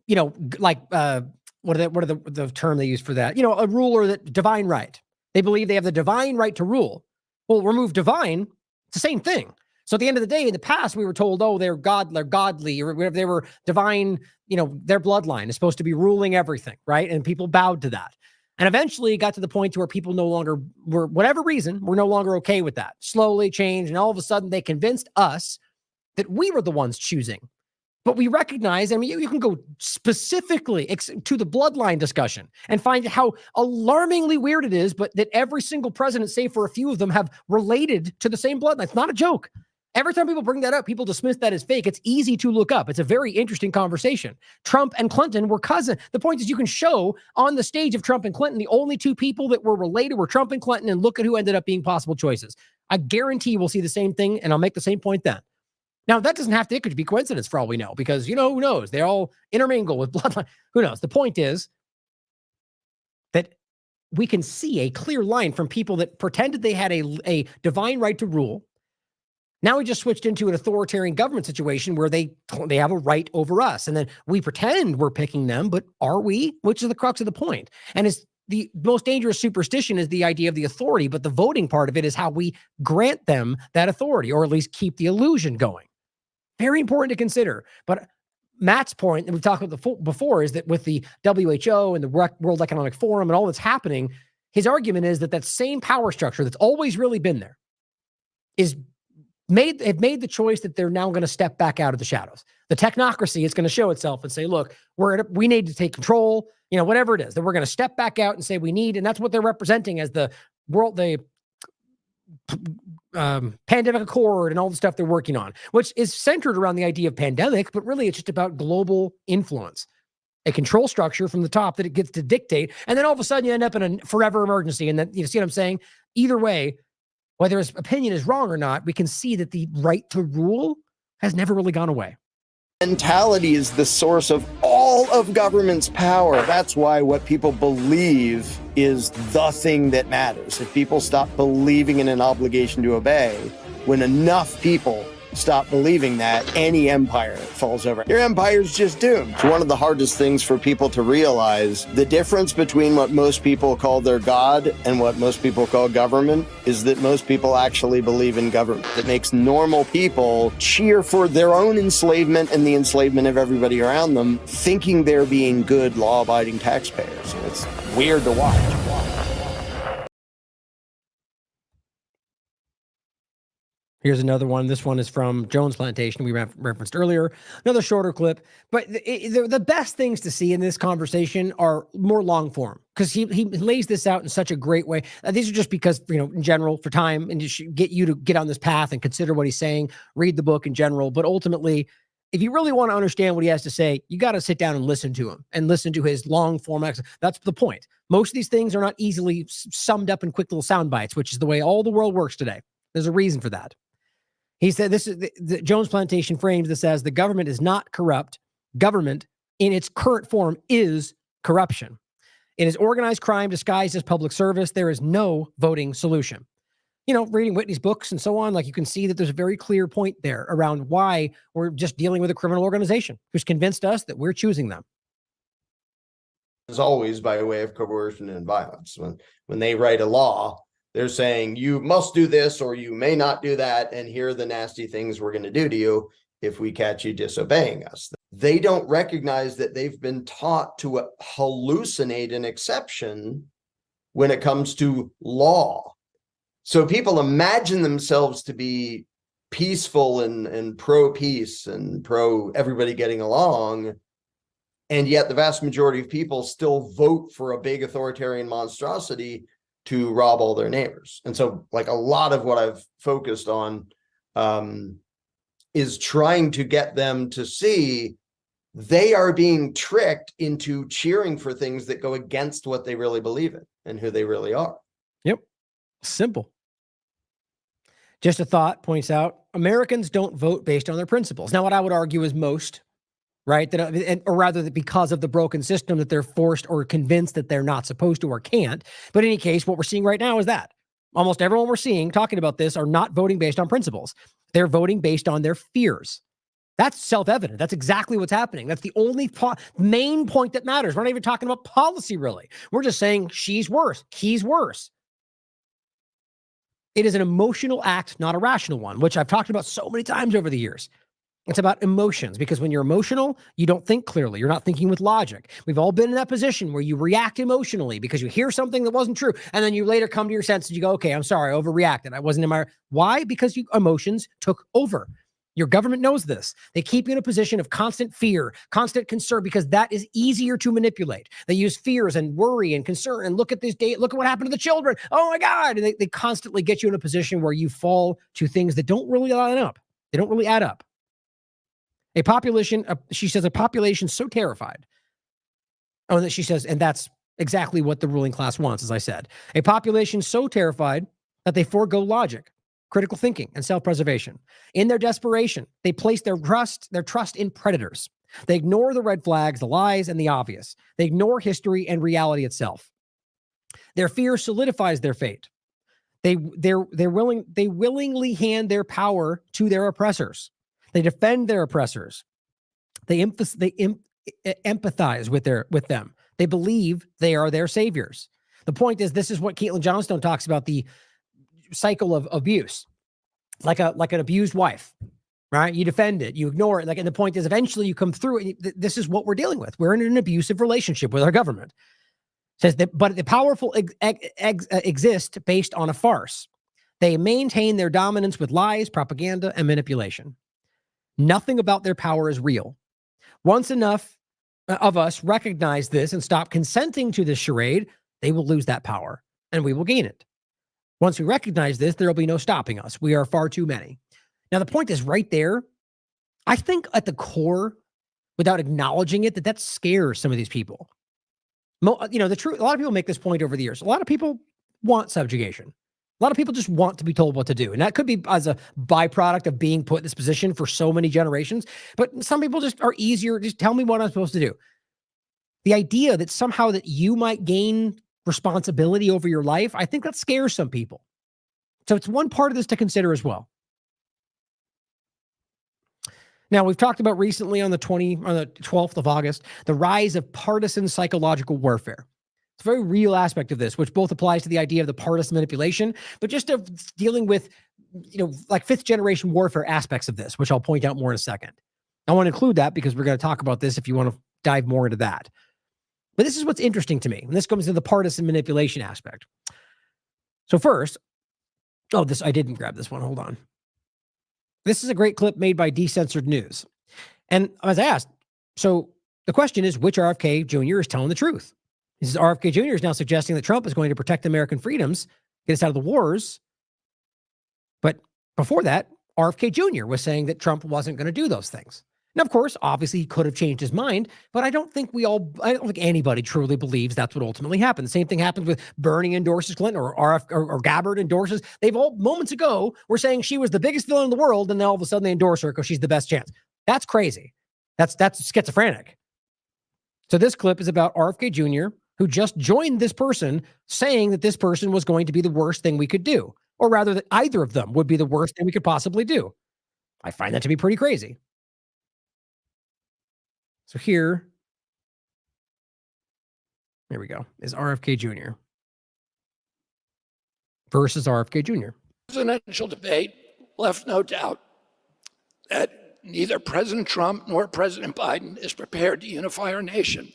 what are the term they use for that? A ruler, that divine right. They believe they have the divine right to rule. Well, remove divine, it's the same thing. So at the end of the day, in the past, we were told, they're godly, or whatever, they were divine, their bloodline is supposed to be ruling everything, right? And people bowed to that. And eventually it got to the point to where people no longer were, whatever reason, were no longer okay with that. Slowly changed, and all of a sudden they convinced us that we were the ones choosing But we recognize, I mean, you can go specifically to the bloodline discussion and find how alarmingly weird it is, but that every single president, save for a few of them, have related to the same bloodline. It's not a joke. Every time people bring that up, people dismiss that as fake. It's easy to look up. It's a very interesting conversation. Trump and Clinton were cousins. The point is, you can show on the stage of Trump and Clinton, the only two people that were related were Trump and Clinton, and look at who ended up being possible choices. I guarantee we'll see the same thing, and I'll make the same point then. Now, that doesn't have to, it could be coincidence for all we know, because, who knows? They all intermingle with bloodline. Who knows? The point is that we can see a clear line from people that pretended they had a divine right to rule. Now we just switched into an authoritarian government situation where they have a right over us. And then we pretend we're picking them, but are we? Which is the crux of the point. And it's the most dangerous superstition is the idea of the authority, but the voting part of it is how we grant them that authority, or at least keep the illusion going. Very important to consider. But Matt's point, and we've talked about before, is that with the WHO and the World Economic Forum and all that's happening, his argument is that that same power structure that's always really been there have made the choice that they're now going to step back out of the shadows. The technocracy is going to show itself and say, look, we need to take control, whatever it is, that we're going to step back out and say we need, and that's what they're representing as the pandemic accord and all the stuff they're working on, which is centered around the idea of pandemic, but really it's just about global influence, a control structure from the top that it gets to dictate. And then all of a sudden you end up in a forever emergency. And then, you see what I'm saying? Either way, whether his opinion is wrong or not, we can see that the right to rule has never really gone away. Mentality is the source of all of government's power. That's why what people believe is the thing that matters. If people stop believing in an obligation to obey, when enough people stop believing that, any empire falls over. Your empire's just doomed. It's one of the hardest things for people to realize. The difference between what most people call their God and what most people call government is that most people actually believe in government. It makes normal people cheer for their own enslavement and the enslavement of everybody around them, thinking they're being good, law-abiding taxpayers. It's weird to watch. Here's another one. This one is from Jones Plantation, we referenced earlier. Another shorter clip. But the best things to see in this conversation are more long form, because he lays this out in such a great way. These are just because, in general, for time, and just get you to get on this path and consider what he's saying, read the book in general. But ultimately, if you really want to understand what he has to say, you got to sit down and listen to him and listen to his long form. That's the point. Most of these things are not easily summed up in quick little sound bites, which is the way all the world works today. There's a reason for that. He said this is the Jones Plantation frames this as: the government is not corrupt. Government in its current form is corruption. It is organized crime disguised as public service. There is no voting solution. Reading Whitney's books and so on, you can see that there's a very clear point there around why we're just dealing with a criminal organization who's convinced us that we're choosing them. As always, by way of coercion and violence. When they write a law, they're saying you must do this or you may not do that, and here are the nasty things we're going to do to you if we catch you disobeying us. They don't recognize that they've been taught to hallucinate an exception when it comes to law. So people imagine themselves to be peaceful and pro-peace and pro-everybody getting along, and yet the vast majority of people still vote for a big authoritarian monstrosity to rob all their neighbors. And so a lot of what I've focused on is trying to get them to see they are being tricked into cheering for things that go against what they really believe in and who they really are. Yep. Simple. Just a thought points out, Americans don't vote based on their principles. Now, what I would argue is most, right? Or rather, that because of the broken system that they're forced or convinced that they're not supposed to or can't. But in any case, what we're seeing right now is that almost everyone we're seeing talking about this are not voting based on principles. They're voting based on their fears. That's self-evident. That's exactly what's happening. That's the only main point that matters. We're not even talking about policy, really. We're just saying she's worse, he's worse. It is an emotional act, not a rational one, which I've talked about so many times over the years. It's about emotions, because when you're emotional, you don't think clearly. You're not thinking with logic. We've all been in that position where you react emotionally because you hear something that wasn't true. And then you later come to your senses. You go, okay, I'm sorry, I overreacted. I wasn't in my... Why? Because emotions took over. Your government knows this. They keep you in a position of constant fear, constant concern, because that is easier to manipulate. They use fears and worry and concern and look at this date, look at what happened to the children. Oh my God. And they constantly get you in a position where you fall to things that don't really line up. They don't really add up. She says, a population so terrified. Oh, and she says, and that's exactly what the ruling class wants, as I said. A population so terrified that they forego logic, critical thinking, and self-preservation. In their desperation, they place their trust in predators. They ignore the red flags, the lies, and the obvious. They ignore history and reality itself. Their fear solidifies their fate. They willingly hand their power to their oppressors. They defend their oppressors. They empathize with them. They believe they are their saviors. The point is, this is what Caitlin Johnstone talks about, the cycle of abuse, like an abused wife, right? You defend it, you ignore it. And the point is, eventually you come through it. This is what we're dealing with. We're in an abusive relationship with our government. It says that, but the powerful exist based on a farce. They maintain their dominance with lies, propaganda, and manipulation. Nothing about their power is real. Once enough of us recognize this and stop consenting to this charade, they will lose that power and we will gain it. Once we recognize this, there will be no stopping us. We are far too many. Now, the point is right there. I think at the core, without acknowledging it, that scares some of these people. The truth, a lot of people make this point over the years. A lot of people want subjugation. A lot of people just want to be told what to do. And that could be as a byproduct of being put in this position for so many generations. But some people just are easier. Just tell me what I'm supposed to do. The idea that somehow that you might gain responsibility over your life, I think that scares some people. So it's one part of this to consider as well. Now, we've talked about recently on the 12th of August, the rise of partisan psychological warfare. It's a very real aspect of this, which both applies to the idea of the partisan manipulation, but just of dealing with, like fifth generation warfare aspects of this, which I'll point out more in a second. I want to include that because we're going to talk about this if you want to dive more into that. But this is what's interesting to me, and this comes to the partisan manipulation aspect. So first, I didn't grab this one. Hold on. This is a great clip made by Decensored News. And as I asked, so the question is, which RFK Jr. is telling the truth? This is RFK Jr. is now suggesting that Trump is going to protect American freedoms, get us out of the wars. But before that, RFK Jr. was saying that Trump wasn't going to do those things. Now, of course, obviously he could have changed his mind, but I don't think anybody truly believes that's what ultimately happened. The same thing happens with Bernie endorses Clinton or Gabbard endorses. They've all moments ago were saying she was the biggest villain in the world, and then all of a sudden they endorse her because she's the best chance. That's crazy. That's schizophrenic. So this clip is about RFK Jr., who just joined this person saying that this person was going to be the worst thing we could do, or rather that either of them would be the worst thing we could possibly do. I find that to be pretty crazy. So here we go, is RFK Jr. versus RFK Jr. Presidential debate left no doubt that neither President Trump nor President Biden is prepared to unify our nation.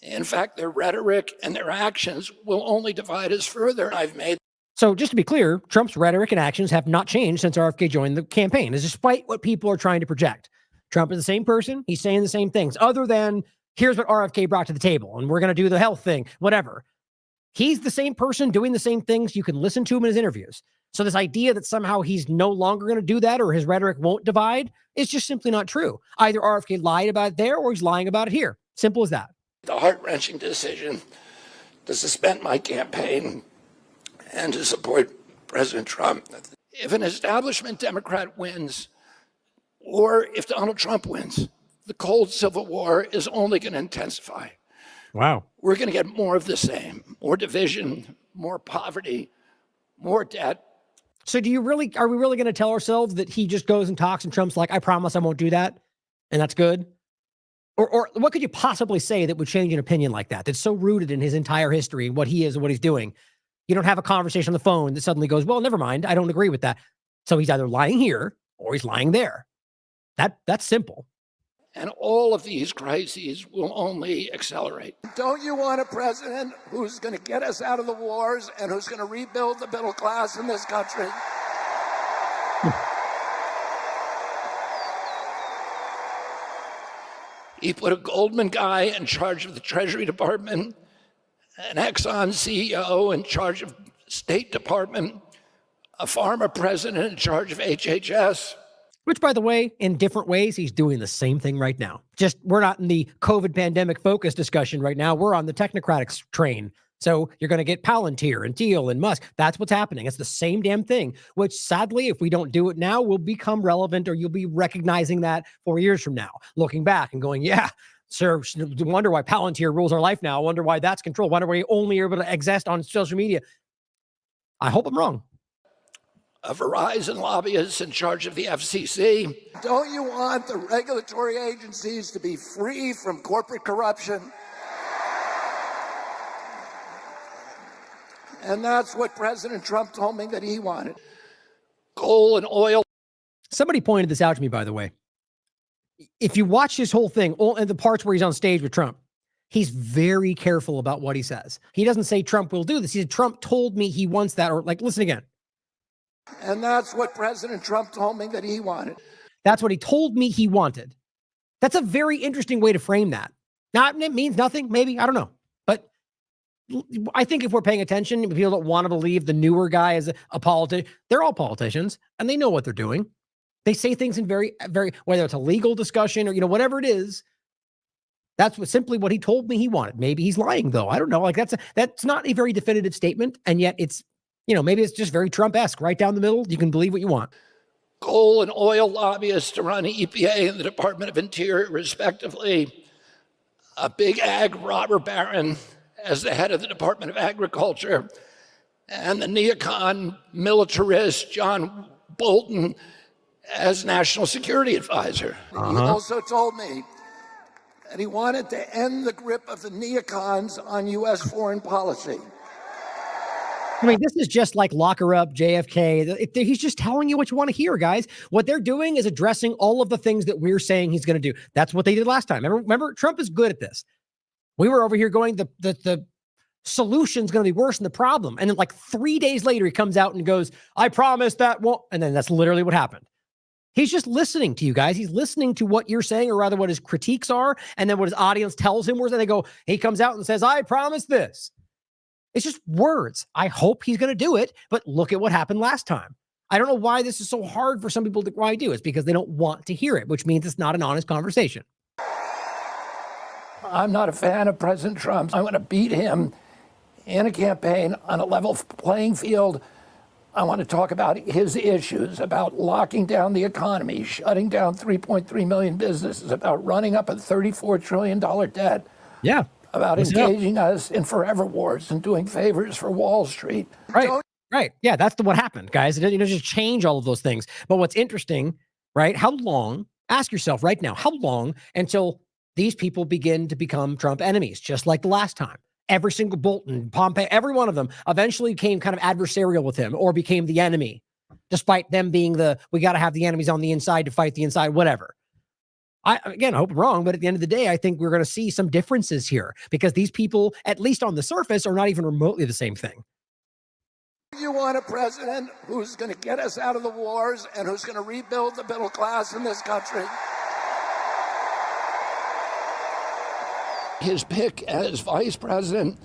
In fact, their rhetoric and their actions will only divide us further. So just to be clear, Trump's rhetoric and actions have not changed since RFK joined the campaign, despite what people are trying to project. Trump is the same person. He's saying the same things, other than here's what RFK brought to the table, and we're going to do the health thing, whatever. He's the same person doing the same things. You can listen to him in his interviews. So this idea that somehow he's no longer going to do that or his rhetoric won't divide is just simply not true. Either RFK lied about it there or he's lying about it here. Simple as that. The heart-wrenching decision to suspend my campaign and to support President Trump. If an establishment Democrat wins, or if Donald Trump wins, the cold civil war is only going to intensify. Wow. We're going to get more of the same, more division, more poverty, more debt. So are we really going to tell ourselves that he just goes and talks and Trump's like, I promise I won't do that, and that's good? Or what could you possibly say that would change an opinion like that, that's so rooted in his entire history and what he is and what he's doing? You don't have a conversation on the phone that suddenly goes, well, never mind, I don't agree with that. So he's either lying here or he's lying there. That's simple. And all of these crises will only accelerate. Don't you want a president who's going to get us out of the wars and who's going to rebuild the middle class in this country? He put a Goldman guy in charge of the Treasury Department, an Exxon CEO in charge of State Department, a pharma president in charge of HHS. Which, by the way, in different ways, he's doing the same thing right now. Just we're not in the COVID pandemic focus discussion right now. We're on the Technocratic train. So you're going to get Palantir and Thiel and Musk. That's what's happening. It's the same damn thing, which sadly, if we don't do it now, will become relevant, or you'll be recognizing that 4 years from now, looking back and going, yeah, sir, wonder why Palantir rules our life now. Wonder why that's controlled. Wonder why we only are able to exist on social media. I hope I'm wrong. A Verizon lobbyist in charge of the FCC. Don't you want the regulatory agencies to be free from corporate corruption? And that's what President Trump told me that he wanted. Coal and oil. Somebody pointed this out to me, by the way. If you watch his whole thing, and the parts where he's on stage with Trump, he's very careful about what he says. He doesn't say Trump will do this. He said, Trump told me he wants that, or like, listen again. And that's what President Trump told me that he wanted. That's what he told me he wanted. That's a very interesting way to frame that. Now, it means nothing, maybe, I don't know. But I think if we're paying attention, people don't want to believe the newer guy is a politician. They're all politicians, and they know what they're doing. They say things in very, whether it's a legal discussion or, whatever it is. That's simply what he told me he wanted. Maybe he's lying, though. I don't know. Like, that's not a very definitive statement, and yet it's, maybe it's just very Trump-esque, right down the middle. You can believe what you want. Coal and oil lobbyists to run EPA and the Department of Interior, respectively. A big ag robber baron as the head of the Department of Agriculture. And the neocon militarist John Bolton as National Security Advisor. He also told me that he wanted to end the grip of the neocons on U.S. foreign policy. I mean, this is just like lock her up, JFK. He's just telling you what you want to hear, guys. What they're doing is addressing all of the things that we're saying he's going to do. That's what they did last time. Remember, Trump is good at this. We were over here going, the solution's going to be worse than the problem. And then like 3 days later, he comes out and goes, I promise that won't. And then that's literally what happened. He's just listening to you guys. He's listening to what you're saying, or rather what his critiques are. And then what his audience tells him, where they go, he comes out and says, I promise this. It's just words. I hope he's going to do it, but look at what happened last time. I don't know why this is so hard for some people to why do. It's because they don't want to hear it, which means it's not an honest conversation. I'm not a fan of President Trump. I want to beat him in a campaign on a level playing field. I want to talk about his issues, about locking down the economy, shutting down 3.3 million businesses, about running up a $34 trillion debt. Yeah. About engaging us in forever wars and doing favors for Wall Street. Right. Yeah, that's what happened, guys. It just change all of those things. But what's interesting, right? How long, ask yourself right now, how long until these people begin to become Trump enemies, just like the last time? Every single Bolton, Pompeo, every one of them eventually became kind of adversarial with him or became the enemy, despite them being we got to have the enemies on the inside to fight the inside, whatever. I hope I'm wrong, but at the end of the day, I think we're going to see some differences here because these people, at least on the surface, are not even remotely the same thing. You want a president who's going to get us out of the wars and who's going to rebuild the middle class in this country. His pick as vice president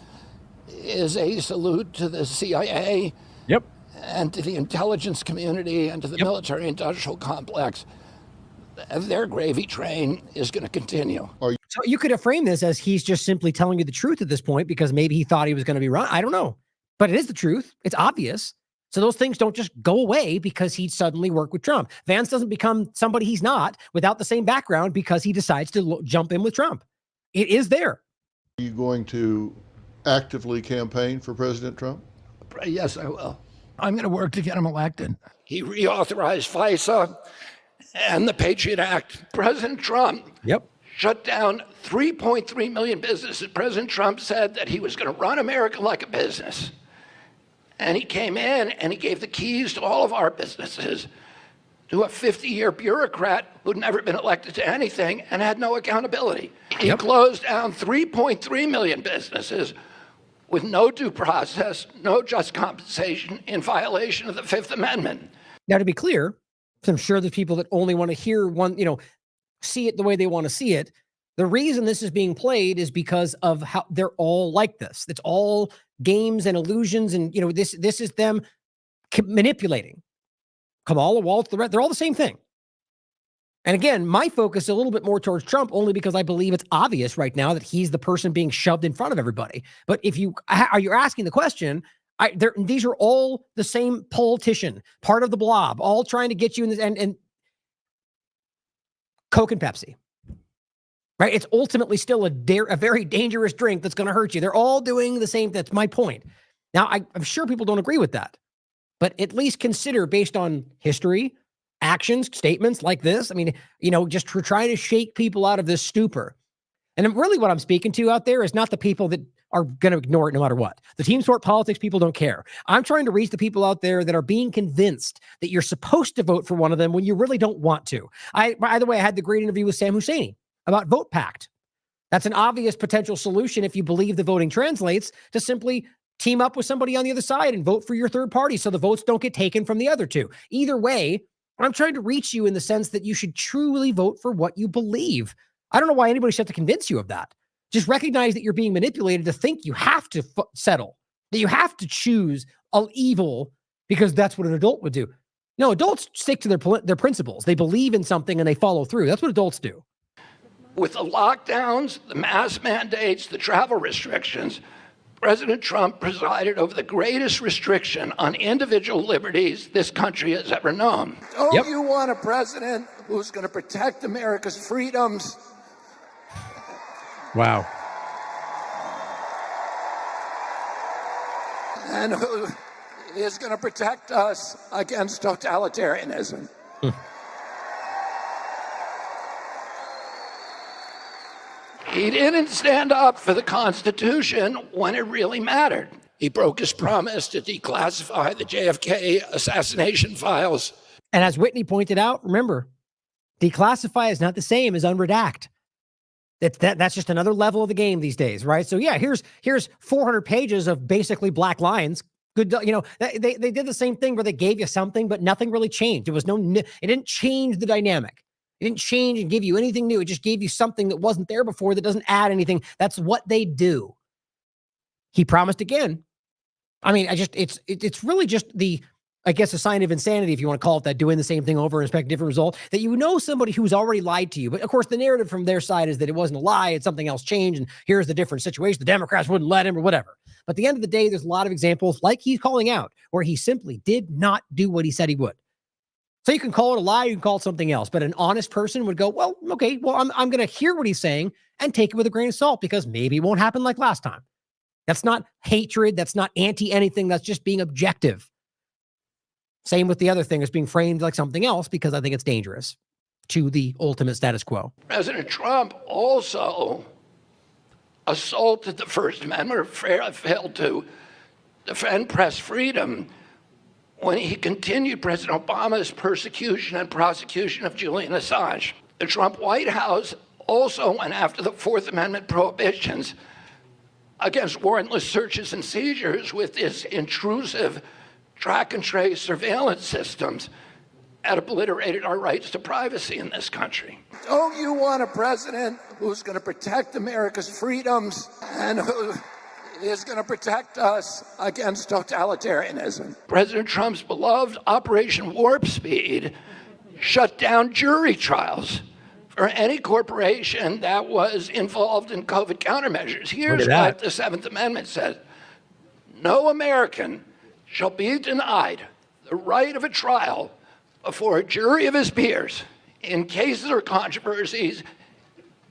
is a salute to the CIA. Yep. And to the intelligence community and to the military industrial complex. Their gravy train is going to continue. So you could have framed this as he's just simply telling you the truth at this point because maybe he thought he was going to be wrong. I don't know. But it is the truth. It's obvious. So those things don't just go away because he suddenly worked with Trump. Vance doesn't become somebody he's not without the same background because he decides to jump in with Trump. It is there. Are you going to actively campaign for President Trump? Yes, I will. I'm going to work to get him elected. He reauthorized FISA and the Patriot Act. President Trump shut down 3.3 million businesses. President Trump said that he was going to run America like a business. And he came in and he gave the keys to all of our businesses to a 50-year bureaucrat who'd never been elected to anything and had no accountability. He closed down 3.3 million businesses with no due process, no just compensation, in violation of the Fifth Amendment. Now, to be clear, I'm sure there's people that only want to hear one, see it the way they want to see it. The reason this is being played is because of how they're all like this. It's all games and illusions, and this is them manipulating. Kamala, Waltz, they're all the same thing. And again, my focus is a little bit more towards Trump, only because I believe it's obvious right now that he's the person being shoved in front of everybody. But if you're asking the question, these are all the same politician, part of the blob, all trying to get you in this, and Coke and Pepsi. Right? It's ultimately still a very dangerous drink that's going to hurt you. They're all doing the same. That's my point. Now, I'm sure people don't agree with that, but at least consider, based on history, actions, statements like this. I mean, just for trying to shake people out of this stupor. And really what I'm speaking to out there is not the people that are going to ignore it no matter what. The team sport politics people don't care. I'm trying to reach the people out there that are being convinced that you're supposed to vote for one of them when you really don't want to. By the way, I had the great interview with Sam Husseini about Vote Pact. That's an obvious potential solution, if you believe the voting translates, to simply team up with somebody on the other side and vote for your third party so the votes don't get taken from the other two. Either way, I'm trying to reach you in the sense that you should truly vote for what you believe. I don't know why anybody should have to convince you of that. Just recognize that you're being manipulated to think you have to settle, that you have to choose evil because that's what an adult would do. No, adults stick to their principles. They believe in something and they follow through. That's what adults do. With the lockdowns, the mask mandates, the travel restrictions, President Trump presided over the greatest restriction on individual liberties this country has ever known. Don't you want a president who's going to protect America's freedoms? Wow. And who is going to protect us against totalitarianism? He didn't stand up for the Constitution when it really mattered. He broke his promise to declassify the JFK assassination files. And as Whitney pointed out, remember, declassify is not the same as unredact. That's just another level of the game these days, right? So yeah, here's 400 pages of basically black lines. Good, they did the same thing where they gave you something, but nothing really changed. It didn't change the dynamic. It didn't change and give you anything new. It just gave you something that wasn't there before that doesn't add anything. That's what they do. He promised again. I mean, it's really just a sign of insanity, if you want to call it that, doing the same thing over and expect a different result, that somebody who's already lied to you. But of course, the narrative from their side is that it wasn't a lie, it's something else changed, and here's the different situation. The Democrats wouldn't let him or whatever. But at the end of the day, there's a lot of examples like he's calling out where he simply did not do what he said he would. So you can call it a lie, you can call it something else, but an honest person would go, well, okay, I'm going to hear what he's saying and take it with a grain of salt because maybe it won't happen like last time. That's not hatred. That's not anti-anything. That's just being objective. Same with the other thing, is being framed like something else because I think it's dangerous to the ultimate status quo. President Trump also assaulted the First Amendment, or failed to defend press freedom when he continued President Obama's persecution and prosecution of Julian Assange. The Trump White House also went after the Fourth Amendment prohibitions against warrantless searches and seizures with its intrusive track and trace surveillance systems and obliterated our rights to privacy in this country. Don't you want a president who's going to protect America's freedoms and who is going to protect us against totalitarianism? President Trump's beloved Operation Warp Speed shut down jury trials for any corporation that was involved in COVID countermeasures. Here's what the Seventh Amendment says. No American shall be denied the right of a trial before a jury of his peers in cases or controversies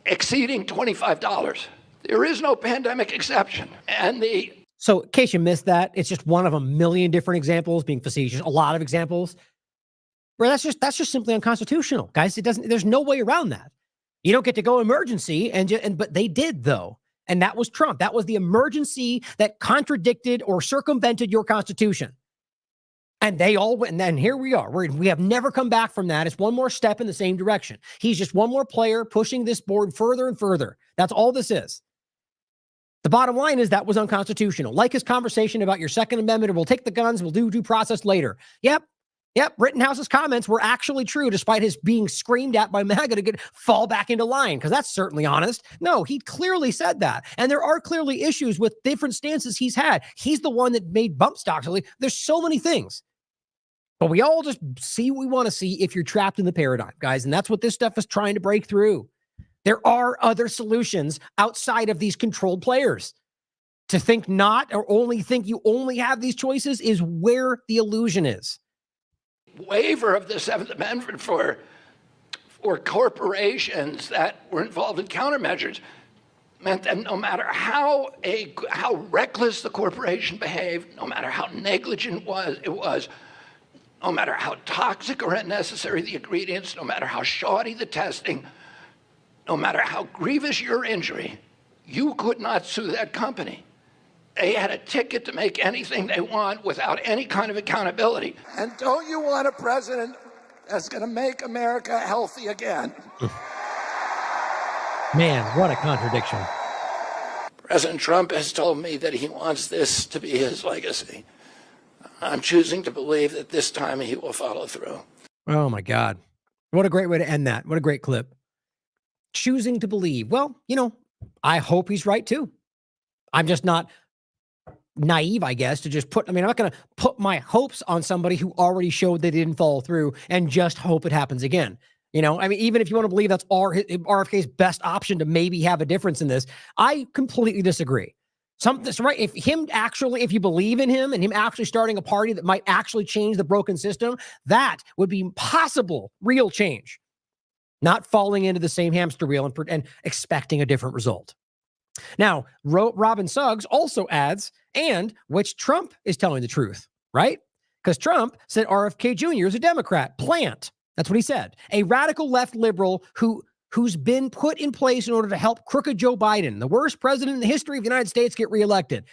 exceeding $25. There is no pandemic exception. So in case you missed that, it's just one of a million different examples, being facetious, a lot of examples where that's just simply unconstitutional, guys. There's no way around that. You don't get to go emergency but they did though. And that was Trump. That was the emergency that contradicted or circumvented your Constitution. And they all went, and then here we are. We have never come back from that. It's one more step in the same direction. He's just one more player pushing this board further and further. That's all this is. The bottom line is that was unconstitutional. Like his conversation about your Second Amendment, or we'll take the guns, we'll do due process later. Yep. Yep, Rittenhouse's comments were actually true, despite his being screamed at by MAGA to fall back into line, because that's certainly honest. No, he clearly said that. And there are clearly issues with different stances he's had. He's the one that made bump stocks. There's so many things. But we all just see what we want to see if you're trapped in the paradigm, guys. And that's what this stuff is trying to break through. There are other solutions outside of these controlled players. To think not, or only think you only have these choices, is where the illusion is. Waiver of the Seventh Amendment for corporations that were involved in countermeasures meant that no matter how reckless the corporation behaved, no matter how negligent it was, no matter how toxic or unnecessary the ingredients, no matter how shoddy the testing, no matter how grievous your injury, you could not sue that company. They had a ticket to make anything they want without any kind of accountability. And don't you want a president that's going to make America healthy again? Man, what a contradiction. President Trump has told me that he wants this to be his legacy. I'm choosing to believe that this time he will follow through. Oh my God. What a great way to end that. What a great clip. Choosing to believe. Well, I hope he's right too. I'm just not naive, I guess, to just I'm not going to put my hopes on somebody who already showed they didn't follow through and just hope it happens again. Even if you want to believe that's RFK's best option to maybe have a difference in this, I completely disagree. Something's right. If you believe in him and him actually starting a party that might actually change the broken system, that would be possible, real change. Not falling into the same hamster wheel and expecting a different result. Now, Robin Suggs also adds, and which Trump is telling the truth, right? Because Trump said RFK Jr. is a Democrat. Plant. That's what he said. A radical left liberal who's been put in place in order to help crooked Joe Biden, the worst president in the history of the United States, get reelected.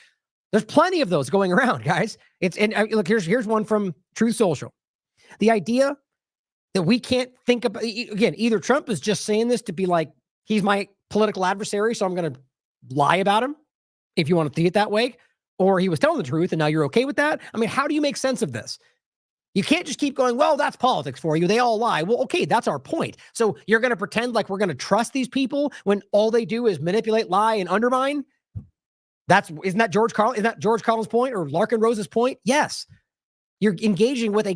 There's plenty of those going around, guys. Look, here's one from Truth Social. The idea that we can't think about, again, either Trump is just saying this to be like, he's my political adversary, so I'm going to lie about him, if you want to see it that way, or he was telling the truth and now you're okay with that. How do you make sense of this? You can't just keep going, well, that's politics for you. They all lie. Well, okay, that's our point. So you're going to pretend like we're going to trust these people when all they do is manipulate, lie, and undermine? Isn't that George Carlin's point or Larkin Rose's point? Yes. You're engaging with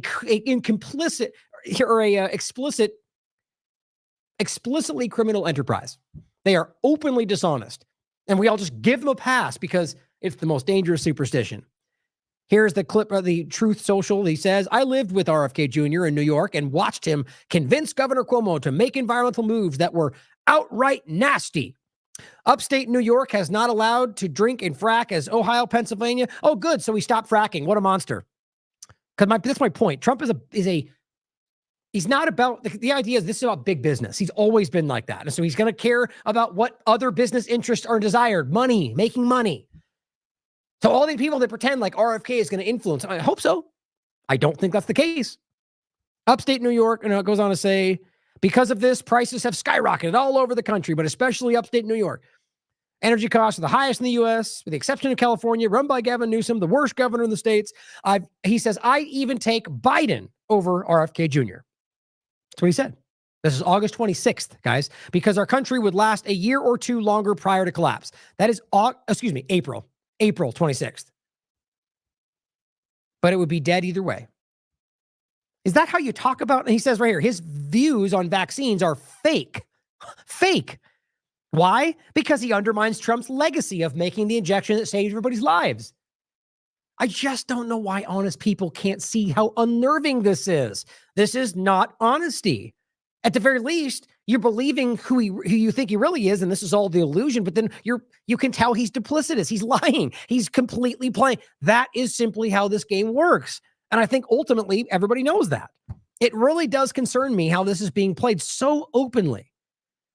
explicitly criminal enterprise. They are openly dishonest. And we all just give them a pass because it's the most dangerous superstition. Here's the clip of the Truth Social. He says, I lived with RFK Jr. in New York and watched him convince Governor Cuomo to make environmental moves that were outright nasty. Upstate New York has not allowed to drink and frack as Ohio, Pennsylvania. Oh, good. So we stopped fracking. What a monster. Because that's my point. Trump he's not about, the idea is this is about big business. He's always been like that. And so he's going to care about what other business interests are desired. Money, making money. So all these people that pretend like RFK is going to influence, I hope so. I don't think that's the case. Upstate New York, and it goes on to say, because of this, prices have skyrocketed all over the country, but especially upstate New York. Energy costs are the highest in the U.S., with the exception of California, run by Gavin Newsom, the worst governor in the states. He says, I even take Biden over RFK Jr. That's what he said. This is August 26th, guys, because our country would last a year or two longer prior to collapse. That is, April 26th. But it would be dead either way. Is that how you talk about? And he says right here, his views on vaccines are fake. Fake. Why? Because he undermines Trump's legacy of making the injection that saved everybody's lives. I just don't know why honest people can't see how unnerving this is. This is not honesty. At the very least, you're believing who you think he really is, and this is all the illusion, but then you can tell he's duplicitous. He's lying. He's completely playing. That is simply how this game works. And I think ultimately everybody knows that. It really does concern me how this is being played so openly.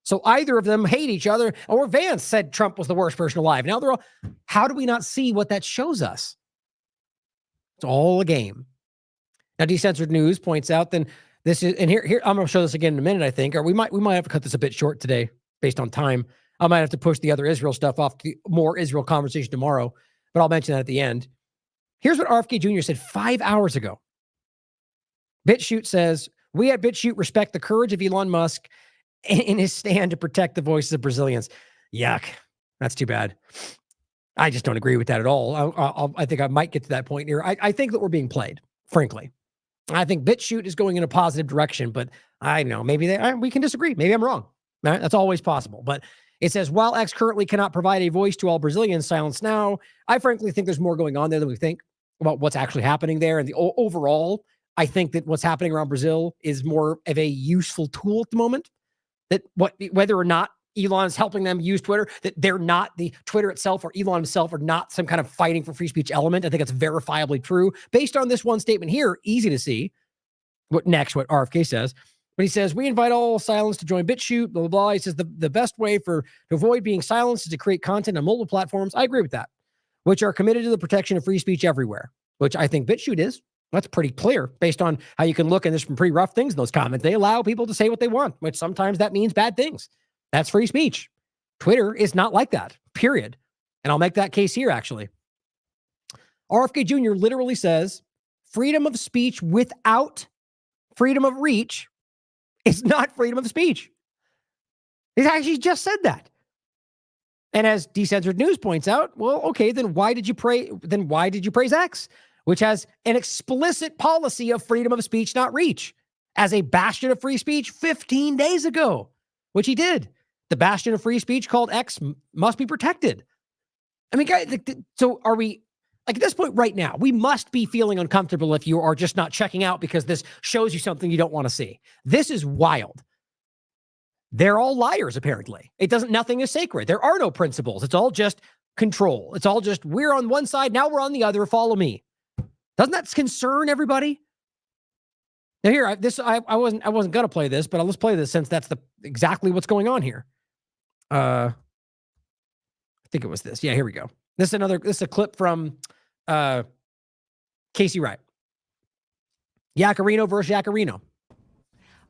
So either of them hate each other, or Vance said Trump was the worst person alive. Now they're all, how do we not see what that shows us? It's all a game. Now, Decensored News points out, then this is, and here I'm going to show this again in a minute, I think, or we might have to cut this a bit short today based on time. I might have to push the other Israel stuff off to more Israel conversation tomorrow, but I'll mention that at the end. Here's what RFK Jr. said 5 hours ago. BitChute says, we at BitChute respect the courage of Elon Musk in his stand to protect the voices of Brazilians. Yuck. That's too bad. I just don't agree with that at all. I think I might get to that point here. I think that we're being played, frankly. I think BitChute is going in a positive direction, but I know maybe we can disagree. Maybe I'm wrong. Right? That's always possible. But it says, while X currently cannot provide a voice to all Brazilians silenced now, I frankly think there's more going on there than we think about what's actually happening there. And the overall, I think that what's happening around Brazil is more of a useful tool at the moment. That whether or not Elon is helping them use Twitter, that they're not, the Twitter itself or Elon himself are not some kind of fighting for free speech element. I think it's verifiably true. Based on this one statement here, easy to see what RFK says. But he says, we invite all silence to join BitChute, blah, blah, blah. He says the best way to avoid being silenced is to create content on multiple platforms. I agree with that, which are committed to the protection of free speech everywhere, which I think BitChute is. That's pretty clear based on how you can look, and there's some pretty rough things in those comments. They allow people to say what they want, which sometimes that means bad things. That's free speech. Twitter is not like that, period. And I'll make that case here, actually. RFK Jr. literally says, freedom of speech without freedom of reach is not freedom of speech. He actually just said that. And as Decensored News points out, well, okay, then why did you praise X, which has an explicit policy of freedom of speech, not reach, as a bastion of free speech 15 days ago, which he did. The bastion of free speech called X must be protected. I mean, guys, so are we, like at this point right now, we must be feeling uncomfortable if you are just not checking out because this shows you something you don't want to see. This is wild. They're all liars, apparently. Nothing is sacred. There are no principles. It's all just control. It's all just, we're on one side, now we're on the other, follow me. Doesn't that concern everybody? Now here, I wasn't going to play this, but let's play this since that's exactly what's going on here. I think it was this. Yeah, here we go. This is a clip from Casey Wright. Yacarino versus Yacarino.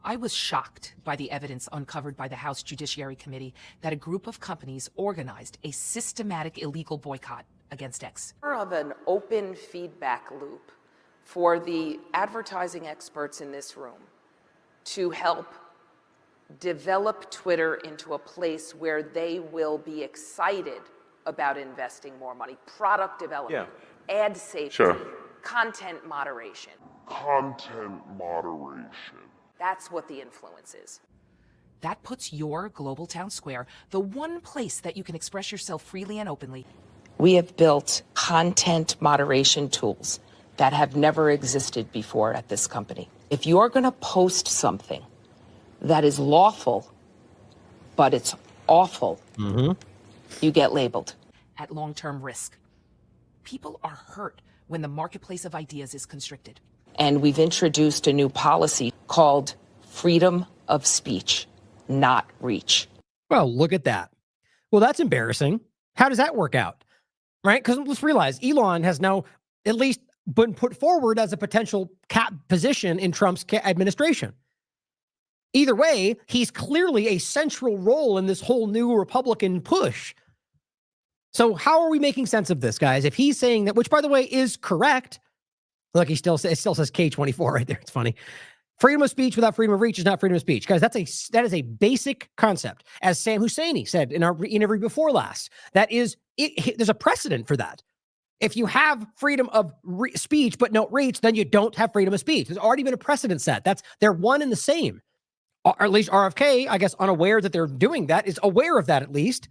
I was shocked by the evidence uncovered by the House Judiciary Committee that a group of companies organized a systematic illegal boycott against X. Of an open feedback loop for the advertising experts in this room to help develop Twitter into a place where they will be excited about investing more money, product development, ad safety, content moderation. That's what the influence is. That puts your global town square, the one place that you can express yourself freely and openly. We have built content moderation tools that have never existed before at this company. If you're going to post something that is lawful, but it's awful, you get labeled. At long-term risk. People are hurt when the marketplace of ideas is constricted. And we've introduced a new policy called freedom of speech, not reach. Well, look at that. Well, that's embarrassing. How does that work out? Right? Because let's realize Elon has now at least been put forward as a potential position in Trump's administration. Either way, he's clearly a central role in this whole new Republican push. So how are we making sense of this, guys? If he's saying that, which by the way is correct, look, it still says K24 right there. It's funny. Freedom of speech without freedom of reach is not freedom of speech. Guys, that is a basic concept. As Sam Husseini said in our interview before last, there's a precedent for that. If you have freedom of speech but no reach, then you don't have freedom of speech. There's already been a precedent set. They're one and the same. Or at least RFK, I guess, unaware that they're doing that, is aware of that at least.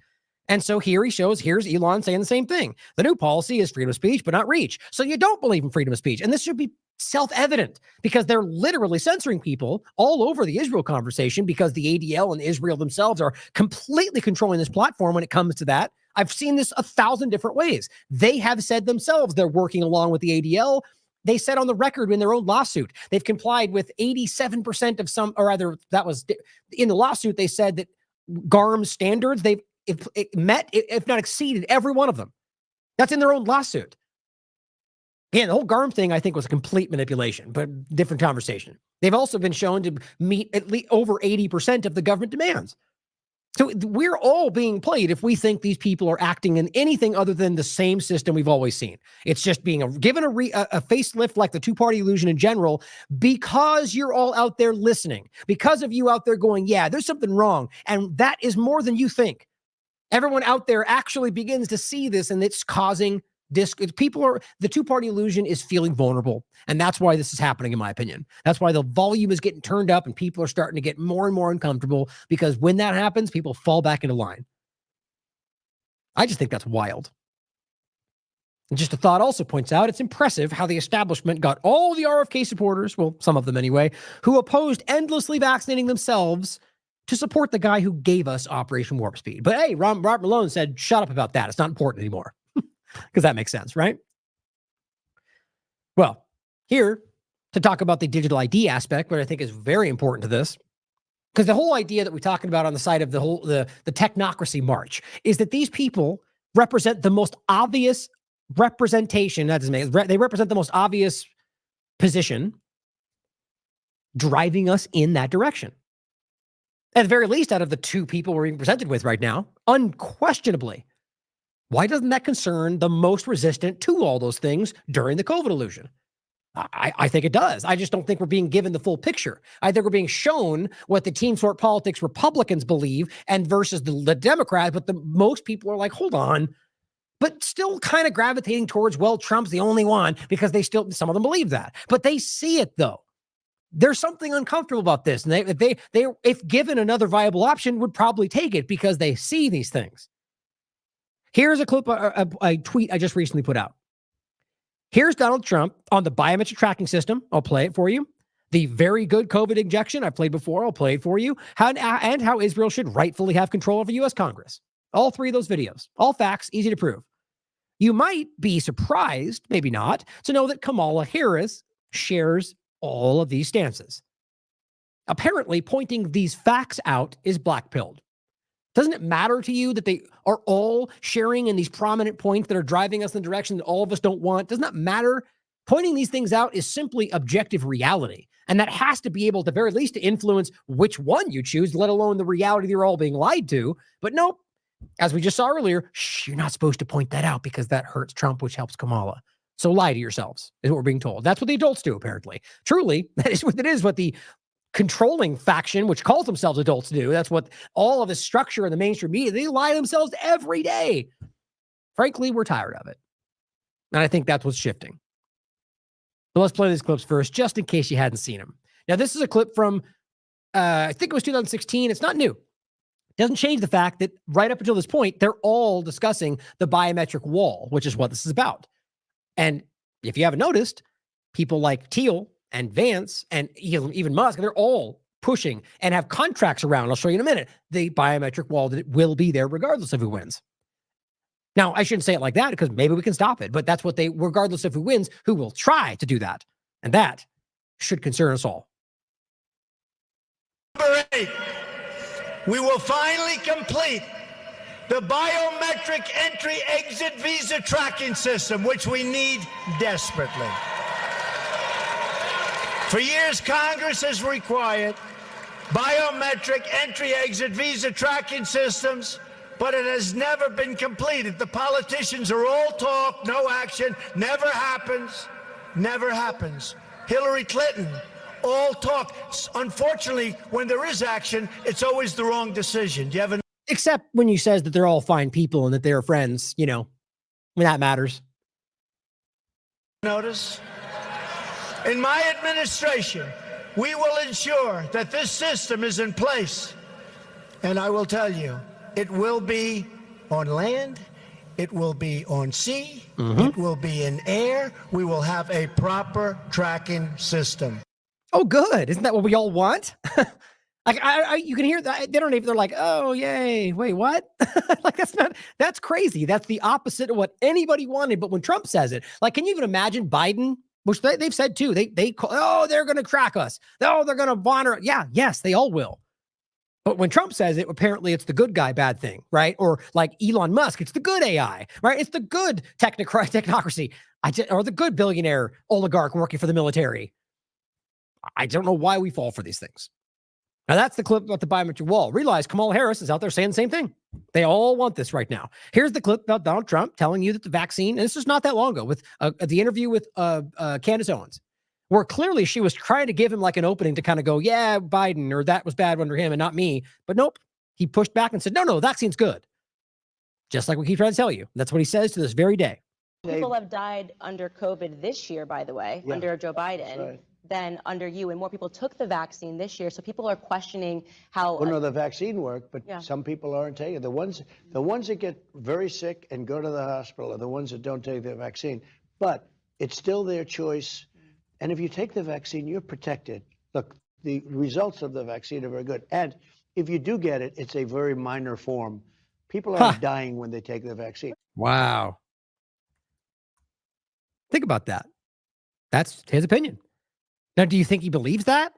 And so here here's Elon saying the same thing. The new policy is freedom of speech, but not reach. So you don't believe in freedom of speech. And this should be self-evident because they're literally censoring people all over the Israel conversation because the ADL and Israel themselves are completely controlling this platform when it comes to that. I've seen this 1,000 different ways. They have said themselves they're working along with the ADL. They said on the record in their own lawsuit, they've complied with 87% of some, or rather that was in the lawsuit, they said that GARM's standards, they've met, if not exceeded, every one of them. That's in their own lawsuit. Again, the whole GARM thing, I think, was a complete manipulation, but different conversation. They've also been shown to meet at least over 80% of the government demands. So we're all being played if we think these people are acting in anything other than the same system we've always seen. It's just being given a facelift like the two-party illusion in general because you're all out there listening, because of you out there going, yeah, there's something wrong. And that is more than you think. Everyone out there actually begins to see this, and it's causing the two-party illusion is feeling vulnerable. And that's why this is happening, in my opinion. That's why the volume is getting turned up and people are starting to get more and more uncomfortable, because when that happens, people fall back into line. I just think that's wild. And just a thought also points out, it's impressive how the establishment got all the RFK supporters, well, some of them anyway, who opposed endlessly vaccinating themselves to support the guy who gave us Operation Warp Speed. But hey, Robert Malone said, shut up about that. It's not important anymore. Because that makes sense, right? Well, here to talk about the digital ID aspect, which I think is very important to this, because the whole idea that we're talking about on the side of the technocracy march is that these people represent the most obvious representation. That doesn't make they represent the most obvious position driving us in that direction. At the very least, out of the two people we're being presented with right now, unquestionably. Why doesn't that concern the most resistant to all those things during the COVID illusion? I think it does. I just don't think we're being given the full picture. I think we're being shown what the team sport politics Republicans believe and versus the Democrats, but most people are like, hold on, but still kind of gravitating towards, well, Trump's the only one, because some of them believe that, but they see it though. There's something uncomfortable about this. And they if given another viable option, would probably take it because they see these things. Here's a clip, a tweet I just recently put out. Here's Donald Trump on the biometric tracking system. I'll play it for you. The very good COVID injection I've played before. I'll play it for you. And how Israel should rightfully have control of the U.S. Congress. All three of those videos. All facts, easy to prove. You might be surprised, maybe not, to know that Kamala Harris shares all of these stances. Apparently, pointing these facts out is blackpilled. Doesn't it matter to you that they are all sharing in these prominent points that are driving us in the direction that all of us don't want? Doesn't that matter? Pointing these things out is simply objective reality. And that has to be able, at the very least, to influence which one you choose, let alone the reality you're all being lied to. But nope, as we just saw earlier, you're not supposed to point that out because that hurts Trump, which helps Kamala. So lie to yourselves, is what we're being told. That's what the adults do, apparently. Truly, that is what it is, what the controlling faction, which calls themselves adults, do. That's what all of the structure in the mainstream media, they lie to themselves every day. Frankly, we're tired of it. And I think that's what's shifting. So let's play these clips first, just in case you hadn't seen them. Now, this is a clip from, I think it was 2016. It's not new. It doesn't change the fact that right up until this point, they're all discussing the biometric wall, which is what this is about. And if you haven't noticed, people like Thiel and Vance and even Musk, they're all pushing and have contracts around. I'll show you in a minute. The biometric wall that it will be there regardless of who wins. Now, I shouldn't say it like that because maybe we can stop it, but that's what regardless of who wins, who will try to do that. And that should concern us all. Number 8, we will finally complete the biometric entry-exit visa tracking system, which we need desperately. For years, Congress has required biometric entry-exit visa tracking systems, but it has never been completed. The politicians are all talk, no action, never happens, never happens. Hillary Clinton, all talk. Unfortunately, when there is action, it's always the wrong decision. Do you have an Except when you says that they're all fine people and that they're friends, when that matters. notice? In my administration, we will ensure that this system is in place. And I will tell you, it will be on land, it will be on sea, it will be in air. We will have a proper tracking system. Oh, good. Isn't that what we all want? Like, you can hear that. They don't even, they're like, oh, yay. Wait, what? Like, that's crazy. That's the opposite of what anybody wanted. But when Trump says it, like, can you even imagine Biden, which they've said too, they call, oh, they're going to crack us. Oh, they're going to honor. Yeah, yes, they all will. But when Trump says it, apparently it's the good guy, bad thing, right? Or like Elon Musk, it's the good AI, right? It's the good technocracy, or the good billionaire oligarch working for the military. I don't know why we fall for these things. Now, that's the clip about the biometric wall. Realize Kamala Harris is out there saying the same thing. They all want this right now. Here's the clip about Donald Trump telling you that the vaccine, and this was not that long ago, with the interview with Candace Owens, where clearly she was trying to give him like an opening to kind of go, yeah, Biden, or that was bad under him and not me. But nope, he pushed back and said, no, vaccine's good. Just like we keep trying to tell you. That's what he says to this very day. People have died under COVID this year, by the way, under Joe Biden, than under you, and more people took the vaccine this year. So people are questioning how. Well, no, the vaccine worked, but some people aren't taking it. The ones that get very sick and go to the hospital are the ones that don't take the vaccine. But it's still their choice. And if you take the vaccine, you're protected. Look, the results of the vaccine are very good. And if you do get it, it's a very minor form. People aren't dying when they take the vaccine. Wow. Think about that. That's his opinion. Now, do you think he believes that?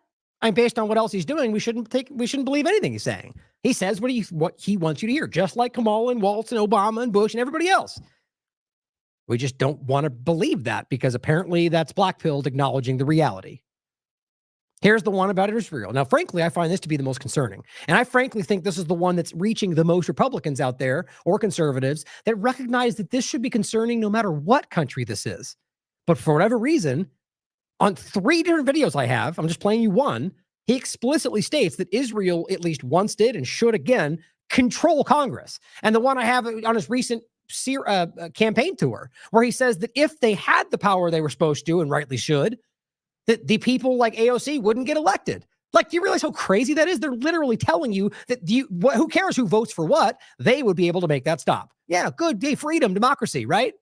Based on what else he's doing, we shouldn't believe anything he's saying. He says what he wants you to hear, just like Kamala and Waltz and Obama and Bush and everybody else. We just don't want to believe that because apparently that's black-pilled acknowledging the reality. Here's the one about Israel. Now, frankly, I find this to be the most concerning. And I frankly think this is the one that's reaching the most Republicans out there or conservatives that recognize that this should be concerning no matter what country this is. But for whatever reason, on 3 different videos I have, I'm just playing you one, he explicitly states that Israel at least once did and should again control Congress. And the one I have on his recent campaign tour, where he says that if they had the power they were supposed to and rightly should, that the people like AOC wouldn't get elected. Like, do you realize how crazy that is? They're literally telling you that who cares who votes for what? They would be able to make that stop. Yeah, good day, freedom, democracy, right?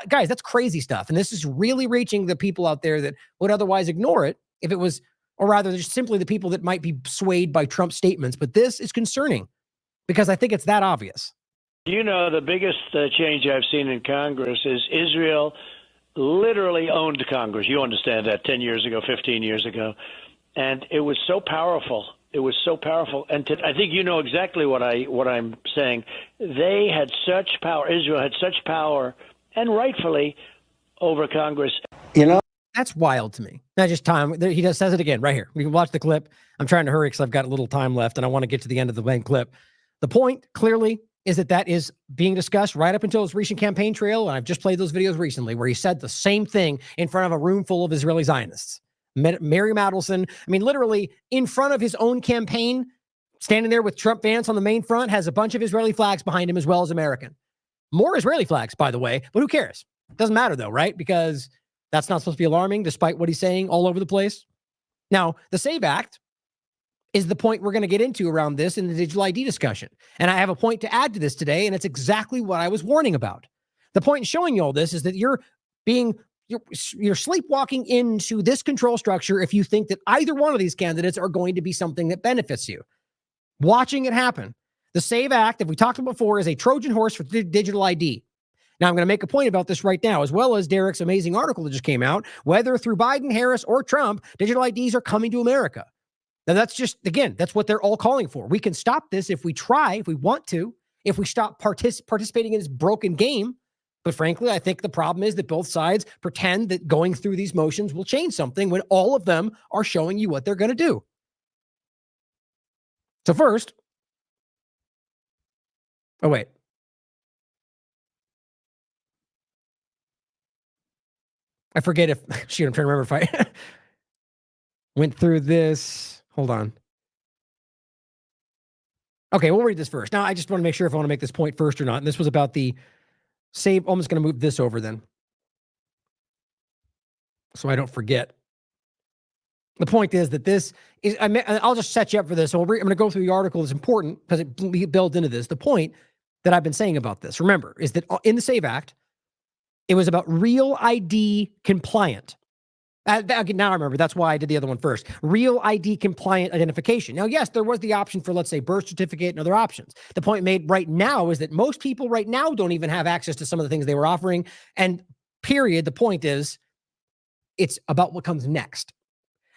Guys, that's crazy stuff. And this is really reaching the people out there that would otherwise ignore it if it was, or rather just simply the people that might be swayed by Trump's statements. But this is concerning because I think it's that obvious. You know, the biggest change I've seen in Congress is Israel literally owned Congress. You understand that 10 years ago, 15 years ago. And it was so powerful. It was so powerful. And I think you know exactly what I'm saying. They had such power. Israel had such power, and rightfully, over Congress. You know, that's wild to me. Not just time. He just says it again right here. We can watch the clip. I'm trying to hurry because I've got a little time left and I want to get to the end of the main clip. The point clearly is that is being discussed right up until his recent campaign trail. And I've just played those videos recently where he said the same thing in front of a room full of Israeli Zionists. Mary Madelson, I mean, literally in front of his own campaign, standing there with Trump Vance on the main front, has a bunch of Israeli flags behind him as well as American. More Israeli flags, by the way, but who cares? Doesn't matter though, right? Because that's not supposed to be alarming despite what he's saying all over the place. Now, the SAVE Act is the point we're going to get into around this in the digital ID discussion. And I have a point to add to this today, and it's exactly what I was warning about. The point in showing you all this is that you're sleepwalking into this control structure if you think that either one of these candidates are going to be something that benefits you. Watching it happen. The SAVE Act, if we talked about before, is a Trojan horse for digital ID. Now, I'm going to make a point about this right now, as well as Derek's amazing article that just came out. Whether through Biden, Harris, or Trump, digital IDs are coming to America. Now, that's just, again, that's what they're all calling for. We can stop this if we try, if we want to, if we stop participating in this broken game. But frankly, I think the problem is that both sides pretend that going through these motions will change something when all of them are showing you what they're going to do. So first, oh, wait. I forget if, shoot, I'm trying to remember if I went through this. Hold on. Okay, we'll read this first. Now, I just want to make sure if I want to make this point first or not. And this was about the SAVE. I'm just going to move this over then, so I don't forget. The point is that this is, I'll just set you up for this. So I'm going to go through the article. It's important because it builds into this. The point that I've been saying about this, remember, is that in the SAVE Act, it was about real ID compliant. Now I remember. That's why I did the other one first. Real ID compliant identification. Now, yes, there was the option for, let's say, birth certificate and other options. The point made right now is that most people right now don't even have access to some of the things they were offering. And period, the point is, it's about what comes next.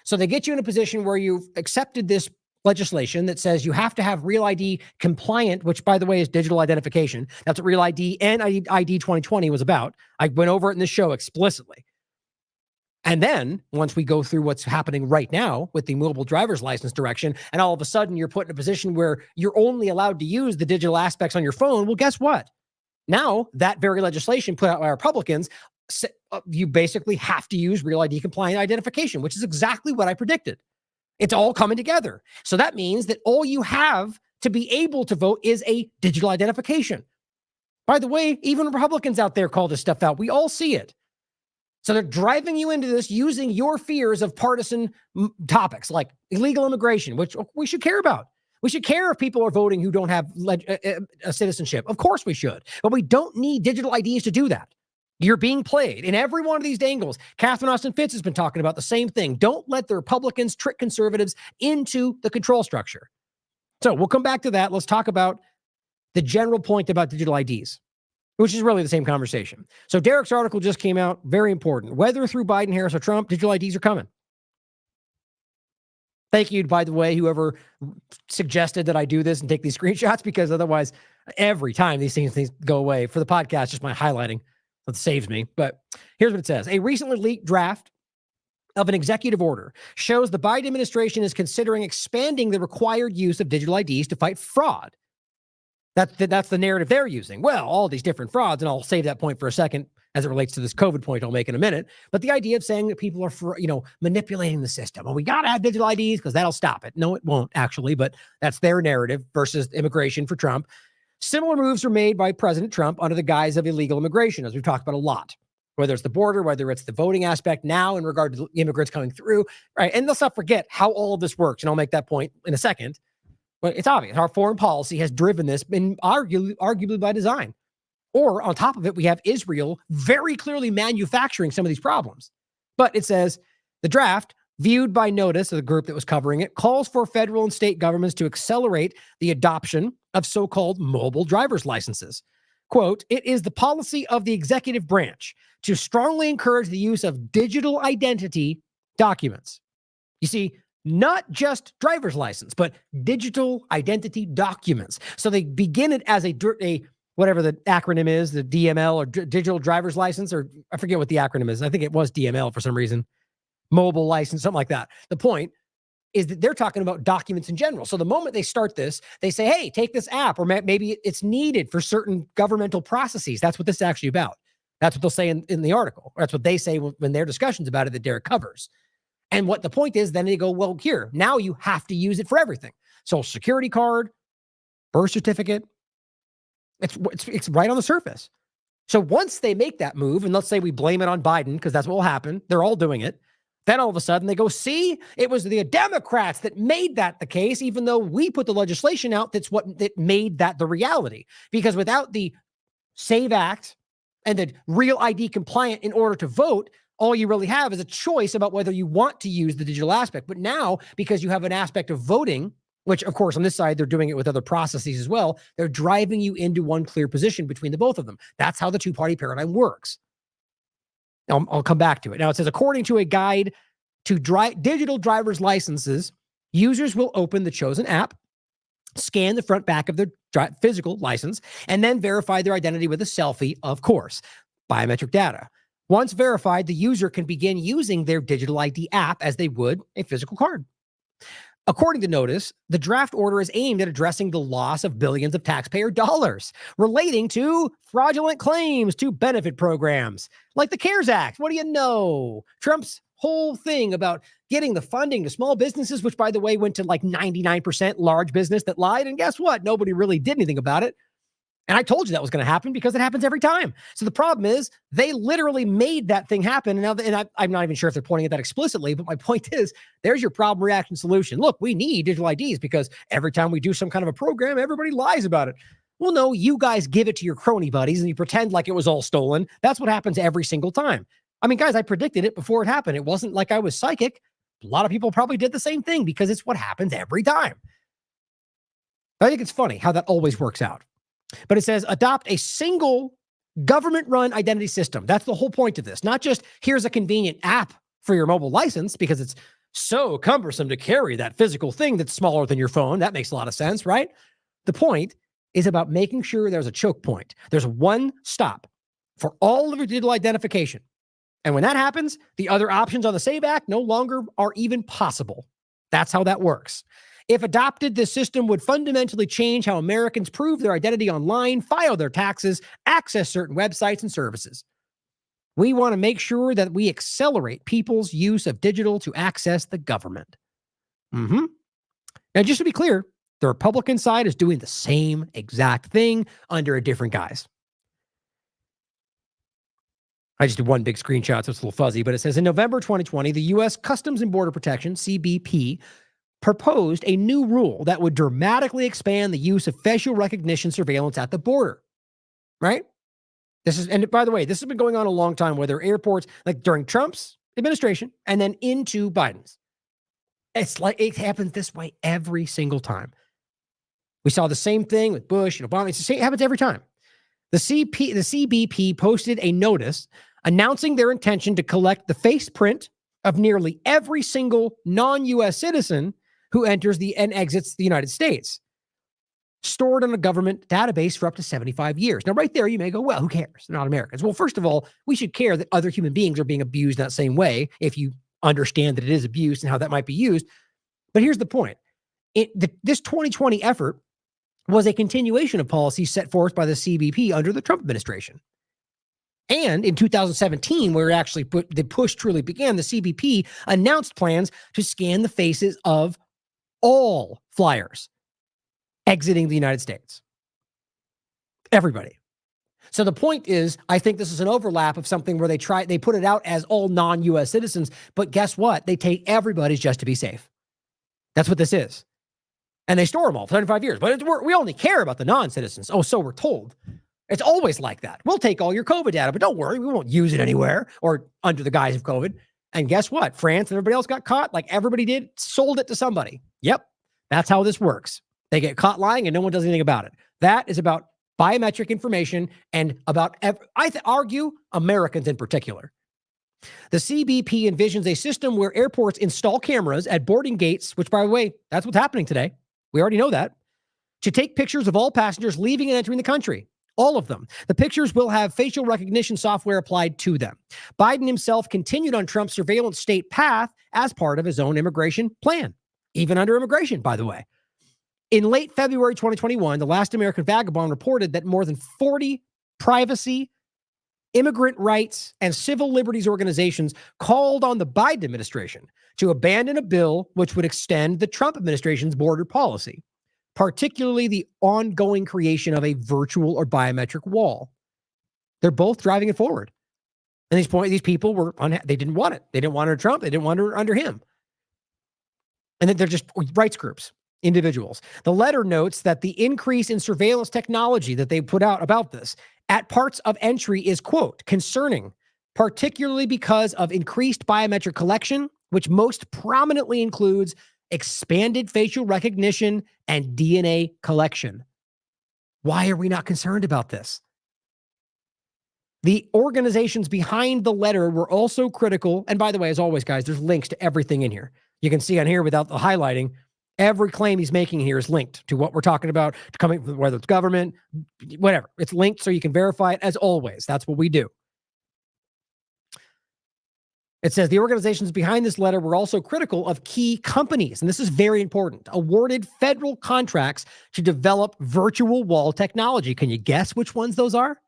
So they get you in a position where you've accepted this legislation that says you have to have Real ID compliant, which, by the way, is digital identification. That's what Real ID and ID 2020 was about. I went over it in the show explicitly. And then once we go through what's happening right now with the mobile driver's license direction, and all of a sudden you're put in a position where you're only allowed to use the digital aspects on your phone, well, guess what? Now that very legislation put out by Republicans, you basically have to use real ID compliant identification, which is exactly what I predicted. It's all coming together. So that means that all you have to be able to vote is a digital identification. By the way, even Republicans out there call this stuff out. We all see it. So they're driving you into this using your fears of partisan topics like illegal immigration, which we should care about. We should care if people are voting who don't have a citizenship. Of course we should. But we don't need digital IDs to do that. You're being played in every one of these dangles. Catherine Austin Fitts has been talking about the same thing. Don't let the Republicans trick conservatives into the control structure. So we'll come back to that. Let's talk about the general point about digital IDs, which is really the same conversation. So Derek's article just came out. Very important. Whether through Biden, Harris, or Trump, digital IDs are coming. Thank you, by the way, whoever suggested that I do this and take these screenshots, because otherwise, every time these things go away for the podcast, just my highlighting, that saves me. But here's what it says. A recently leaked draft of an executive order shows the Biden administration is considering expanding the required use of digital IDs to fight fraud. That's the narrative they're using. Well, all these different frauds, and I'll save that point for a second as it relates to this COVID point I'll make in a minute. But the idea of saying that people are, manipulating the system. Well, we got to have digital IDs because that'll stop it. No, it won't actually, but that's their narrative versus immigration for Trump. Similar moves are made by President Trump under the guise of illegal immigration, as we've talked about a lot, whether it's the border, whether it's the voting aspect now in regard to immigrants coming through, right? And let's not forget how all of this works. And I'll make that point in a second. But it's obvious. Our foreign policy has driven this, and arguably by design. Or on top of it, we have Israel very clearly manufacturing some of these problems. But it says the draft, viewed by notice of the group that was covering it, calls for federal and state governments to accelerate the adoption of so-called mobile driver's licenses. Quote, it is the policy of the executive branch to strongly encourage the use of digital identity documents. You see, not just driver's license, but digital identity documents. So they begin it as a whatever the acronym is, the DML or digital driver's license, or I forget what the acronym is. I think it was DML for some reason, mobile license, something like that. The point is that they're talking about documents in general. So the moment they start this, they say, hey, take this app, or maybe it's needed for certain governmental processes. That's what this is actually about. That's what they'll say in the article. That's what they say when their discussions about it that Derek covers. And what the point is, then they go, well, here, now you have to use it for everything. Social security card, birth certificate. It's right on the surface. So once they make that move, and let's say we blame it on Biden, because that's what will happen. They're all doing it. Then all of a sudden they go, see, it was the Democrats that made that the case, even though we put the legislation out that made that the reality. Because without the SAVE Act and the real ID compliant in order to vote, all you really have is a choice about whether you want to use the digital aspect. But now, because you have an aspect of voting, which of course on this side, they're doing it with other processes as well, they're driving you into one clear position between the both of them. That's how the two-party paradigm works. Now, I'll come back to it. Now it says, according to a guide to digital driver's licenses, users will open the chosen app, scan the front back of their physical license, and then verify their identity with a selfie, of course, biometric data. Once verified, the user can begin using their digital ID app as they would a physical card. According to notice, the draft order is aimed at addressing the loss of billions of taxpayer dollars relating to fraudulent claims to benefit programs like the CARES Act. What do you know? Trump's whole thing about getting the funding to small businesses, which, by the way, went to like 99% large business that lied. And guess what? Nobody really did anything about it. And I told you that was going to happen because it happens every time. So the problem is they literally made that thing happen. And now, I'm not even sure if they're pointing at that explicitly, but my point is, there's your problem, reaction, solution. Look, we need digital IDs because every time we do some kind of a program, everybody lies about it. Well, no, you guys give it to your crony buddies and you pretend like it was all stolen. That's what happens every single time. I mean, guys, I predicted it before it happened. It wasn't like I was psychic. A lot of people probably did the same thing because it's what happens every time. I think it's funny how that always works out. But it says adopt a single government-run identity system. That's the whole point of this. Not just here's a convenient app for your mobile license because it's so cumbersome to carry that physical thing that's smaller than your phone. That makes a lot of sense, right? The point is about making sure there's a choke point. There's one stop for all of your digital identification. And when that happens, the other options on the SAVE Act no longer are even possible. That's how that works. If adopted, this system would fundamentally change how Americans prove their identity online, file their taxes, access certain websites and services. We want to make sure that we accelerate people's use of digital to access the government. Now, just to be clear, the Republican side is doing the same exact thing under a different guise. I just did one big screenshot, so it's a little fuzzy, but it says in November 2020, the U.S. Customs and Border Protection, CBP, proposed a new rule that would dramatically expand the use of facial recognition surveillance at the border. Right? And by the way, this has been going on a long time, whether airports, like during Trump's administration and then into Biden's. It's like it happens this way every single time. We saw the same thing with Bush and Obama. It happens every time. The CBP posted a notice announcing their intention to collect the face print of nearly every single non-U.S. citizen who enters and exits the United States, stored on a government database for up to 75 years. Now, right there, you may go, well, who cares? They're not Americans. Well, first of all, we should care that other human beings are being abused in that same way if you understand that it is abuse and how that might be used. But here's the point. This 2020 effort was a continuation of policies set forth by the CBP under the Trump administration. And in 2017, where actually the push truly began, the CBP announced plans to scan the faces of all flyers exiting the United States. Everybody. So the point is, I think this is an overlap of something where they put it out as all non-U.S. citizens, but guess what? They take everybody's just to be safe. That's what this is. And they store them all for 75 years. But we only care about the non-citizens. Oh, so we're told. It's always like that. We'll take all your COVID data, but don't worry, we won't use it anywhere or under the guise of COVID. And guess what? France and everybody else got caught like everybody did, sold it to somebody. Yep, that's how this works. They get caught lying and no one does anything about it. That is about biometric information and about, argue, Americans in particular. The CBP envisions a system where airports install cameras at boarding gates, which, by the way, that's what's happening today. We already know that, to take pictures of all passengers leaving and entering the country. All of them. The pictures will have facial recognition software applied to them. Biden himself continued on Trump's surveillance state path as part of his own immigration plan, even under immigration, by the way. In late February 2021, the Last American Vagabond reported that more than 40 privacy, immigrant rights, and civil liberties organizations called on the Biden administration to abandon a bill which would extend the Trump administration's border policy, particularly the ongoing creation of a virtual or biometric wall. They're both driving it forward. And these people were they didn't want it. They didn't want it under Trump. They didn't want it under him. And then they're just rights groups, individuals. The letter notes that the increase in surveillance technology that they put out about this at parts of entry is, quote, concerning, particularly because of increased biometric collection, which most prominently includes expanded facial recognition and DNA collection. Why are we not concerned about this? The organizations behind the letter were also critical. And by the way, as always, guys, there's links to everything in here. You can see on here without the highlighting, every claim he's making here is linked to what we're talking about, whether it's government, whatever. It's linked so you can verify it as always. That's what we do. It says the organizations behind this letter were also critical of key companies, and this is very important, awarded federal contracts to develop virtual wall technology. Can you guess which ones those are?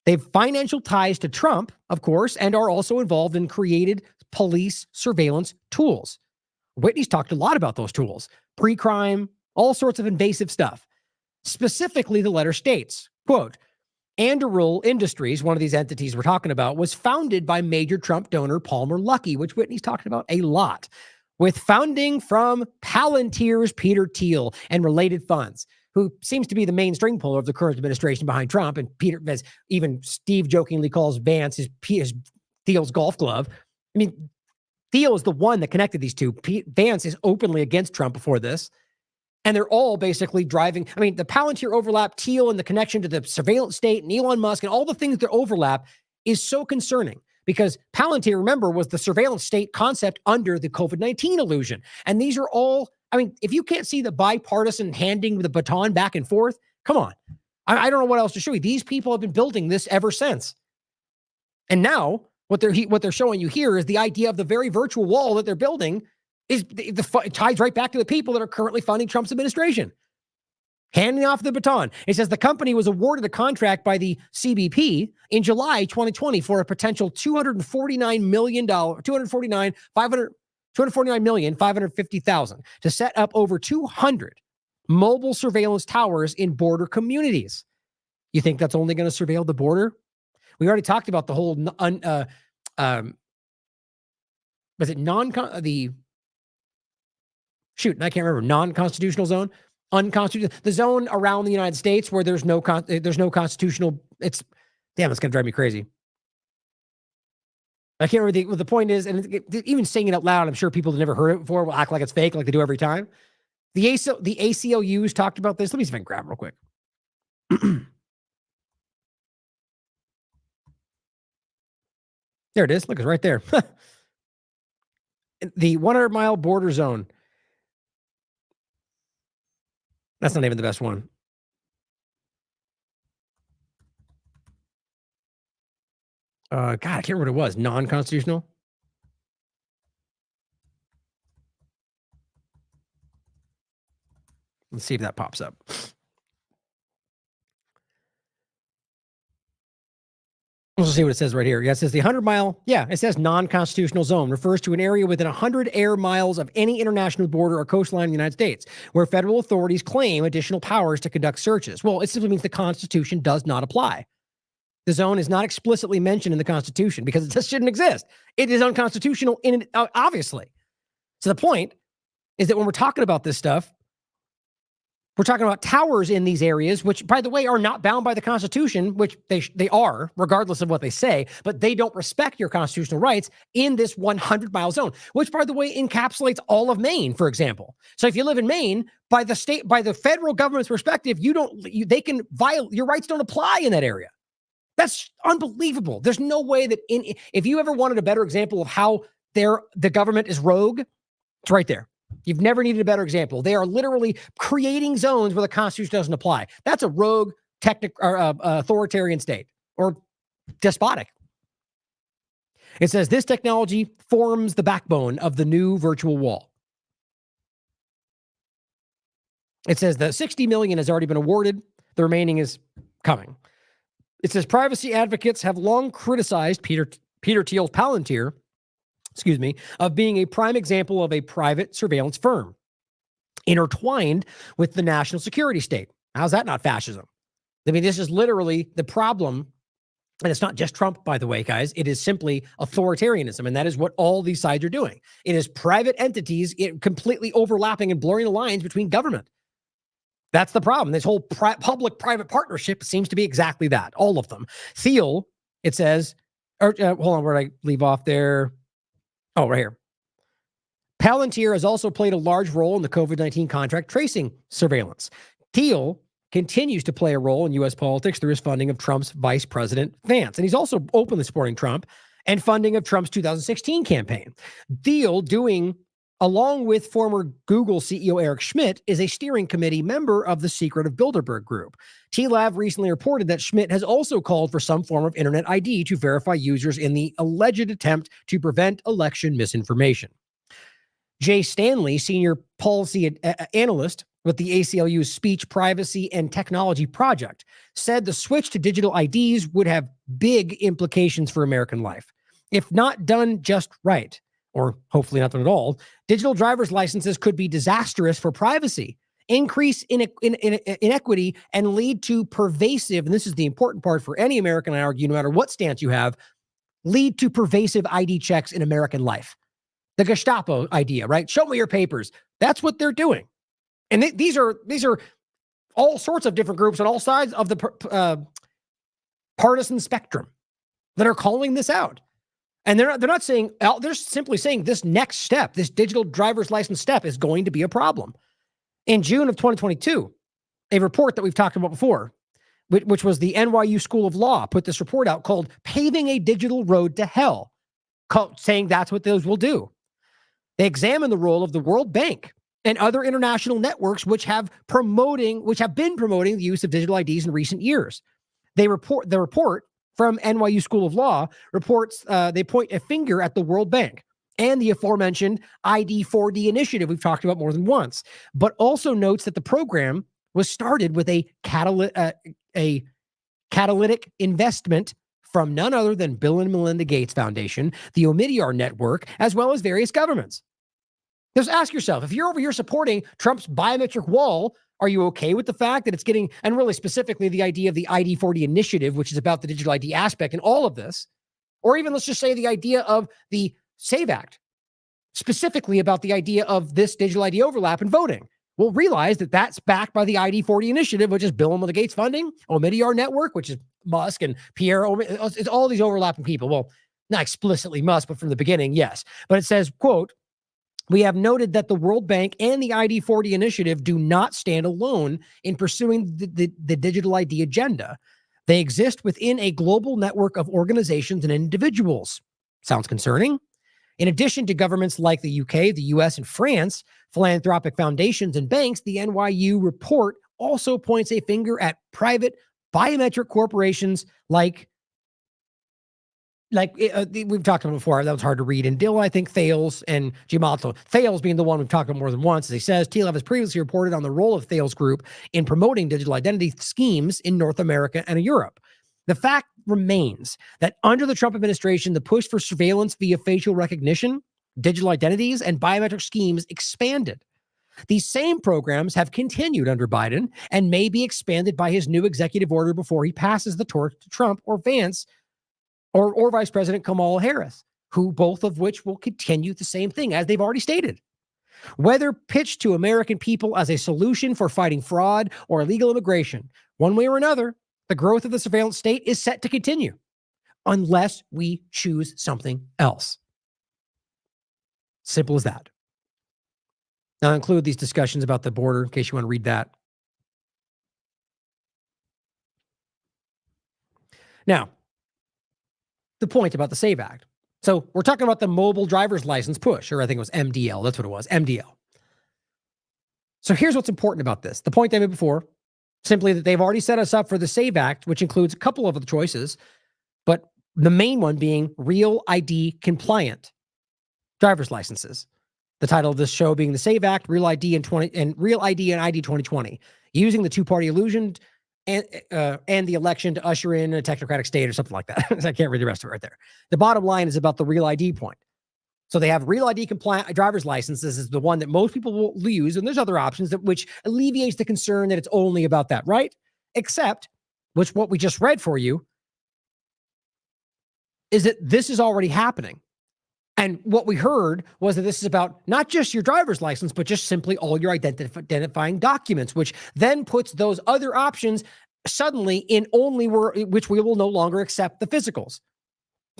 They have financial ties to Trump, of course, and are also involved in created police surveillance tools. Whitney's talked a lot about those tools, pre-crime, all sorts of invasive stuff. Specifically, the letter states, quote, Anduril Industries, one of these entities we're talking about, was founded by major Trump donor Palmer Luckey, which Whitney's talking about a lot, with funding from Palantir's Peter Thiel and related funds, who seems to be the main string puller of the current administration behind Trump. And Peter, as even Steve jokingly calls Vance his Thiel's golf glove. I mean, Thiel is the one that connected these two. Vance is openly against Trump before this. And they're all basically driving. I mean, the Palantir overlap, Thiel and the connection to the surveillance state and Elon Musk and all the things that overlap is so concerning because Palantir, remember, was the surveillance state concept under the COVID-19 illusion. And these are all, I mean, if you can't see the bipartisan handing the baton back and forth, come on. I don't know what else to show you. These people have been building this ever since. And now what they're showing you here is the idea of the very virtual wall that they're building it ties right back to the people that are currently funding Trump's administration. Handing off the baton. It says the company was awarded a contract by the CBP in July 2020 for a potential $249,550,000 to set up over 200 mobile surveillance towers in border communities. You think that's only going to surveil the border? We already talked about the whole non-constitutional zone. Unconstitutional, the zone around the United States where there's no constitutional. It's going to drive me crazy. I can't remember what the point is, and even saying it out loud, I'm sure people that never heard it before will act like it's fake, like they do every time. The ACLUs talked about this. Let me see if I can grab it real quick. There it is. Look, it's right there. The 100-mile border zone. That's not even the best one. God, I can't remember what it was. Non-constitutional? Let's see if that pops up. Let's see what it says right here. Yeah, it says the 100-mile, it says non-constitutional zone refers to an area within 100 air miles of any international border or coastline in the United States where federal authorities claim additional powers to conduct searches. Well, it simply means the Constitution does not apply. The zone is not explicitly mentioned in the Constitution because it just shouldn't exist. It is unconstitutional, obviously. So the point is that when we're talking about this stuff, we're talking about towers in these areas, which, by the way, are not bound by the Constitution, which they are, regardless of what they say, but they don't respect your constitutional rights in this 100-mile zone, which, by the way, encapsulates all of Maine, for example. So if you live in Maine, by the federal government's perspective, your rights don't apply in that area. That's unbelievable. There's no way that if you ever wanted a better example of how the government is rogue, it's right there. You've never needed a better example. They are literally creating zones where the Constitution doesn't apply. That's a rogue, authoritarian state or despotic. It says this technology forms the backbone of the new virtual wall. It says the $60 million has already been awarded. The remaining is coming. It says privacy advocates have long criticized Peter Thiel's Palantir, of being a prime example of a private surveillance firm intertwined with the national security state. How's that not fascism? I mean, this is literally the problem. And it's not just Trump, by the way, guys. It is simply authoritarianism. And that is what all these sides are doing. It is private entities completely overlapping and blurring the lines between government. That's the problem. This whole public-private partnership seems to be exactly that. All of them. Thiel, it says, hold on, where did I leave off there? Oh, right here. Palantir has also played a large role in the COVID-19 contract tracing surveillance. Thiel continues to play a role in U.S. politics through his funding of Trump's Vice President Vance. And he's also openly supporting Trump and funding of Trump's 2016 campaign. Thiel, along with former Google CEO Eric Schmidt, is a steering committee member of the Secret of Bilderberg Group. TLAV recently reported that Schmidt has also called for some form of internet ID to verify users in the alleged attempt to prevent election misinformation. Jay Stanley, senior policy analyst with the ACLU's Speech, Privacy, and Technology Project, said the switch to digital IDs would have big implications for American life. If not done just right, or hopefully not done at all, digital driver's licenses could be disastrous for privacy, increase inequity, and lead to pervasive, and this is the important part for any American, I argue, no matter what stance you have, lead to pervasive ID checks in American life. The Gestapo idea, right? Show me your papers. That's what they're doing. And these are all sorts of different groups on all sides of the partisan spectrum that are calling this out. And they're not saying, they're simply saying this next step, this digital driver's license step is going to be a problem. In June of 2022, a report that we've talked about before, which was the NYU School of Law, put this report out called Paving a Digital Road to Hell, saying that's what those will do. They examine the role of the World Bank and other international networks which have been promoting the use of digital IDs in recent years. The report from NYU School of Law reports they point a finger at the World Bank and the aforementioned ID4D initiative we've talked about more than once, but also notes that the program was started with a catalytic investment from none other than Bill and Melinda Gates Foundation, the Omidyar Network, as well as various governments. Just ask yourself, if you're over here supporting Trump's biometric wall, are you okay with the fact that it's getting, and really specifically the idea of the ID4D initiative, which is about the digital ID aspect and all of this, or even let's just say the idea of the SAVE Act, specifically about the idea of this digital ID overlap in voting? We'll realize that that's backed by the ID4D initiative, which is Bill and Melinda Gates funding, Omidyar Network, which is Musk and Pierre, it's all these overlapping people. Well, not explicitly Musk, but from the beginning, yes. But it says, quote, "We have noted that the World Bank and the ID4D initiative do not stand alone in pursuing the digital ID agenda. They exist within a global network of organizations and individuals." Sounds concerning. In addition to governments like the UK, the US, and France, philanthropic foundations and banks, the NYU report also points a finger at private biometric corporations like we've talked about before. That was hard to read. And Dill, I think, Thales and Geopolitics. Thales being the one we've talked about more than once. As he says, TLAV has previously reported on the role of Thales Group in promoting digital identity schemes in North America and Europe. The fact remains that under the Trump administration, the push for surveillance via facial recognition, digital identities, and biometric schemes expanded. These same programs have continued under Biden and may be expanded by his new executive order before he passes the torch to Trump or Vance or Vice President Kamala Harris, who both of which will continue the same thing as they've already stated. Whether pitched to American people as a solution for fighting fraud or illegal immigration, one way or another, the growth of the surveillance state is set to continue unless we choose something else. Simple as that. Now, I'll include these discussions about the border in case you want to read that. Now, the point about the SAVE Act. So we're talking about the mobile driver's license push, or I think it was MDL. That's what it was, MDL. So here's what's important about this. The point I made before, simply that they've already set us up for the SAVE Act, which includes a couple of the choices, but the main one being real ID compliant driver's licenses. The title of this show being the SAVE Act, Real ID and Real ID and ID 2020, using the two-party illusion and the election to usher in a technocratic state or something like that. I can't read the rest of it right there. The bottom line is about the Real ID point. So they have Real ID compliant driver's licenses is the one that most people will use, and there's other options that which alleviates the concern that it's only about that, right? Except, which what we just read for you, is that this is already happening. And what we heard was that this is about not just your driver's license, but just simply all your identifying documents, which then puts those other options suddenly in only which we will no longer accept the physicals.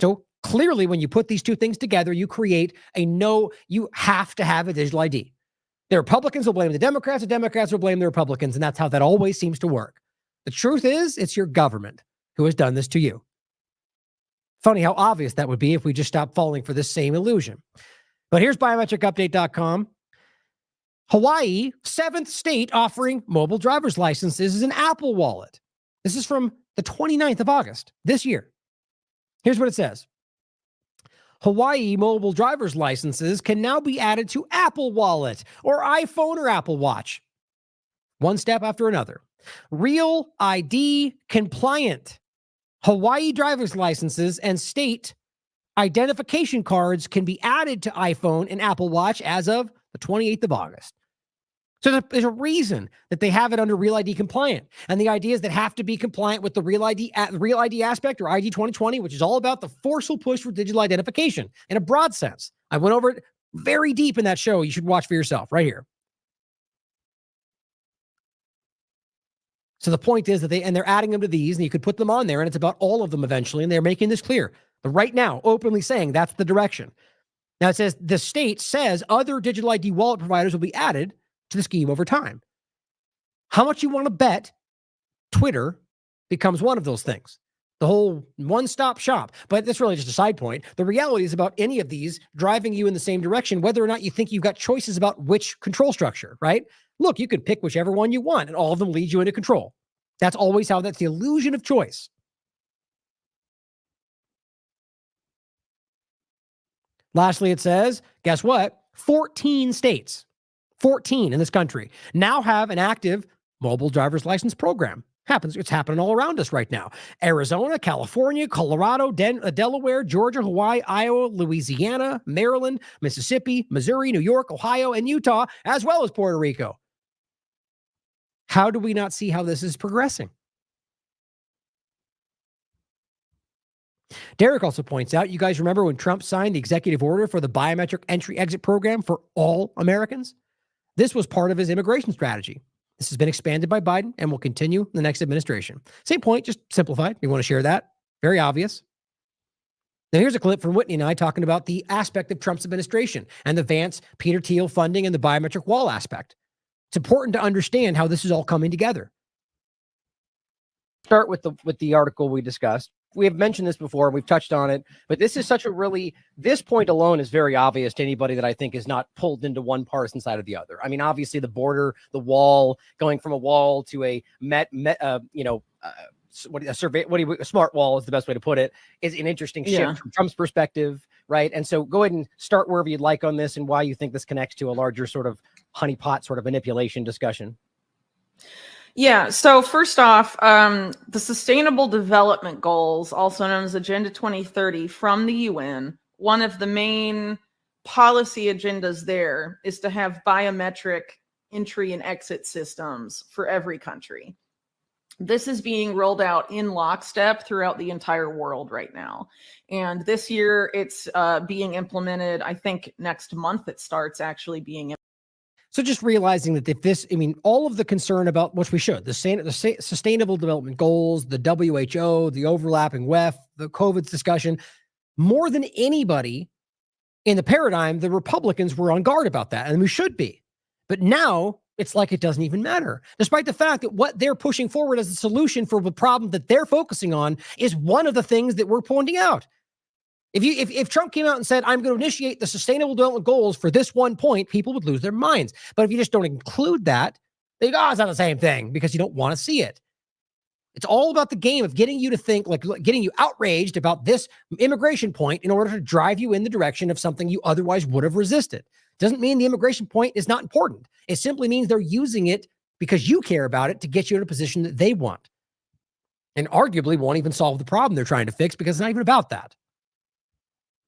So clearly, when you put these two things together, you create you have to have a digital ID. The Republicans will blame the Democrats will blame the Republicans, and that's how that always seems to work. The truth is, it's your government who has done this to you. Funny how obvious that would be if we just stopped falling for this same illusion. But here's biometricupdate.com. Hawaii, 7th state offering mobile driver's licenses is an Apple Wallet. This is from the 29th of August this year. Here's what it says. Hawaii mobile driver's licenses can now be added to Apple Wallet or iPhone or Apple Watch. One step after another. Real ID compliant Hawaii driver's licenses and state identification cards can be added to iPhone and Apple Watch as of the 28th of August. So there's a reason that they have it under Real ID compliant. And the idea is that have to be compliant with the Real ID aspect or ID 2020, which is all about the forceful push for digital identification in a broad sense. I went over it very deep in that show. You should watch for yourself right here. So the point is that they're adding them to these, and you could put them on there, and it's about all of them eventually, and they're making this clear. But right now, openly saying that's the direction. Now it says the state says other digital ID wallet providers will be added to the scheme over time. How much you want to bet Twitter becomes one of those things? The whole one-stop shop. But that's really just a side point. The reality is about any of these driving you in the same direction, whether or not you think you've got choices about which control structure, right? Look, you can pick whichever one you want, and all of them lead you into control. That's always how that's the illusion of choice. Lastly, it says, guess what? 14 states, 14 in this country, now have an active mobile driver's license program. It's happening all around us right now. Arizona, California, Colorado, Delaware, Georgia, Hawaii, Iowa, Louisiana, Maryland, Mississippi, Missouri, New York, Ohio, and Utah, as well as Puerto Rico. How do we not see how this is progressing? Derek also points out, you guys remember when Trump signed the executive order for the biometric entry-exit program for all Americans? This was part of his immigration strategy. This has been expanded by Biden and will continue in the next administration. Same point, just simplified. We want to share that. Very obvious. Now here's a clip from Whitney and I talking about the aspect of Trump's administration and the Vance, Peter Thiel funding and the biometric wall aspect. It's important to understand how this is all coming together. Start with the article we discussed. We have mentioned this before, we've touched on it, but this is this point alone is very obvious to anybody that I think is not pulled into one partisan side or the other. I mean, obviously the border, the wall, going from a wall to a smart wall is the best way to put it, is an interesting shift from Trump's perspective, right? And so go ahead and start wherever you'd like on this and why you think this connects to a larger sort of honeypot sort of manipulation discussion. Yeah, so first off, the Sustainable Development Goals, also known as Agenda 2030 from the UN, one of the main policy agendas there is to have biometric entry and exit systems for every country. This is being rolled out in lockstep throughout the entire world right now. And this year it's being implemented. I think next month it starts actually being implemented. So just realizing that if this, I mean, all of the concern about, which we should, the Sustainable Development Goals, the WHO, the overlapping WEF, the COVID discussion, more than anybody in the paradigm, the Republicans were on guard about that, and we should be. But now it's like it doesn't even matter, despite the fact that what they're pushing forward as a solution for the problem that they're focusing on is one of the things that we're pointing out. If Trump came out and said, I'm going to initiate the Sustainable Development Goals for this one point, people would lose their minds. But if you just don't include that, they go, it's not the same thing, because you don't want to see it. It's all about the game of getting you to think, like getting you outraged about this immigration point in order to drive you in the direction of something you otherwise would have resisted. Doesn't mean the immigration point is not important. It simply means they're using it because you care about it to get you in a position that they want. And arguably won't even solve the problem they're trying to fix, because it's not even about that.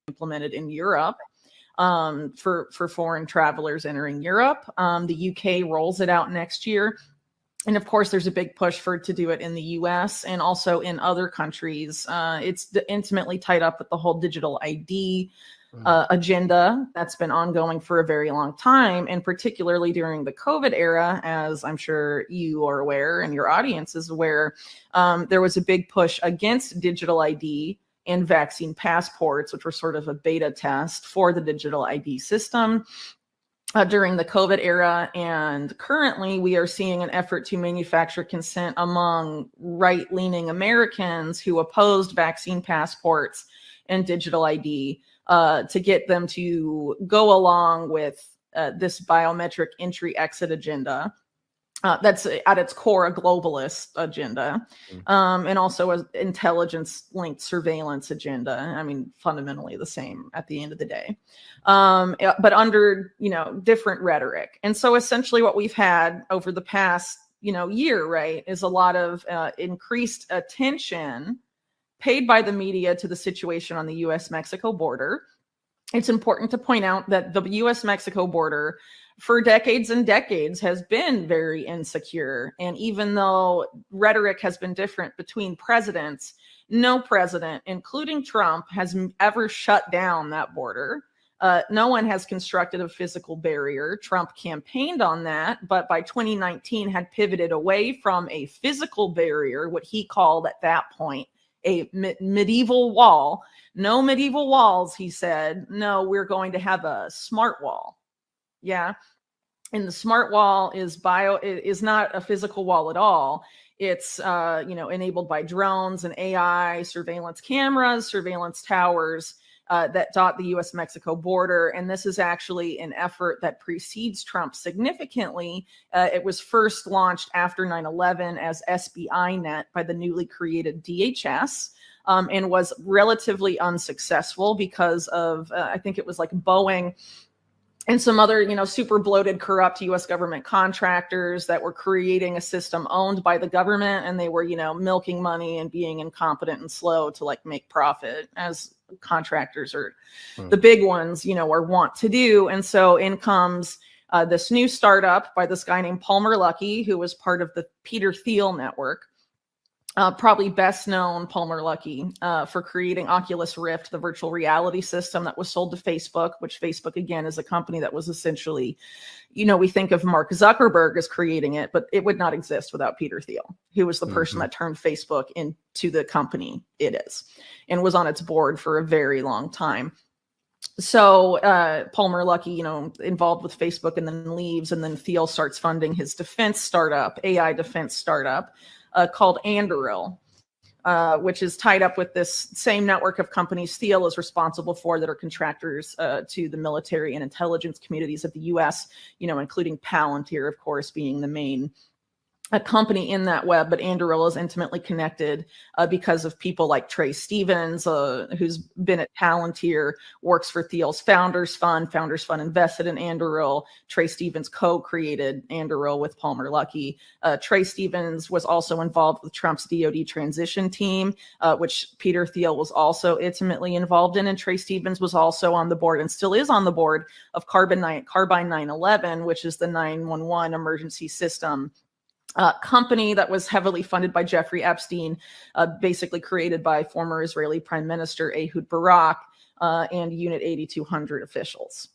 Implemented in Europe for foreign travelers entering Europe. The UK rolls it out next year. And of course, there's a big push to do it in the US and also in other countries. It's intimately tied up with the whole digital ID agenda that's been ongoing for a very long time, and particularly during the COVID era, as I'm sure you are aware and your audience is aware, there was a big push against digital ID and vaccine passports, which were sort of a beta test for the digital ID system during the COVID era. And currently we are seeing an effort to manufacture consent among right-leaning Americans who opposed vaccine passports and digital ID to get them to go along with this biometric entry-exit agenda. That's at its core a globalist agenda, and also an intelligence-linked surveillance agenda. I mean, fundamentally the same at the end of the day, but under different rhetoric. And so essentially, what we've had over the past year, right, is a lot of increased attention paid by the media to the situation on the U.S.-Mexico border. It's important to point out that the U.S.-Mexico border for decades and decades has been very insecure. And even though rhetoric has been different between presidents, no president, including Trump, has ever shut down that border. No one has constructed a physical barrier. Trump campaigned on that, but by 2019 had pivoted away from a physical barrier, what he called at that point a medieval wall. No medieval walls, he said. No, we're going to have a smart wall. Yeah. And the smart wall is not a physical wall at all. It's enabled by drones and AI, surveillance cameras, surveillance towers that dot the U.S.-Mexico border. And this is actually an effort that precedes Trump significantly. It was first launched after 9/11 as SBI Net by the newly created DHS. and was relatively unsuccessful because of, I think it was like Boeing and some other, super bloated, corrupt U.S. government contractors that were creating a system owned by the government, and they were, milking money and being incompetent and slow to like make profit, as contractors or the big ones, are wont to do. And so in comes this new startup by this guy named Palmer Luckey, who was part of the Peter Thiel network. Probably best known, Palmer Luckey, for creating Oculus Rift, the virtual reality system that was sold to Facebook, which Facebook, again, is a company that was essentially, we think of Mark Zuckerberg as creating it, but it would not exist without Peter Thiel, who was the person that turned Facebook into the company it is and was on its board for a very long time. So Palmer Luckey, involved with Facebook and then leaves, and then Thiel starts funding his defense startup, AI defense startup, called Anduril, which is tied up with this same network of companies Thiel is responsible for that are contractors to the military and intelligence communities of the U.S., including Palantir, of course, being the main a company in that web, but Anduril is intimately connected because of people like Trey Stevens, who's been at Palantir, works for Thiel's Founders Fund. Founders Fund invested in Anduril. Trey Stevens co-created Anduril with Palmer Luckey. Trey Stevens was also involved with Trump's DoD transition team, which Peter Thiel was also intimately involved in. And Trey Stevens was also on the board and still is on the board of Carbine 911, which is the 911 emergency system company that was heavily funded by Jeffrey Epstein, basically created by former Israeli Prime Minister Ehud Barak and Unit 8200 officials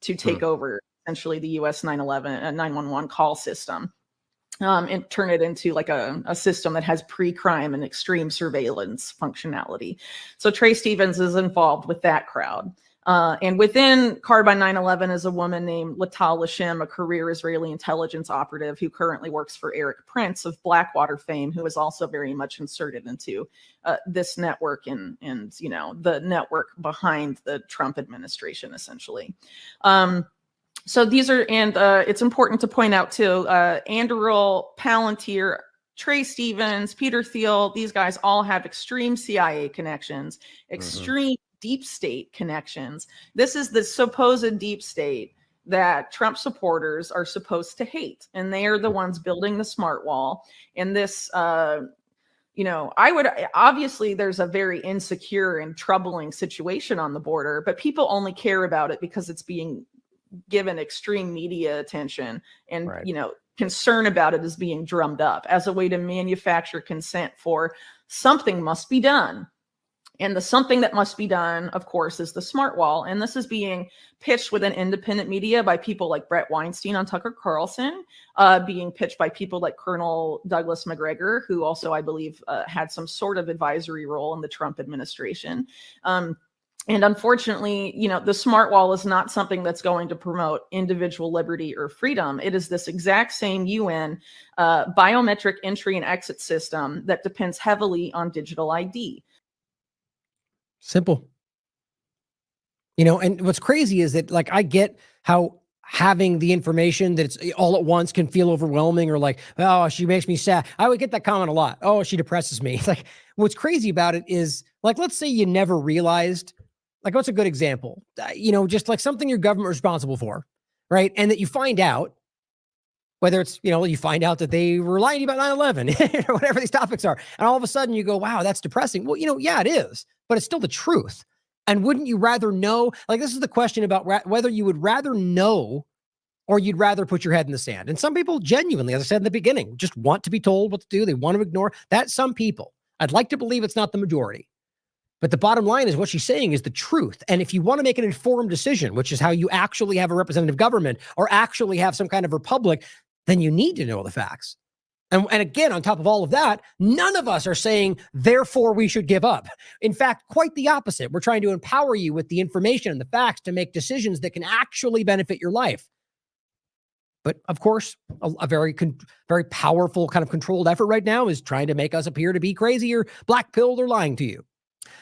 to take over essentially the U.S. 911 call system and turn it into like a system that has pre-crime and extreme surveillance functionality. So Trey Stevens is involved with that crowd. And within Carbine 911 is a woman named Lital Lashim, a career Israeli intelligence operative who currently works for Eric Prince of Blackwater fame, who is also very much inserted into this network and the network behind the Trump administration, essentially. So these are, and it's important to point out too, Anduril, Palantir, Trey Stevens, Peter Thiel, these guys all have extreme CIA connections, extreme deep state connections. This is the supposed deep state that Trump supporters are supposed to hate. And they are the ones building the smart wall. And this, obviously there's a very insecure and troubling situation on the border, but people only care about it because it's being given extreme media attention and, concern about it is being drummed up as a way to manufacture consent for something must be done. And the something that must be done, of course, is the smart wall. And this is being pitched within independent media by people like Brett Weinstein on Tucker Carlson, being pitched by people like Colonel Douglas McGregor, who also, I believe, had some sort of advisory role in the Trump administration. And unfortunately, the smart wall is not something that's going to promote individual liberty or freedom. It is this exact same UN biometric entry and exit system that depends heavily on digital ID. Simple. And what's crazy is that, like, I get how having the information that it's all at once can feel overwhelming, or like, oh, she makes me sad. I would get that comment a lot. Oh, she depresses me. It's like, what's crazy about it is, like, let's say you never realized, like, what's a good example? Just like something your government is responsible for, right? And that you find out, whether it's, you find out that they were lying to you about 9/11 or whatever these topics are. And all of a sudden you go, wow, that's depressing. Well, yeah, it is, but it's still the truth. And wouldn't you rather know, like, this is the question about whether you would rather know or you'd rather put your head in the sand. And some people genuinely, as I said in the beginning, just want to be told what to do. They want to ignore that. Some people, I'd like to believe it's not the majority. But the bottom line is what she's saying is the truth. And if you want to make an informed decision, which is how you actually have a representative government or actually have some kind of republic, then you need to know the facts. And again, on top of all of that, none of us are saying, therefore, we should give up. In fact, quite the opposite. We're trying to empower you with the information and the facts to make decisions that can actually benefit your life. But of course, a very powerful kind of controlled effort right now is trying to make us appear to be crazy or black-pilled or lying to you.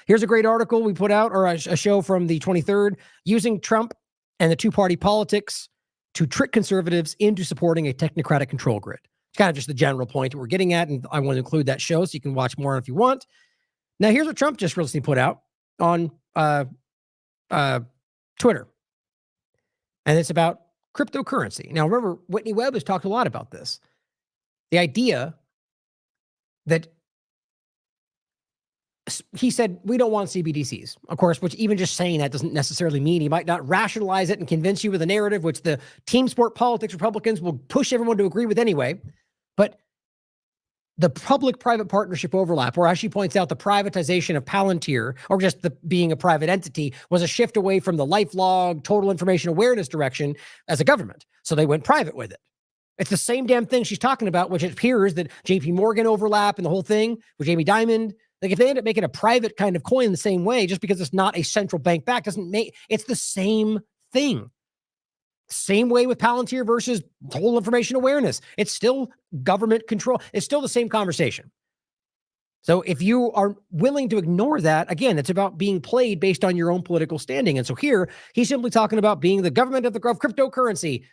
Here's a great article we put out, or a show from the 23rd, using Trump and the two-party politics to trick conservatives into supporting a technocratic control grid. It's kind of just the general point that we're getting at, and I want to include that show so you can watch more if you want. Now, here's what Trump just recently put out on Twitter. And it's about cryptocurrency. Now, remember, Whitney Webb has talked a lot about this. The idea that he said, we don't want CBDCs, of course, which even just saying that doesn't necessarily mean he might not rationalize it and convince you with a narrative, which the team sport politics Republicans will push everyone to agree with anyway. But the public-private partnership overlap, or as she points out, the privatization of Palantir, or just the being a private entity, was a shift away from the LifeLog, total information awareness direction as a government. So they went private with it. It's the same damn thing she's talking about, which it appears that JP Morgan overlap and the whole thing with Jamie Dimon. Like if they end up making a private kind of coin the same way, just because it's not a central bank back doesn't make, it's the same thing. Same way with Palantir versus total information awareness. It's still government control. It's still the same conversation. So if you are willing to ignore that, again, it's about being played based on your own political standing. And so here he's simply talking about being the government of cryptocurrency.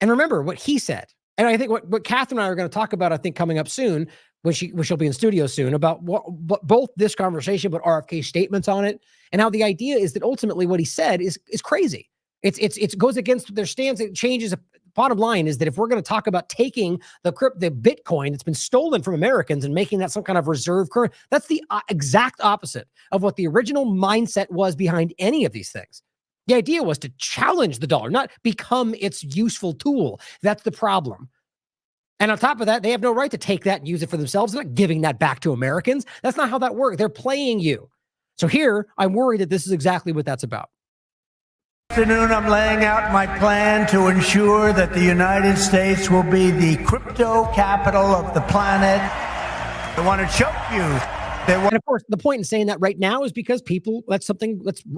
And remember what he said. And I think what Catherine and I are going to talk about, I think coming up soon, when she'll be in studio soon, about what both this conversation, but RFK's statements on it, and how the idea is that ultimately what he said is crazy. It goes against their stance. It changes. Bottom line is that if we're going to talk about taking the Bitcoin that's been stolen from Americans and making that some kind of reserve currency, that's the exact opposite of what the original mindset was behind any of these things. The idea was to challenge the dollar, not become its useful tool. That's the problem. And on top of that, they have no right to take that and use it for themselves. They're not giving that back to Americans. That's not how that works. They're playing you. So here, I'm worried that this is exactly what that's about. Afternoon, I'm laying out my plan to ensure that the United States will be the crypto capital of the planet. They want to choke you. And of course, the point in saying that right now is because that's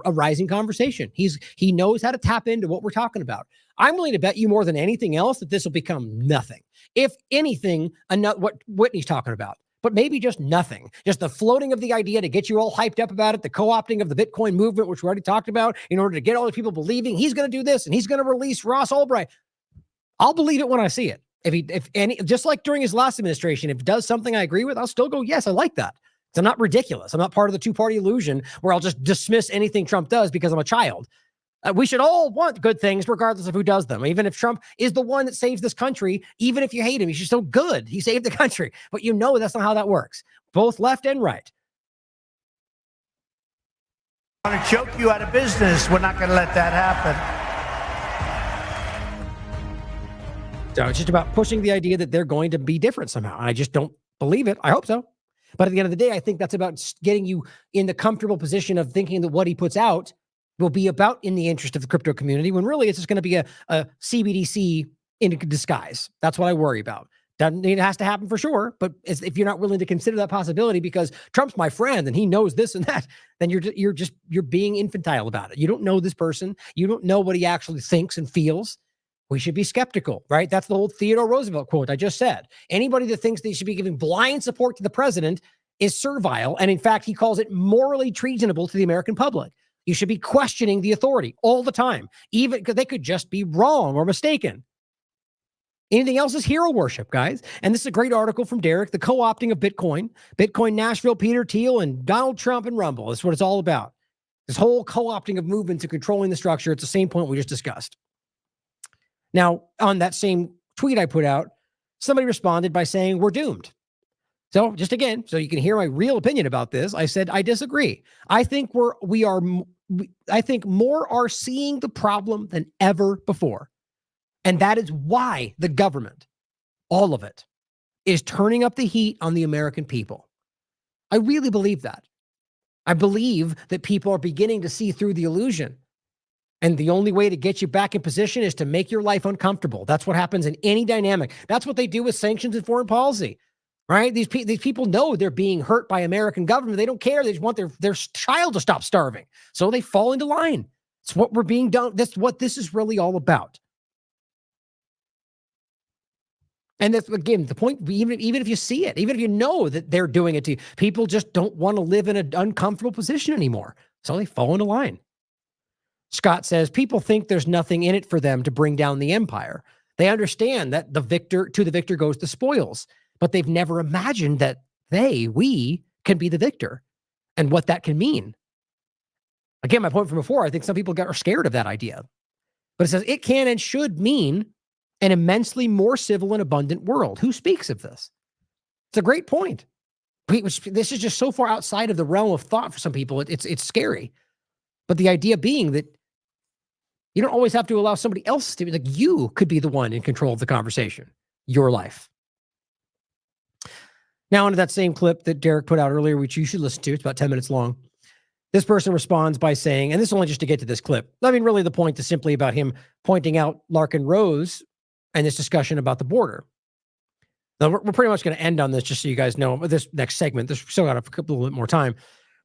a rising conversation. He knows how to tap into what we're talking about. I'm willing to bet you more than anything else that this will become nothing. If anything, what Whitney's talking about. But maybe just nothing. Just the floating of the idea to get you all hyped up about it, the co-opting of the Bitcoin movement, which we already talked about, in order to get all the people believing he's going to do this and he's going to release Ross Ulbricht. I'll believe it when I see it. Just like during his last administration, if it does something I agree with, I'll still go, yes, I like that. So I'm not ridiculous. I'm not part of the two-party illusion where I'll just dismiss anything Trump does because I'm a child. We should all want good things regardless of who does them. Even if Trump is the one that saves this country, even if you hate him, he's still good. He saved the country. But you know that's not how that works. Both left and right. I want to choke you out of business. We're not going to let that happen. So it's just about pushing the idea that they're going to be different somehow. I just don't believe it. I hope so. But at the end of the day, I think that's about getting you in the comfortable position of thinking that what he puts out will be about in the interest of the crypto community, when really it's just going to be a CBDC in disguise. That's what I worry about. Doesn't mean it has to happen for sure, but if you're not willing to consider that possibility because Trump's my friend and he knows this and that, then you're being infantile about it. You don't know this person. You don't know what he actually thinks and feels. We should be skeptical, right? That's the old Theodore Roosevelt quote I just said. Anybody that thinks they should be giving blind support to the president is servile, and in fact, he calls it morally treasonable to the American public. You should be questioning the authority all the time, even because they could just be wrong or mistaken. Anything else is hero worship, guys. And this is a great article from Derek, the co-opting of Bitcoin Nashville, Peter Thiel, and Donald Trump and Rumble. That's what it's all about. This whole co-opting of movements and controlling the structure. It's the same point we just discussed. Now, on that same tweet I put out, somebody responded by saying, we're doomed. So just again, so you can hear my real opinion about this, I said, I disagree. I think I think more are seeing the problem than ever before. And that is why the government, all of it, is turning up the heat on the American people. I really believe that. I believe that people are beginning to see through the illusion. And the only way to get you back in position is to make your life uncomfortable. That's what happens in any dynamic. That's what they do with sanctions and foreign policy. Right? These people know they're being hurt by American government. They don't care. They just want their child to stop starving. So they fall into line. It's what we're being done. That's what this is really all about. And that's, again, the point, even if you see it, even if you know that they're doing it to you, people just don't want to live in an uncomfortable position anymore. So they fall into line. Scott says, people think there's nothing in it for them to bring down the empire. They understand that the victor goes the spoils. But they've never imagined that we can be the victor. and what that can mean. Again, my point from before, I think some people are scared of that idea. But it says it can and should mean an immensely more civil and abundant world. Who speaks of this? It's a great point. This is just so far outside of the realm of thought for some people. It's scary. But the idea being that you don't always have to allow somebody else to be, like, you could be the one in control of the conversation, your life. Now, into that same clip that Derek put out earlier, which you should listen to. It's about 10 minutes long. This person responds by saying, and this is only just to get to this clip. I mean, really the point is simply about him pointing out Larkin Rose and this discussion about the border. Now, we're pretty much going to end on this just so you guys know this next segment. There's still got a little bit more time.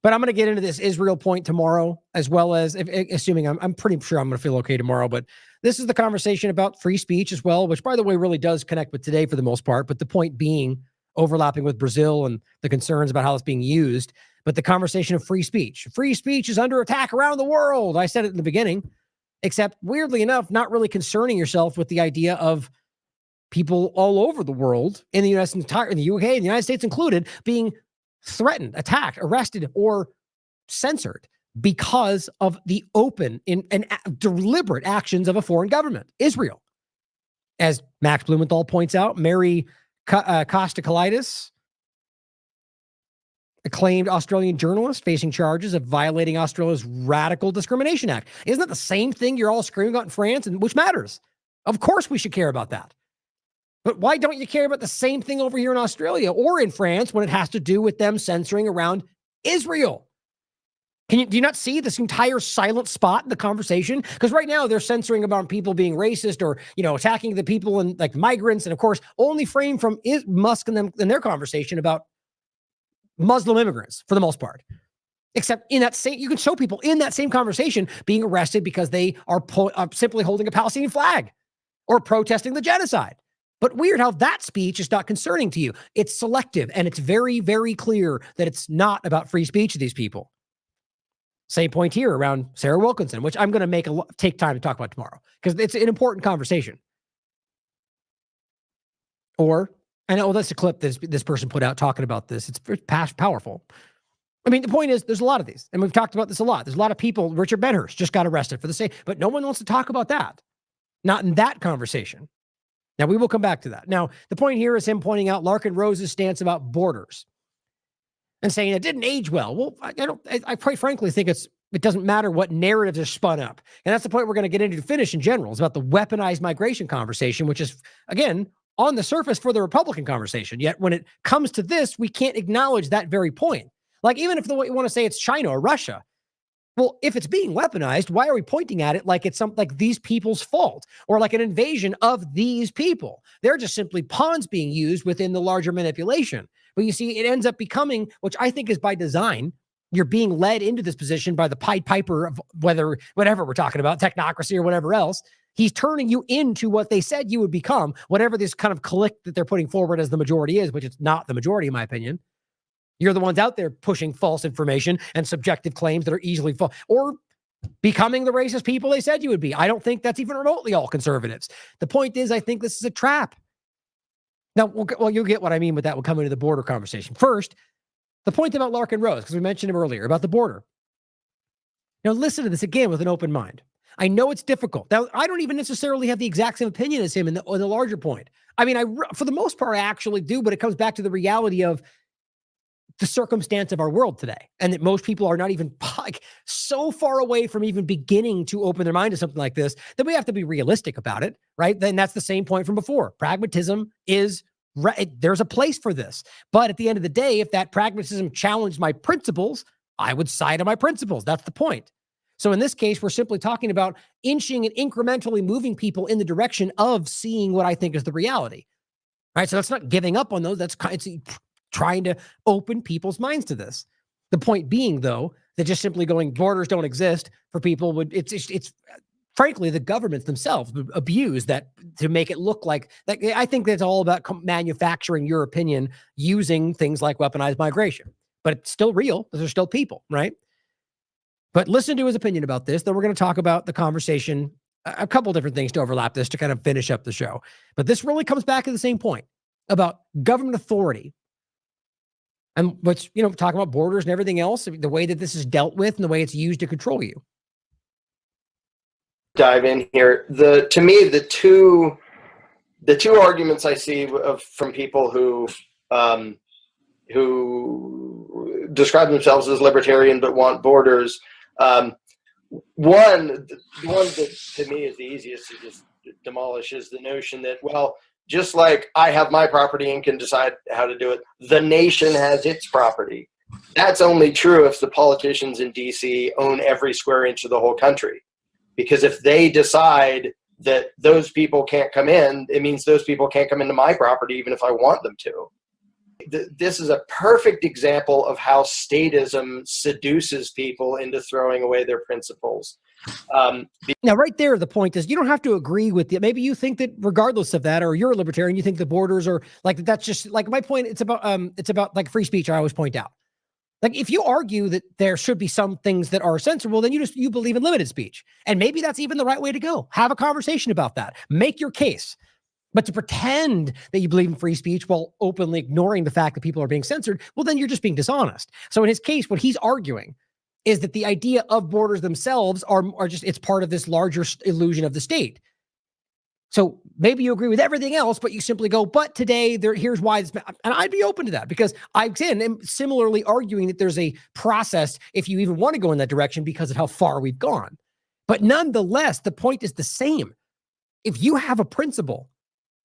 But I'm going to get into this Israel point tomorrow, as well as, assuming I'm pretty sure I'm going to feel okay tomorrow. But this is the conversation about free speech as well, which, by the way, really does connect with today for the most part. But the point being, overlapping with Brazil and the concerns about how it's being used. But the conversation of free speech. Free speech is under attack around the world. I said it in the beginning, except weirdly enough, not really concerning yourself with the idea of people all over the world, in the U.S. in the UK, and the United States included, being threatened, attacked, arrested, or censored because of the open and deliberate actions of a foreign government, Israel. As Max Blumenthal points out, Mary Kostakalitis, acclaimed Australian journalist facing charges of violating Australia's Radical Discrimination Act. Isn't that the same thing you're all screaming about in France, and which matters? Of course we should care about that. But why don't you care about the same thing over here in Australia or in France when it has to do with them censoring around Israel? Do you not see this entire silent spot in the conversation? Because right now they're censoring about people being racist or, attacking the people and like migrants, and of course only framed from Musk and them in their conversation about Muslim immigrants for the most part. Except in that same, you can show people in that same conversation being arrested because they are simply holding a Palestinian flag or protesting the genocide. But weird how that speech is not concerning to you. It's selective, and it's very, very clear that it's not about free speech of these people. Same point here around Sarah Wilkinson, which I'm going to take time to talk about tomorrow because it's an important conversation. Or, I know that's a clip that this person put out talking about this. It's powerful. I mean, the point is, there's a lot of these, and we've talked about this a lot. There's a lot of people. Richard Benhurst just got arrested for the same, but no one wants to talk about that. Not in that conversation. Now, we will come back to that. Now, the point here is him pointing out Larkin Rose's stance about borders and saying it didn't age well. Well, I quite frankly think it doesn't matter what narratives are spun up. And that's the point we're going to get into to finish in general. It's about the weaponized migration conversation, which is, again, on the surface for the Republican conversation. Yet when it comes to this, we can't acknowledge that very point. Like, even if you want to say it's China or Russia, well, if it's being weaponized, why are we pointing at it like it's like these people's fault or like an invasion of these people? They're just simply pawns being used within the larger manipulation. But you see, it ends up becoming, which I think is by design, you're being led into this position by the Pied Piper of whatever we're talking about, technocracy or whatever else. He's turning you into what they said you would become, whatever this kind of clique that they're putting forward as the majority is, which is not the majority, in my opinion. You're the ones out there pushing false information and subjective claims that are easily false, or becoming the racist people they said you would be. I don't think that's even remotely all conservatives. The point is, I think this is a trap. Now, you'll get what I mean with that. We'll come into the border conversation. First, the point about Larkin Rose, because we mentioned him earlier, about the border. Now, listen to this again with an open mind. I know it's difficult. Now, I don't even necessarily have the exact same opinion as him in the larger point. I mean, for the most part, I actually do, but it comes back to the reality of the circumstance of our world today, and that most people are not even like so far away from even beginning to open their mind to something like this that we have to be realistic about it, right? Then that's the same point from before. Pragmatism is there's a place for this, but at the end of the day, if that pragmatism challenged my principles, I would side on my principles. That's the point. So in this case, we're simply talking about inching and incrementally moving people in the direction of seeing what I think is the reality, right? So that's not giving up on those. It's trying to open people's minds to this. The point being, though, that just simply going borders don't exist for people would it's frankly the governments themselves abuse that to make it look like I think that's all about manufacturing your opinion using things like weaponized migration. But it's still real. There's still people, right? But listen to his opinion about this. Then we're going to talk about the conversation, a couple different things to overlap this to kind of finish up the show. But this really comes back to the same point about government authority. And what's, talking about borders and everything else, the way that this is dealt with and the way it's used to control you. Dive in here. To me, the two arguments I see from people who describe themselves as libertarian but want borders. The one that to me is the easiest to just demolish is the notion that, well, just like I have my property and can decide how to do it, the nation has its property. That's only true if the politicians in DC own every square inch of the whole country. Because if they decide that those people can't come in, it means those people can't come into my property even if I want them to. This is a perfect example of how statism seduces people into throwing away their principles. Now, right there, the point is you don't have to agree with it. Maybe you think that regardless of that, or you're a libertarian, you think the borders are like, that's just like my point. It's about like free speech. I always point out, like, if you argue that there should be some things that are censorable, then you believe in limited speech. And maybe that's even the right way to go. Have a conversation about that. Make your case. But to pretend that you believe in free speech while openly ignoring the fact that people are being censored, well, then you're just being dishonest. So in his case, what he's arguing is that the idea of borders themselves are just, it's part of this larger illusion of the state. So maybe you agree with everything else, but you simply go, but today here's why it's, and I'd be open to that because I again am similarly arguing that there's a process if you even want to go in that direction because of how far we've gone. But nonetheless, the point is the same. If you have a principle,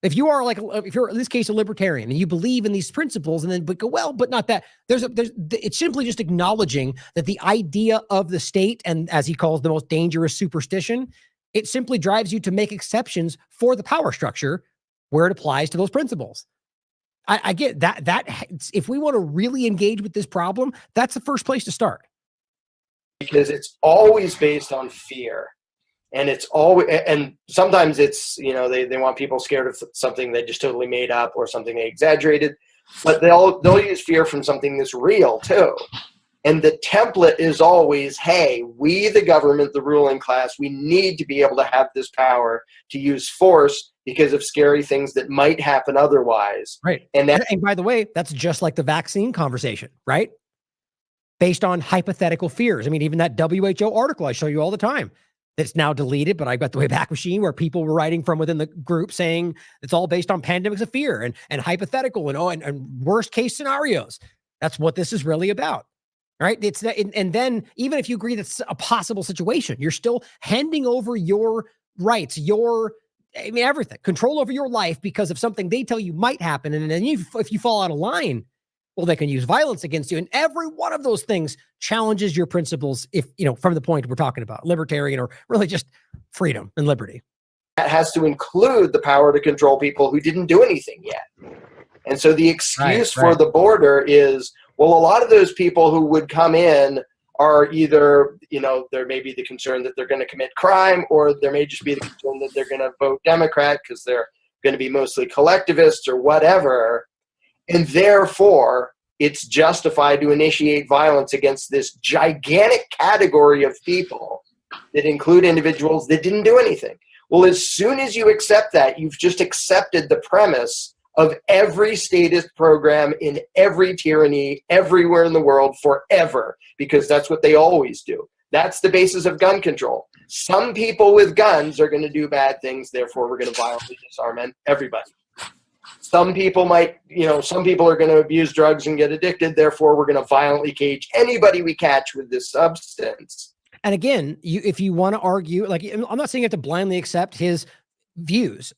if you're in this case a libertarian and you believe in these principles and then but go, well, but not that, it's simply just acknowledging that the idea of the state, and as he calls the most dangerous superstition, it simply drives you to make exceptions for the power structure where it applies to those principles. I get that if we want to really engage with this problem, that's the first place to start. Because it's always based on fear. And it's always, and sometimes it's, they want people scared of something they just totally made up or something they exaggerated, but they'll use fear from something that's real too. And the template is always, hey, we, the government, the ruling class, we need to be able to have this power to use force because of scary things that might happen otherwise. Right. And by the way, that's just like the vaccine conversation, right? Based on hypothetical fears. I mean, even that WHO article I show you all the time, that's now deleted, but I've got the Wayback Machine where people were writing from within the group saying it's all based on pandemics of fear and hypothetical and worst case scenarios. That's what this is really about. Right. It's that, and then even if you agree that's a possible situation, you're still handing over your rights, everything, control over your life because of something they tell you might happen. And then if you fall out of line, well, they can use violence against you. And every one of those things challenges your principles if, from the point we're talking about, libertarian or really just freedom and liberty. That has to include the power to control people who didn't do anything yet. And so the excuse for the border is, well, a lot of those people who would come in are either, there may be the concern that they're going to commit crime, or there may just be the concern that they're going to vote Democrat because they're going to be mostly collectivists or whatever. And therefore, it's justified to initiate violence against this gigantic category of people that include individuals that didn't do anything. Well, as soon as you accept that, you've just accepted the premise of every statist program in every tyranny everywhere in the world forever, because that's what they always do. That's the basis of gun control. Some people with guns are going to do bad things, therefore we're going to violently disarm everybody. Some people some people are going to abuse drugs and get addicted, therefore we're going to violently cage anybody we catch with this substance. And again, if you want to argue, like, I'm not saying you have to blindly accept his views,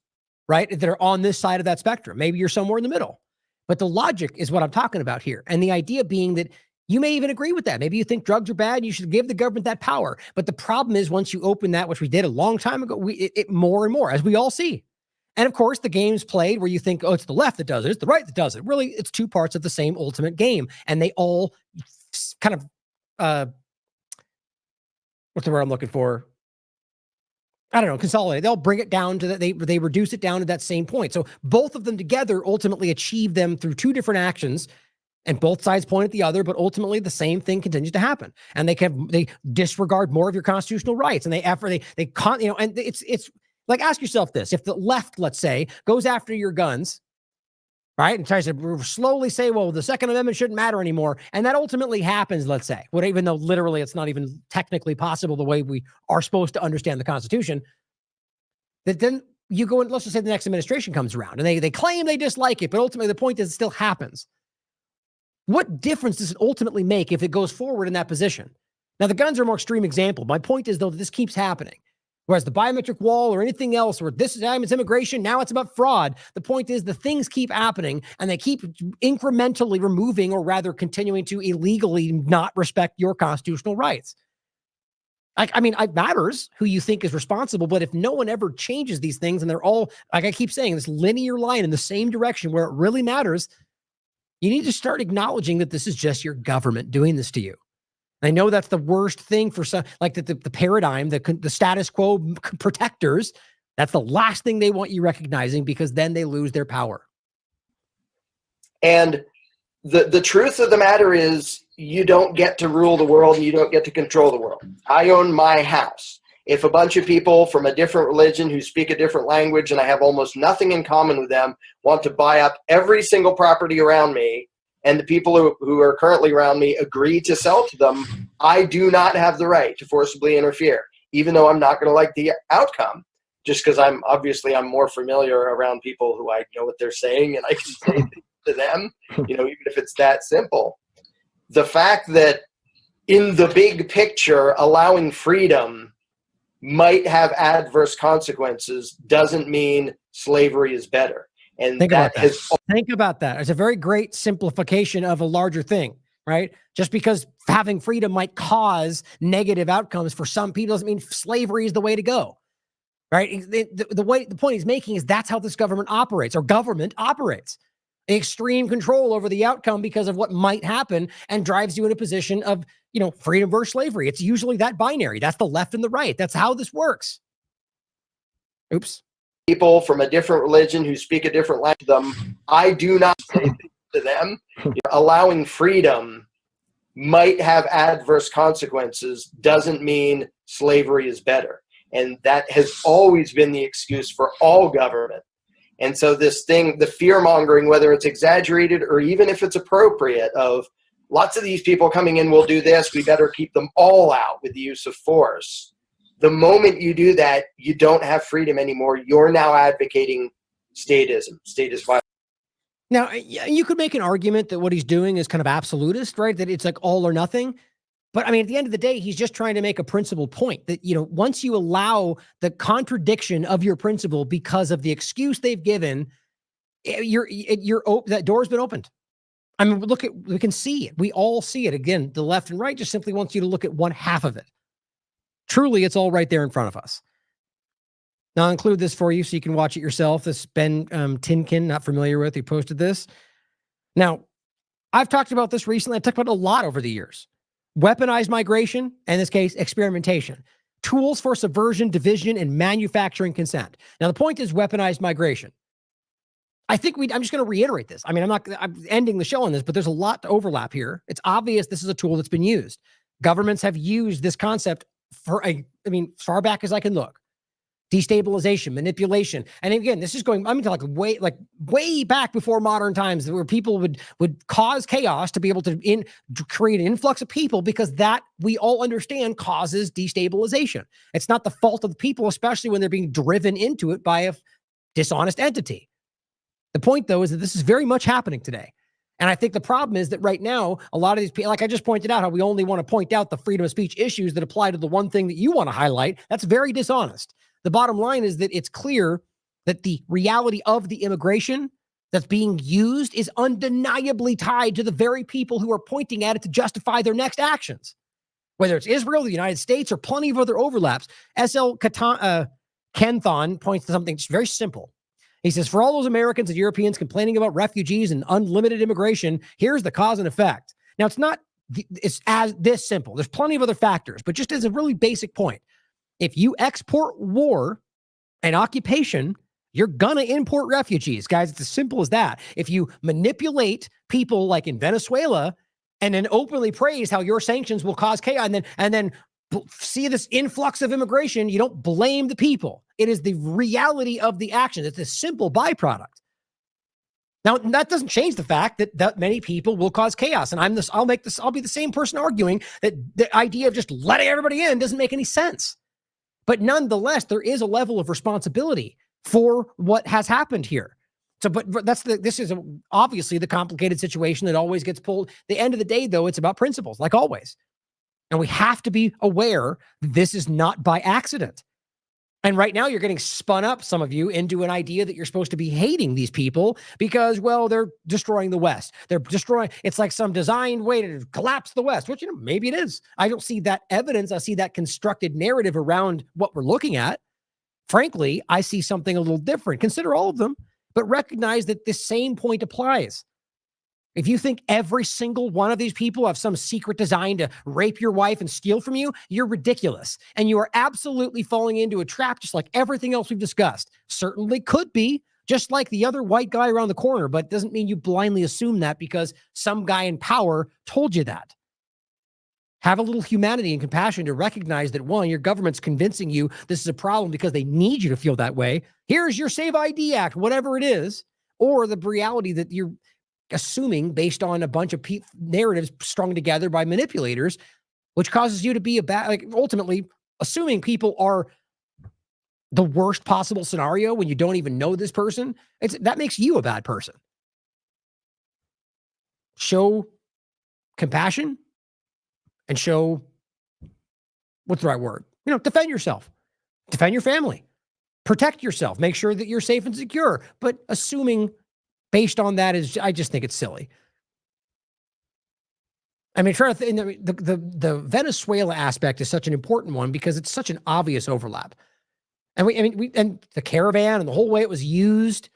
right? That are on this side of that spectrum. Maybe you're somewhere in the middle, but the logic is what I'm talking about here. And the idea being that you may even agree with that. Maybe you think drugs are bad and you should give the government that power. But the problem is once you open that, which we did a long time ago, it more and more, as we all see. And of course, the game's played where you think, oh, it's the left that does it, it's the right that does it. Really, it's two parts of the same ultimate game. And they all kind of, what's the word I'm looking for? I don't know, consolidate. They'll bring it down to that. They reduce it down to that same point. So both of them together ultimately achieve them through two different actions, and both sides point at the other, but ultimately the same thing continues to happen. And they disregard more of your constitutional rights, and and it's like, ask yourself this: if the left, let's say, goes after your guns, right? And tries to slowly say, well, the Second Amendment shouldn't matter anymore. And that ultimately happens, let's say, even though literally it's not even technically possible the way we are supposed to understand the Constitution, that then you go and let's just say the next administration comes around and they claim they dislike it, but ultimately the point is it still happens. What difference does it ultimately make if it goes forward in that position? Now, the guns are a more extreme example. My point is, though, that this keeps happening. Whereas the biometric wall or anything else, or this time it's immigration, now it's about fraud. The point is the things keep happening and they keep incrementally removing or rather continuing to illegally not respect your constitutional rights. I mean, it matters who you think is responsible, but if no one ever changes these things and they're all, like I keep saying, this linear line in the same direction where it really matters, you need to start acknowledging that this is just your government doing this to you. I know that's the worst thing for some, like the paradigm, the status quo protectors. That's the last thing they want you recognizing because then they lose their power. And the truth of the matter is you don't get to rule the world and you don't get to control the world. I own my house. If a bunch of people from a different religion who speak a different language and I have almost nothing in common with them want to buy up every single property around me, and the people who are currently around me agree to sell to them, I do not have the right to forcibly interfere, even though I'm not going to like the outcome, just because I'm more familiar around people who I know what they're saying and I can say things to them, even if it's that simple. The fact that in the big picture, allowing freedom might have adverse consequences doesn't mean slavery is better. And think about that. It's a very great simplification of a larger thing, right? Just because having freedom might cause negative outcomes for some people doesn't mean slavery is the way to go, right? The point he's making is that's how this government operates. Extreme control over the outcome because of what might happen and drives you in a position of, freedom versus slavery. It's usually that binary. That's the left and the right. That's how this works. Oops. People from a different religion who speak a different language, I do not say things to them. Allowing freedom might have adverse consequences doesn't mean slavery is better. And that has always been the excuse for all government. And so this thing, the fear mongering, whether it's exaggerated or even if it's appropriate, of lots of these people coming in will do this, we better keep them all out with the use of force. The moment you do that, you don't have freedom anymore. You're now advocating statism, statist violence. Now, you could make an argument that what he's doing is kind of absolutist, right? That it's like all or nothing. But I mean, at the end of the day, he's just trying to make a principle point that, once you allow the contradiction of your principle because of the excuse they've given, that door's been opened. I mean, we can see it. We all see it. Again, the left and right just simply wants you to look at one half of it. Truly, it's all right there in front of us. Now, I'll include this for you so you can watch it yourself. This Ben Tinkin, not familiar with, he posted this. Now, I've talked about this recently. I've talked about it a lot over the years. Weaponized migration, in this case, experimentation. Tools for subversion, division, and manufacturing consent. Now, the point is weaponized migration. I think I'm just going to reiterate this. I mean, I'm ending the show on this, but there's a lot to overlap here. It's obvious this is a tool that's been used. Governments have used this concept far back as I can look. Destabilization, manipulation. And again, this is going, way back before modern times, where people would cause chaos to be able to create an influx of people, because that, we all understand, causes destabilization. It's not the fault of the people, especially when they're being driven into it by a dishonest entity. The point, though, is that this is very much happening today. And I think the problem is that right now, a lot of these people, like I just pointed out, how we only want to point out the freedom of speech issues that apply to the one thing that you want to highlight. That's very dishonest. The bottom line is that it's clear that the reality of the immigration that's being used is undeniably tied to the very people who are pointing at it to justify their next actions. Whether it's Israel, the United States, or plenty of other overlaps. S.L. Kenthon points to something just very simple. He says, for all those Americans and Europeans complaining about refugees and unlimited immigration, here's the cause and effect. Now, it's as this simple. There's plenty of other factors, but just as a really basic point, if you export war and occupation, you're going to import refugees, guys. It's as simple as that. If you manipulate people like in Venezuela and then openly praise how your sanctions will cause chaos and then see this influx of immigration, you don't blame the people. It is the reality of the action. It's a simple byproduct. Now, that doesn't change the fact that many people will cause chaos. And I'll be the same person arguing that the idea of just letting everybody in doesn't make any sense. But nonetheless, there is a level of responsibility for what has happened here. So, but this is obviously the complicated situation that always gets pulled. At the end of the day, though, it's about principles, like always. And we have to be aware this is not by accident. And right now you're getting spun up, some of you, into an idea that you're supposed to be hating these people because, well, they're destroying the West. It's like some designed way to collapse the West, which, maybe it is. I don't see that evidence. I see that constructed narrative around what we're looking at. Frankly, I see something a little different. Consider all of them, but recognize that the same point applies. If you think every single one of these people have some secret design to rape your wife and steal from you, you're ridiculous. And you are absolutely falling into a trap, just like everything else we've discussed. Certainly could be, just like the other white guy around the corner, but it doesn't mean you blindly assume that because some guy in power told you that. Have a little humanity and compassion to recognize that, one, your government's convincing you this is a problem because they need you to feel that way. Here's your Save ID Act, whatever it is, or the reality that you're assuming based on a bunch of narratives strung together by manipulators, which causes you to be ultimately assuming people are the worst possible scenario when you don't even know this person. That makes you a bad person. Show compassion and show, what's the right word? Defend yourself, defend your family, protect yourself, make sure that you're safe and secure. But assuming based on that I just think it's silly. I mean, the Venezuela aspect is such an important one because it's such an obvious overlap. And and the caravan and the whole way it was used.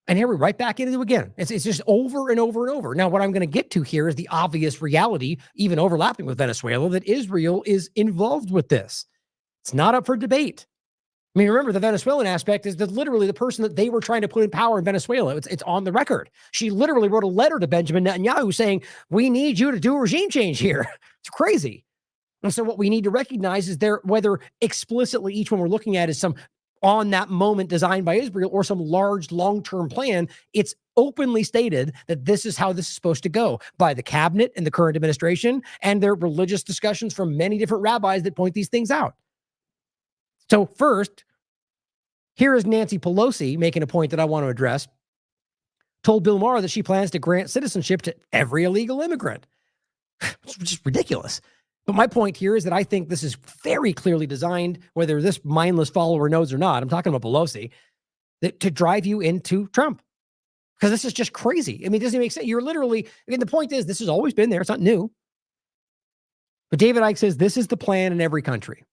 And here we're right back into it again. It's just over and over and over. Now, what I'm going to get to here is the obvious reality, even overlapping with Venezuela, that Israel is involved with this. It's not up for debate. I mean, remember, the Venezuelan aspect is that literally the person that they were trying to put in power in Venezuela. It's on the record. She literally wrote a letter to Benjamin Netanyahu saying, we need you to do a regime change here. It's crazy. And so what we need to recognize is whether explicitly each one we're looking at is some on that moment designed by Israel or some large long-term plan, it's openly stated that this is how this is supposed to go by the cabinet and the current administration and their religious discussions from many different rabbis that point these things out. So first, here is Nancy Pelosi making a point that I want to address. Told Bill Maher that she plans to grant citizenship to every illegal immigrant. It's just ridiculous. But my point here is that I think this is very clearly designed, whether this mindless follower knows or not, I'm talking about Pelosi, to drive you into Trump. Because this is just crazy. I mean, it doesn't make sense. You're literally, the point is, this has always been there. It's not new. But David Icke says this is the plan in every country,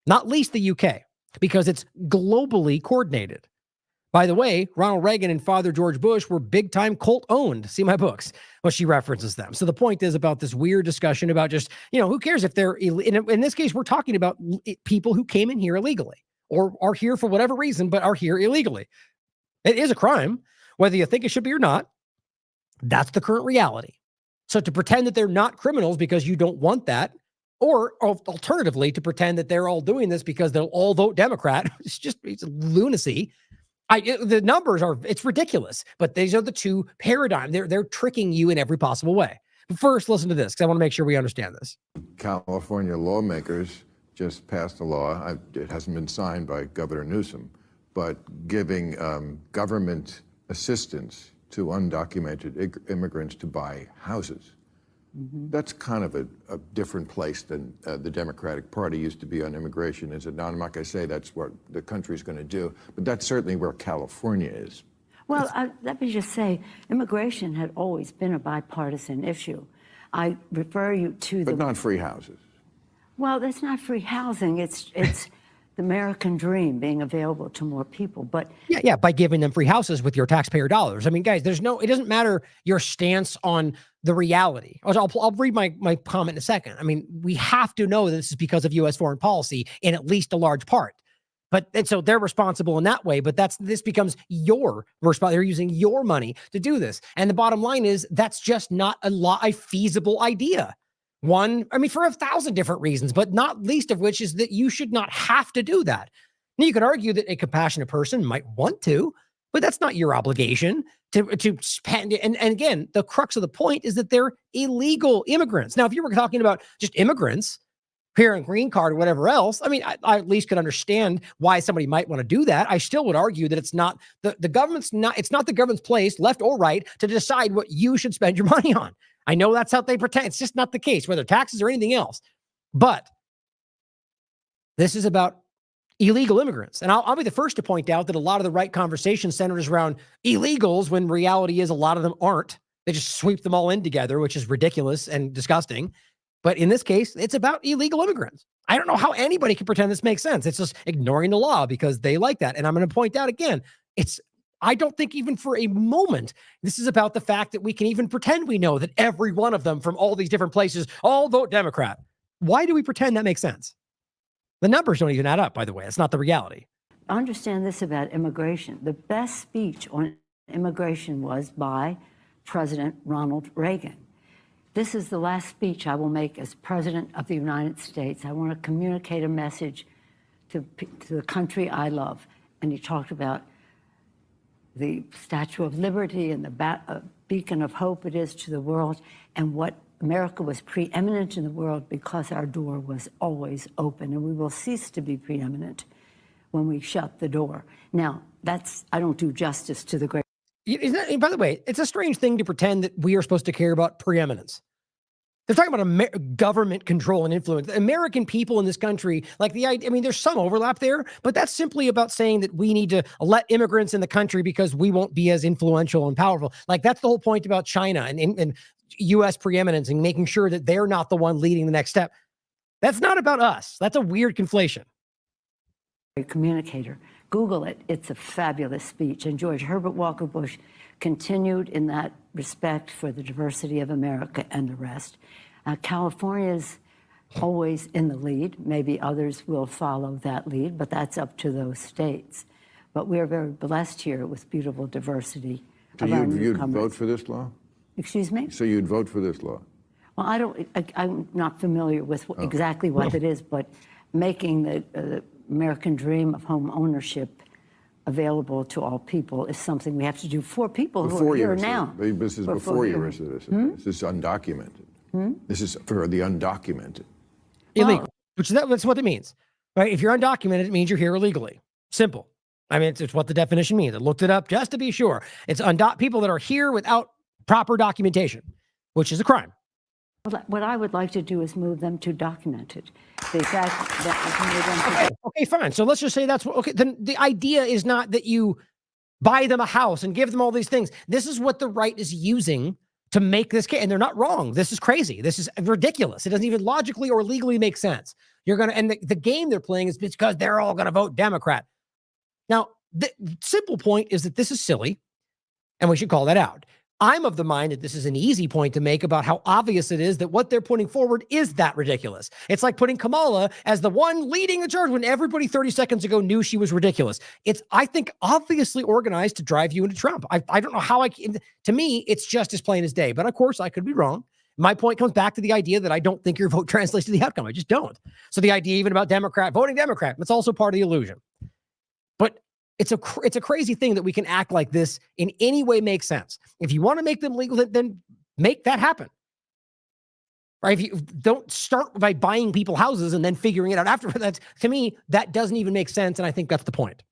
not least the UK, because it's globally coordinated. By the way, Ronald Reagan and Father George Bush were big-time cult-owned. See my books. Well, she references them. So the point is about this weird discussion about just, who cares if they're, in this case, we're talking about people who came in here illegally or are here for whatever reason, but are here illegally. It is a crime, whether you think it should be or not. That's the current reality. So to pretend that they're not criminals because you don't want that, or alternatively, to pretend that they're all doing this because they'll all vote Democrat, it's lunacy. The numbers it's ridiculous, but these are the two paradigms. They're tricking you in every possible way. But first, listen to this, because I want to make sure we understand this. California lawmakers just passed a law. It hasn't been signed by Governor Newsom, but giving government assistance to undocumented immigrants to buy houses. Mm-hmm. That's kind of a different place than the Democratic Party used to be on immigration, is it not? I'm not going to say that's what the country's going to do, but that's certainly where California is. Well, let me just say, immigration had always been a bipartisan issue. I refer you to But not free houses. Well, that's not free housing. It's the American dream being available to more people. But yeah, by giving them free houses with your taxpayer dollars. I mean, guys, it doesn't matter your stance on the reality. I'll read my comment in a second. I mean, we have to know that this is because of U.S. foreign policy in at least a large part. And so they're responsible in that way, but this becomes your responsibility. They're using your money to do this. And the bottom line is that's just not a feasible idea. One, I mean, for 1,000 different reasons, but not least of which is that you should not have to do that. Now, you could argue that a compassionate person might want to, but that's not your obligation. to spend. And again, the crux of the point is that they're illegal immigrants. Now, if you were talking about just immigrants here on green card or whatever else, I mean, I at least could understand why somebody might want to do that. I still would argue that it's not the government's it's not the government's place, left or right, to decide what you should spend your money on. I know that's how they pretend. It's just not the case, whether taxes or anything else. But this is about illegal immigrants. And I'll be the first to point out that a lot of the right conversation centers around illegals when reality is a lot of them aren't. They just sweep them all in together, which is ridiculous and disgusting. But in this case, it's about illegal immigrants. I don't know how anybody can pretend this makes sense. It's just ignoring the law because they like that. And I'm going to point out again, I don't think even for a moment, this is about the fact that we can even pretend we know that every one of them from all these different places all vote Democrat. Why do we pretend that makes sense? The numbers don't even add up, by the way. It's not the reality. Understand this about immigration. The best speech on immigration was by President Ronald Reagan. This is the last speech I will make as President of the United States. I want to communicate a message to the country I love. And he talked about the Statue of Liberty and the beacon of hope it is to the world, and what America was preeminent in the world because our door was always open, and we will cease to be preeminent when we shut the door. Now, I don't do justice to the great. By the way, it's a strange thing to pretend that we are supposed to care about preeminence. They're talking about government control and influence. The American people in this country, like the idea, I mean, there's some overlap there, but that's simply about saying that we need to let immigrants in the country because we won't be as influential and powerful. Like that's the whole point about China and U.S. preeminence and making sure that they're not the one leading the next step. That's not about us. That's a weird conflation. Communicator. Google it. It's a fabulous speech. And George Herbert Walker Bush continued in that respect for the diversity of America and the rest. California's always in the lead. Maybe others will follow that lead, but that's up to those states. But we're very blessed here with beautiful diversity. So you'd vote for this law? Excuse me? So you'd vote for this law? Well, I'm not familiar with exactly what it is, but making the American dream of home ownership available to all people is something we have to do for people who are here now. This is before you're a citizen. This is undocumented. This is for the undocumented. Illegal, that's what it means, right? If you're undocumented, it means you're here illegally. Simple. I mean, it's what the definition means. I looked it up just to be sure. It's people that are here without proper documentation, which is a crime. What I would like to do is move them to documented. The fact that okay, fine. So let's just say that's okay. Then the idea is not that you buy them a house and give them all these things. This is what the right is using to make this case, and they're not wrong. This is crazy. This is ridiculous. It doesn't even logically or legally make sense. And the game they're playing is because they're all gonna vote Democrat. Now, the simple point is that this is silly, and we should call that out. I'm of the mind that this is an easy point to make about how obvious it is that what they're putting forward is that ridiculous. It's like putting Kamala as the one leading the charge when everybody 30 seconds ago knew she was ridiculous. It's, I think, obviously organized to drive you into Trump. I don't know how to me, it's just as plain as day. But of course, I could be wrong. My point comes back to the idea that I don't think your vote translates to the outcome. I just don't. So the idea even about voting Democrat, it's also part of the illusion. But it's a crazy thing that we can act like this in any way makes sense. If you want to make them legal, then make that happen. Right? If you don't start by buying people houses and then figuring it out after that, to me, that doesn't even make sense. And I think that's the point.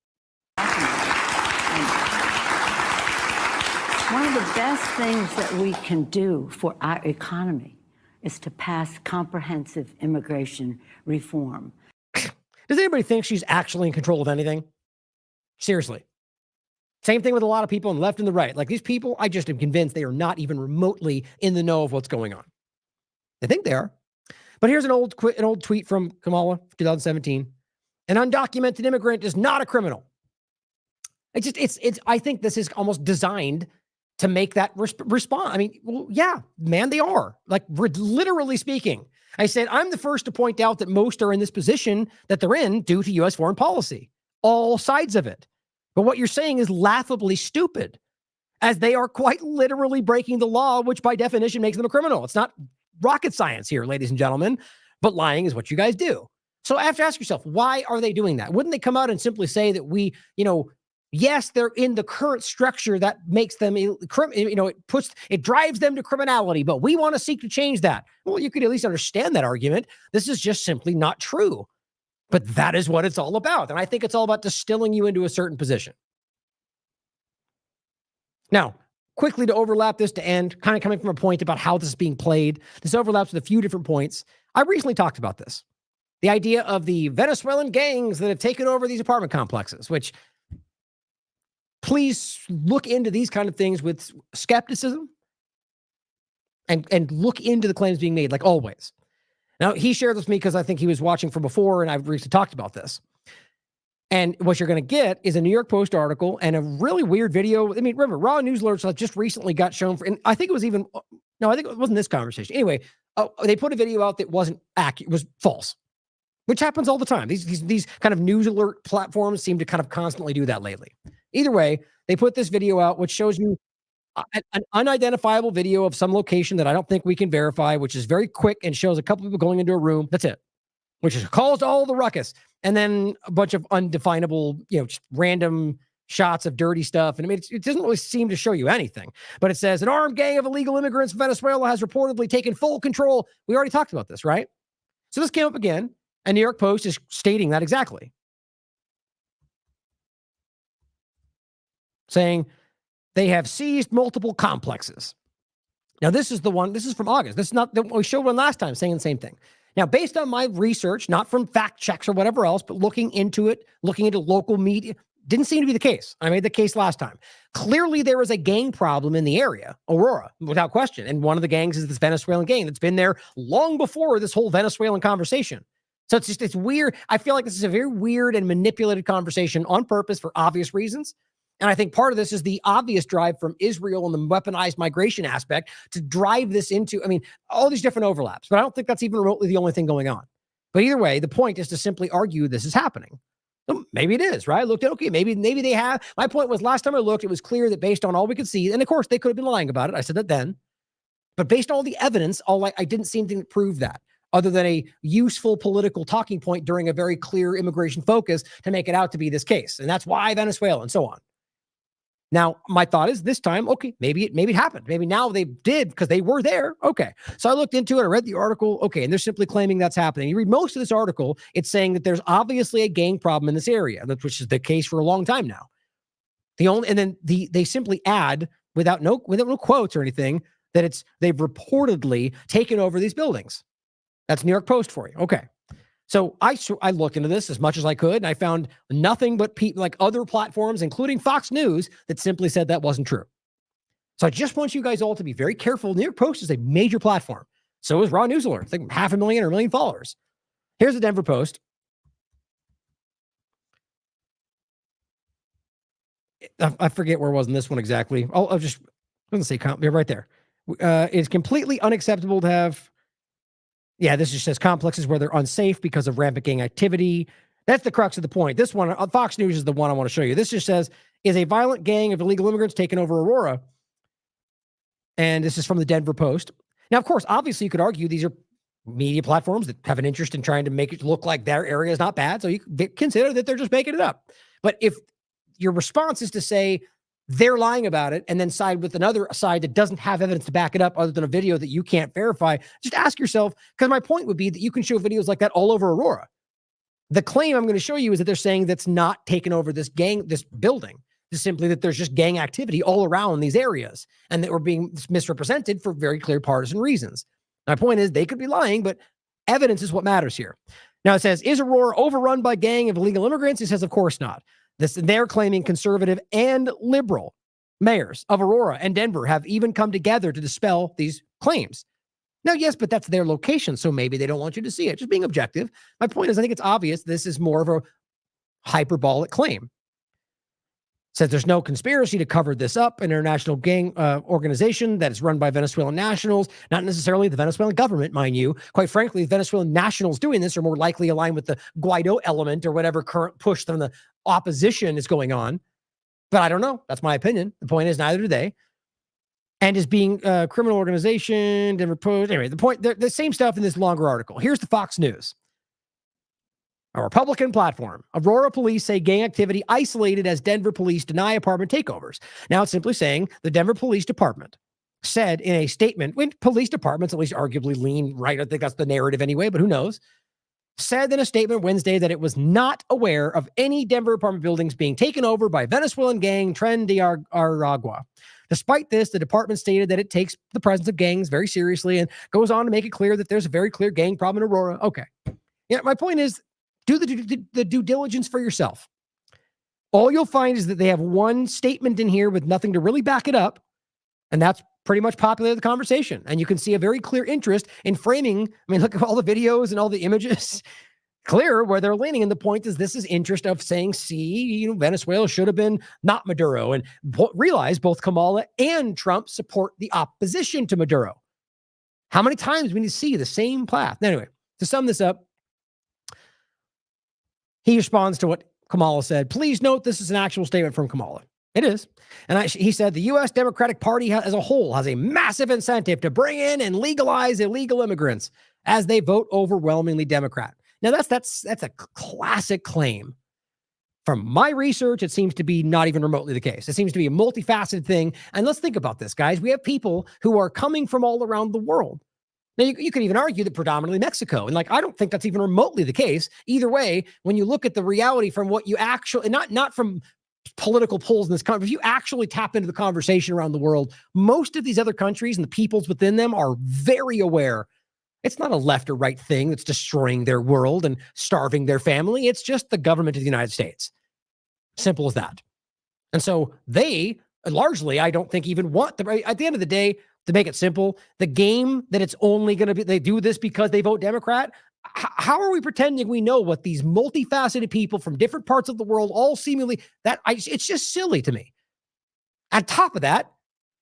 One of the best things that we can do for our economy is to pass comprehensive immigration reform. Does anybody think she's actually in control of anything? Seriously. Same thing with a lot of people on the left and the right. Like these people, I just am convinced they are not even remotely in the know of what's going on. They think they are. But here's an old tweet from Kamala, 2017. An undocumented immigrant is not a criminal. I think this is almost designed to make that respond. I mean, well, yeah, man, they are. Like, literally speaking. I said, I'm the first to point out that most are in this position that they're in due to U.S. foreign policy. All sides of it. But what you're saying is laughably stupid, as they are quite literally breaking the law, which by definition makes them a criminal. It's not rocket science here, ladies and gentlemen, but lying is what you guys do. So I have to ask yourself, why are they doing that? Wouldn't they come out and simply say that we, Yes, they're in the current structure that makes them, it drives them to criminality, but we want to seek to change that. Well, you could at least understand that argument. This is just simply not true. But that is what it's all about. And I think it's all about distilling you into a certain position. Now, quickly to overlap this to end, kind of coming from a point about how this is being played. This overlaps with a few different points. I recently talked about this. The idea of the Venezuelan gangs that have taken over these apartment complexes, which please look into these kind of things with skepticism and look into the claims being made, like always. Now, he shared this with me because I think he was watching from before, and I've recently talked about this. And what you're going to get is a New York Post article and a really weird video. I mean, remember, Raw News Alerts just recently got shown and I think it was even, no, I think it wasn't this conversation. Anyway, they put a video out that wasn't accurate, was false, which happens all the time. These kind of news alert platforms seem to kind of constantly do that lately. Either way, they put this video out, which shows you an unidentifiable video of some location that I don't think we can verify, which is very quick and shows a couple people going into a room. That's it, which is caused all the ruckus. And then a bunch of undefinable, just random shots of dirty stuff. And I mean, it doesn't really seem to show you anything, but it says an armed gang of illegal immigrants from Venezuela has reportedly taken full control. We already talked about this, right? So this came up again, and New York Post is stating that exactly. Saying they have seized multiple complexes. Now, this is from August. This is not we showed one last time saying the same thing. Now, based on my research, not from fact checks or whatever else, but looking into it, looking into local media, didn't seem to be the case. I made the case last time. Clearly, there is a gang problem in the area, Aurora, without question. And one of the gangs is this Venezuelan gang that's been there long before this whole Venezuelan conversation. So it's weird. I feel like this is a very weird and manipulated conversation on purpose for obvious reasons. And I think part of this is the obvious drive from Israel and the weaponized migration aspect to drive this into, all these different overlaps. But I don't think that's even remotely the only thing going on. But either way, the point is to simply argue this is happening. So maybe it is, right? I looked at, okay, maybe they have. My point was last time I looked, it was clear that based on all we could see, and of course they could have been lying about it. I said that then. But based on all the evidence, I didn't see anything to prove that, other than a useful political talking point during a very clear immigration focus to make it out to be this case. And that's why Venezuela and so on. Now, my thought is this time, okay, maybe it happened. Maybe now they did because they were there. Okay. So I looked into it. I read the article. Okay. And they're simply claiming that's happening. You read most of this article, it's saying that there's obviously a gang problem in this area, which is the case for a long time now. They simply add without no quotes or anything that they've reportedly taken over these buildings. That's New York Post for you. Okay. So I looked into this as much as I could, and I found nothing but people like other platforms, including Fox News, that simply said that wasn't true. So I just want you guys all to be very careful. New York Post is a major platform. So is Raw News Alert. I think 500,000 or 1 million followers. Here's the Denver Post. I forget where it was in this one exactly. I'll just say right there. It's completely unacceptable to have. Yeah, this just says complexes where they're unsafe because of rampant gang activity. That's the crux of the point. This one, Fox News is the one I want to show you. This just says, is a violent gang of illegal immigrants taken over Aurora? And this is from the Denver Post. Now, of course, obviously you could argue these are media platforms that have an interest in trying to make it look like their area is not bad. So you consider that they're just making it up. But if your response is to say, they're lying about it and then side with another side that doesn't have evidence to back it up other than a video that you can't verify, just ask yourself, because my point would be that you can show videos like that all over Aurora. The claim I'm going to show you is that they're saying that's not taken over this building. It's simply that there's just gang activity all around these areas and that we're being misrepresented for very clear partisan reasons. My point is they could be lying, but evidence is what matters here. Now it says, is Aurora overrun by gang of illegal immigrants? It says, of course not. They're claiming conservative and liberal mayors of Aurora and Denver have even come together to dispel these claims. Now, yes, but that's their location, so maybe they don't want you to see it. Just being objective. My point is, I think it's obvious this is more of a hyperbolic claim. Says there's no conspiracy to cover this up. An international gang organization that is run by Venezuelan nationals, not necessarily the Venezuelan government, mind you. Quite frankly, Venezuelan nationals doing this are more likely aligned with the Guaido element or whatever current push from the opposition is going on. But I don't know. That's my opinion. The point is neither do they. And is being a criminal organization, Denver Post. Anyway, the point, the same stuff in this longer article. Here's the Fox News. a Republican platform. Aurora police say gang activity isolated as Denver police deny apartment takeovers. Now it's simply saying the Denver Police Department said in a statement, when police departments at least arguably lean right, I think that's the narrative anyway, but who knows, said in a statement Wednesday that it was not aware of any Denver apartment buildings being taken over by Venezuelan gang Tren de Aragua. Despite this, the department stated that it takes the presence of gangs very seriously and goes on to make it clear that there's a very clear gang problem in Aurora. Okay. Yeah, my point is, do the due diligence for yourself. All you'll find is that they have one statement in here with nothing to really back it up, and that's pretty much populated the conversation. And you can see a very clear interest in framing. I mean, look at all the videos and all the images. Clear where they're leaning. And the point is, this is interest of saying, see, Venezuela should have been not Maduro. And realize both Kamala and Trump support the opposition to Maduro. How many times we need to see the same path? Anyway, to sum this up, he responds to what Kamala said. Please note this is an actual statement from Kamala. It is. And he said the U.S. Democratic Party as a whole has a massive incentive to bring in and legalize illegal immigrants as they vote overwhelmingly Democrat. Now, that's a classic claim. From my research, it seems to be not even remotely the case. It seems to be a multifaceted thing. And let's think about this, guys. We have people who are coming from all around the world. Now, you could even argue that predominantly Mexico. And I don't think that's even remotely the case. Either way, when you look at the reality from what you actually, not from political polls in this country, if you actually tap into the conversation around the world, most of these other countries and the peoples within them are very aware. It's not a left or right thing that's destroying their world and starving their family. It's just the government of the United States. Simple as that. And so they largely, I don't think, even want at the end of the day, to make it simple, the game that it's only going to be, they do this because they vote Democrat. How are we pretending we know what these multifaceted people from different parts of the world all seemingly, it's just silly to me. On top of that,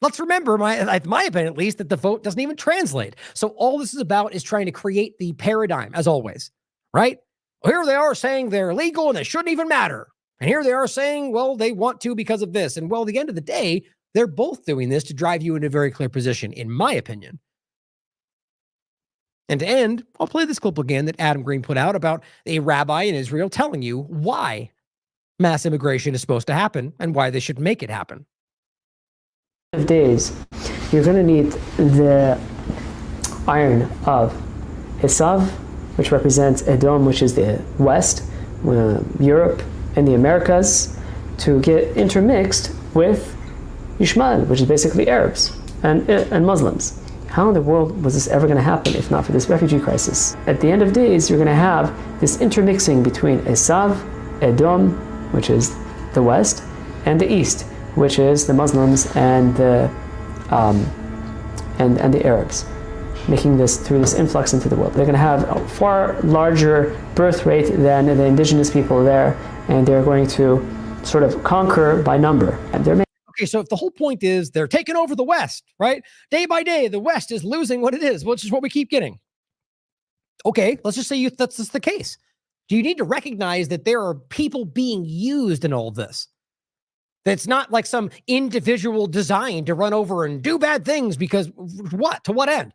let's remember, my opinion at least, that the vote doesn't even translate. So all this is about is trying to create the paradigm, as always, right? Well, here they are saying they're illegal and it shouldn't even matter. And here they are saying, well, they want to because of this. And well, at the end of the day, they're both doing this to drive you into a very clear position, in my opinion. And to end, I'll play this clip again that Adam Green put out about a rabbi in Israel telling you why mass immigration is supposed to happen and why they should make it happen. Days, you're going to need the iron of Esav, which represents Edom, which is the West, Europe, and the Americas, to get intermixed with Yishmael, which is basically Arabs and Muslims. How in the world was this ever going to happen if not for this refugee crisis? At the end of days, you're going to have this intermixing between Esav, Edom, which is the West, and the East, which is the Muslims and the Arabs, making this through this influx into the world. They're going to have a far larger birth rate than the indigenous people there, and they're going to sort of conquer by number. And they're okay, so if the whole point is they're taking over the West, right? Day by day, the West is losing what it is, which is what we keep getting. Okay, let's just say that's just the case. Do you need to recognize that there are people being used in all of this? That's not like some individual design to run over and do bad things because what? To what end?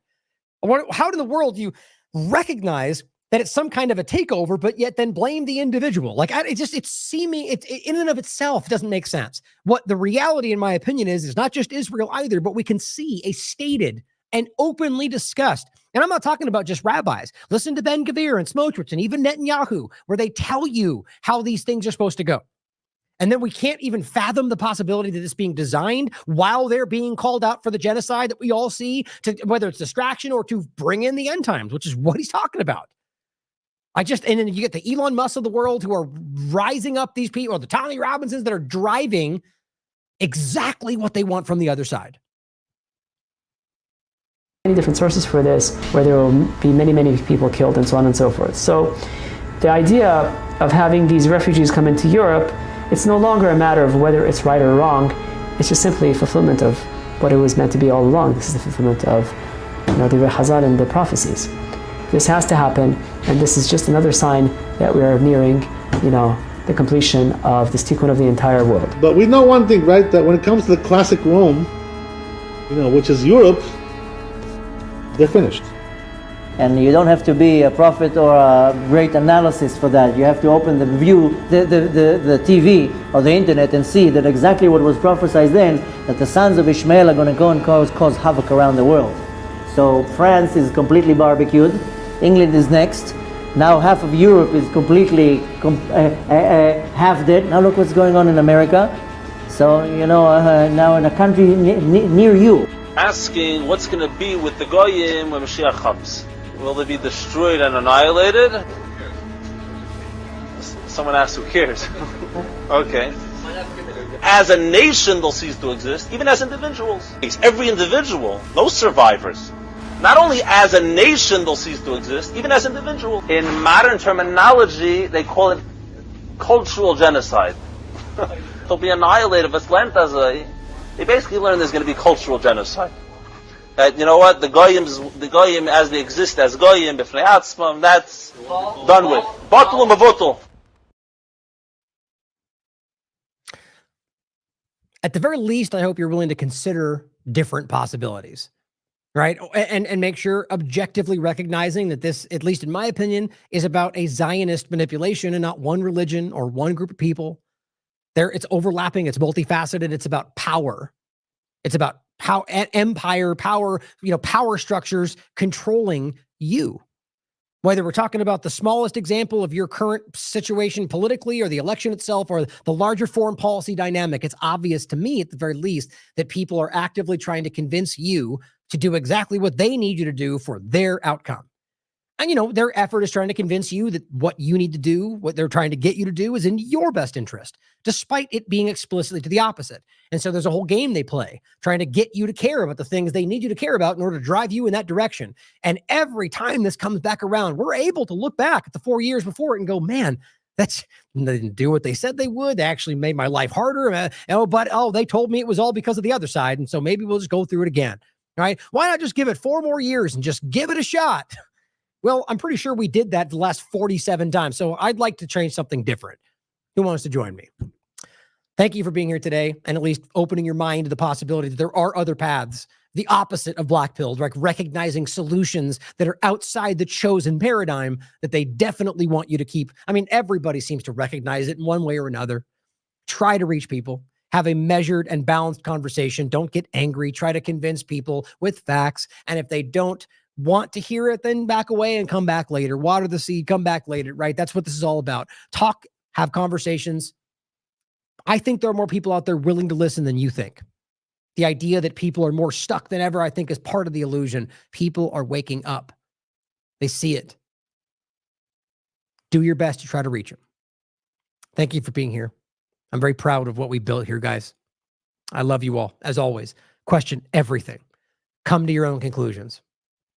How in the world do you recognize that it's some kind of a takeover, but yet then blame the individual? It's seeming, it in and of itself doesn't make sense. What the reality, in my opinion, is not just Israel either, but we can see a stated and openly discussed. And I'm not talking about just rabbis. Listen to Ben Gvir and Smotrich and even Netanyahu, where they tell you how these things are supposed to go. And then we can't even fathom the possibility that it's being designed while they're being called out for the genocide that we all see, to whether it's distraction or to bring in the end times, which is what he's talking about. And then you get the Elon Musk of the world who are rising up these people, or the Tommy Robinsons that are driving exactly what they want from the other side. Many different sources for this, where there will be many, many people killed and so on and so forth. So the idea of having these refugees come into Europe, it's no longer a matter of whether it's right or wrong. It's just simply a fulfillment of what it was meant to be all along. This is the fulfillment of the Hazard and the prophecies. This has to happen, and this is just another sign that we are nearing, the completion of this tikkun of the entire world. But we know one thing, right? That when it comes to the classic Rome, which is Europe, they're finished. And you don't have to be a prophet or a great analysis for that. You have to open the TV or the internet and see that exactly what was prophesied then, that the sons of Ishmael are going to go and cause havoc around the world. So France is completely barbecued. England is next. Now half of Europe is completely half dead. Now look what's going on in America. So, you know, now in a country near you. Asking what's going to be with the Goyim when Mashiach comes. Will they be destroyed and annihilated? Someone asked, who cares? Okay. As a nation, they'll cease to exist, even as individuals. Every individual, no survivors. Not only as a nation, they'll cease to exist, even as individuals. In modern terminology, they call it cultural genocide. They'll be annihilated. They basically learn there's going to be cultural genocide. That, you know what, the goyim as they exist as goyim, b'fnei atzmam, that's done with. Batul u'mavutul. At the very least, I hope you're willing to consider different possibilities, right? And make sure objectively recognizing that this, at least in my opinion, is about a Zionist manipulation and not one religion or one group of people. It's overlapping, it's multifaceted, it's about power. It's about how empire, power, power structures controlling you. Whether we're talking about the smallest example of your current situation politically or the election itself or the larger foreign policy dynamic, it's obvious to me at the very least that people are actively trying to convince you to do exactly what they need you to do for their outcome. And, their effort is trying to convince you that what you need to do, what they're trying to get you to do is in your best interest, despite it being explicitly to the opposite. And so there's a whole game they play, trying to get you to care about the things they need you to care about in order to drive you in that direction. And every time this comes back around, we're able to look back at the 4 years before it and go, man, they didn't do what they said they would. They actually made my life harder. But they told me it was all because of the other side. And so maybe we'll just go through it again. Right? Why not just give it 4 more years and just give it a shot? Well, I'm pretty sure we did that the last 47 times. So I'd like to change something different. Who wants to join me? Thank you for being here today and at least opening your mind to the possibility that there are other paths, the opposite of black pilled, like recognizing solutions that are outside the chosen paradigm that they definitely want you to keep. I mean, everybody seems to recognize it in one way or another. Try to reach people. Have a measured and balanced conversation. Don't get angry. Try to convince people with facts. And if they don't want to hear it, then back away and come back later. Water the seed, come back later, right? That's what this is all about. Talk, have conversations. I think there are more people out there willing to listen than you think. The idea that people are more stuck than ever, I think, is part of the illusion. People are waking up. They see it. Do your best to try to reach them. Thank you for being here. I'm very proud of what we built here, guys. I love you all. As always, question everything. Come to your own conclusions.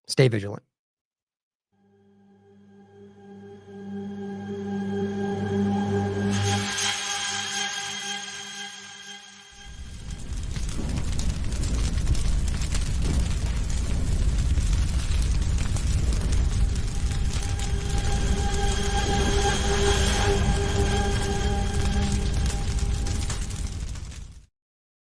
Stay vigilant.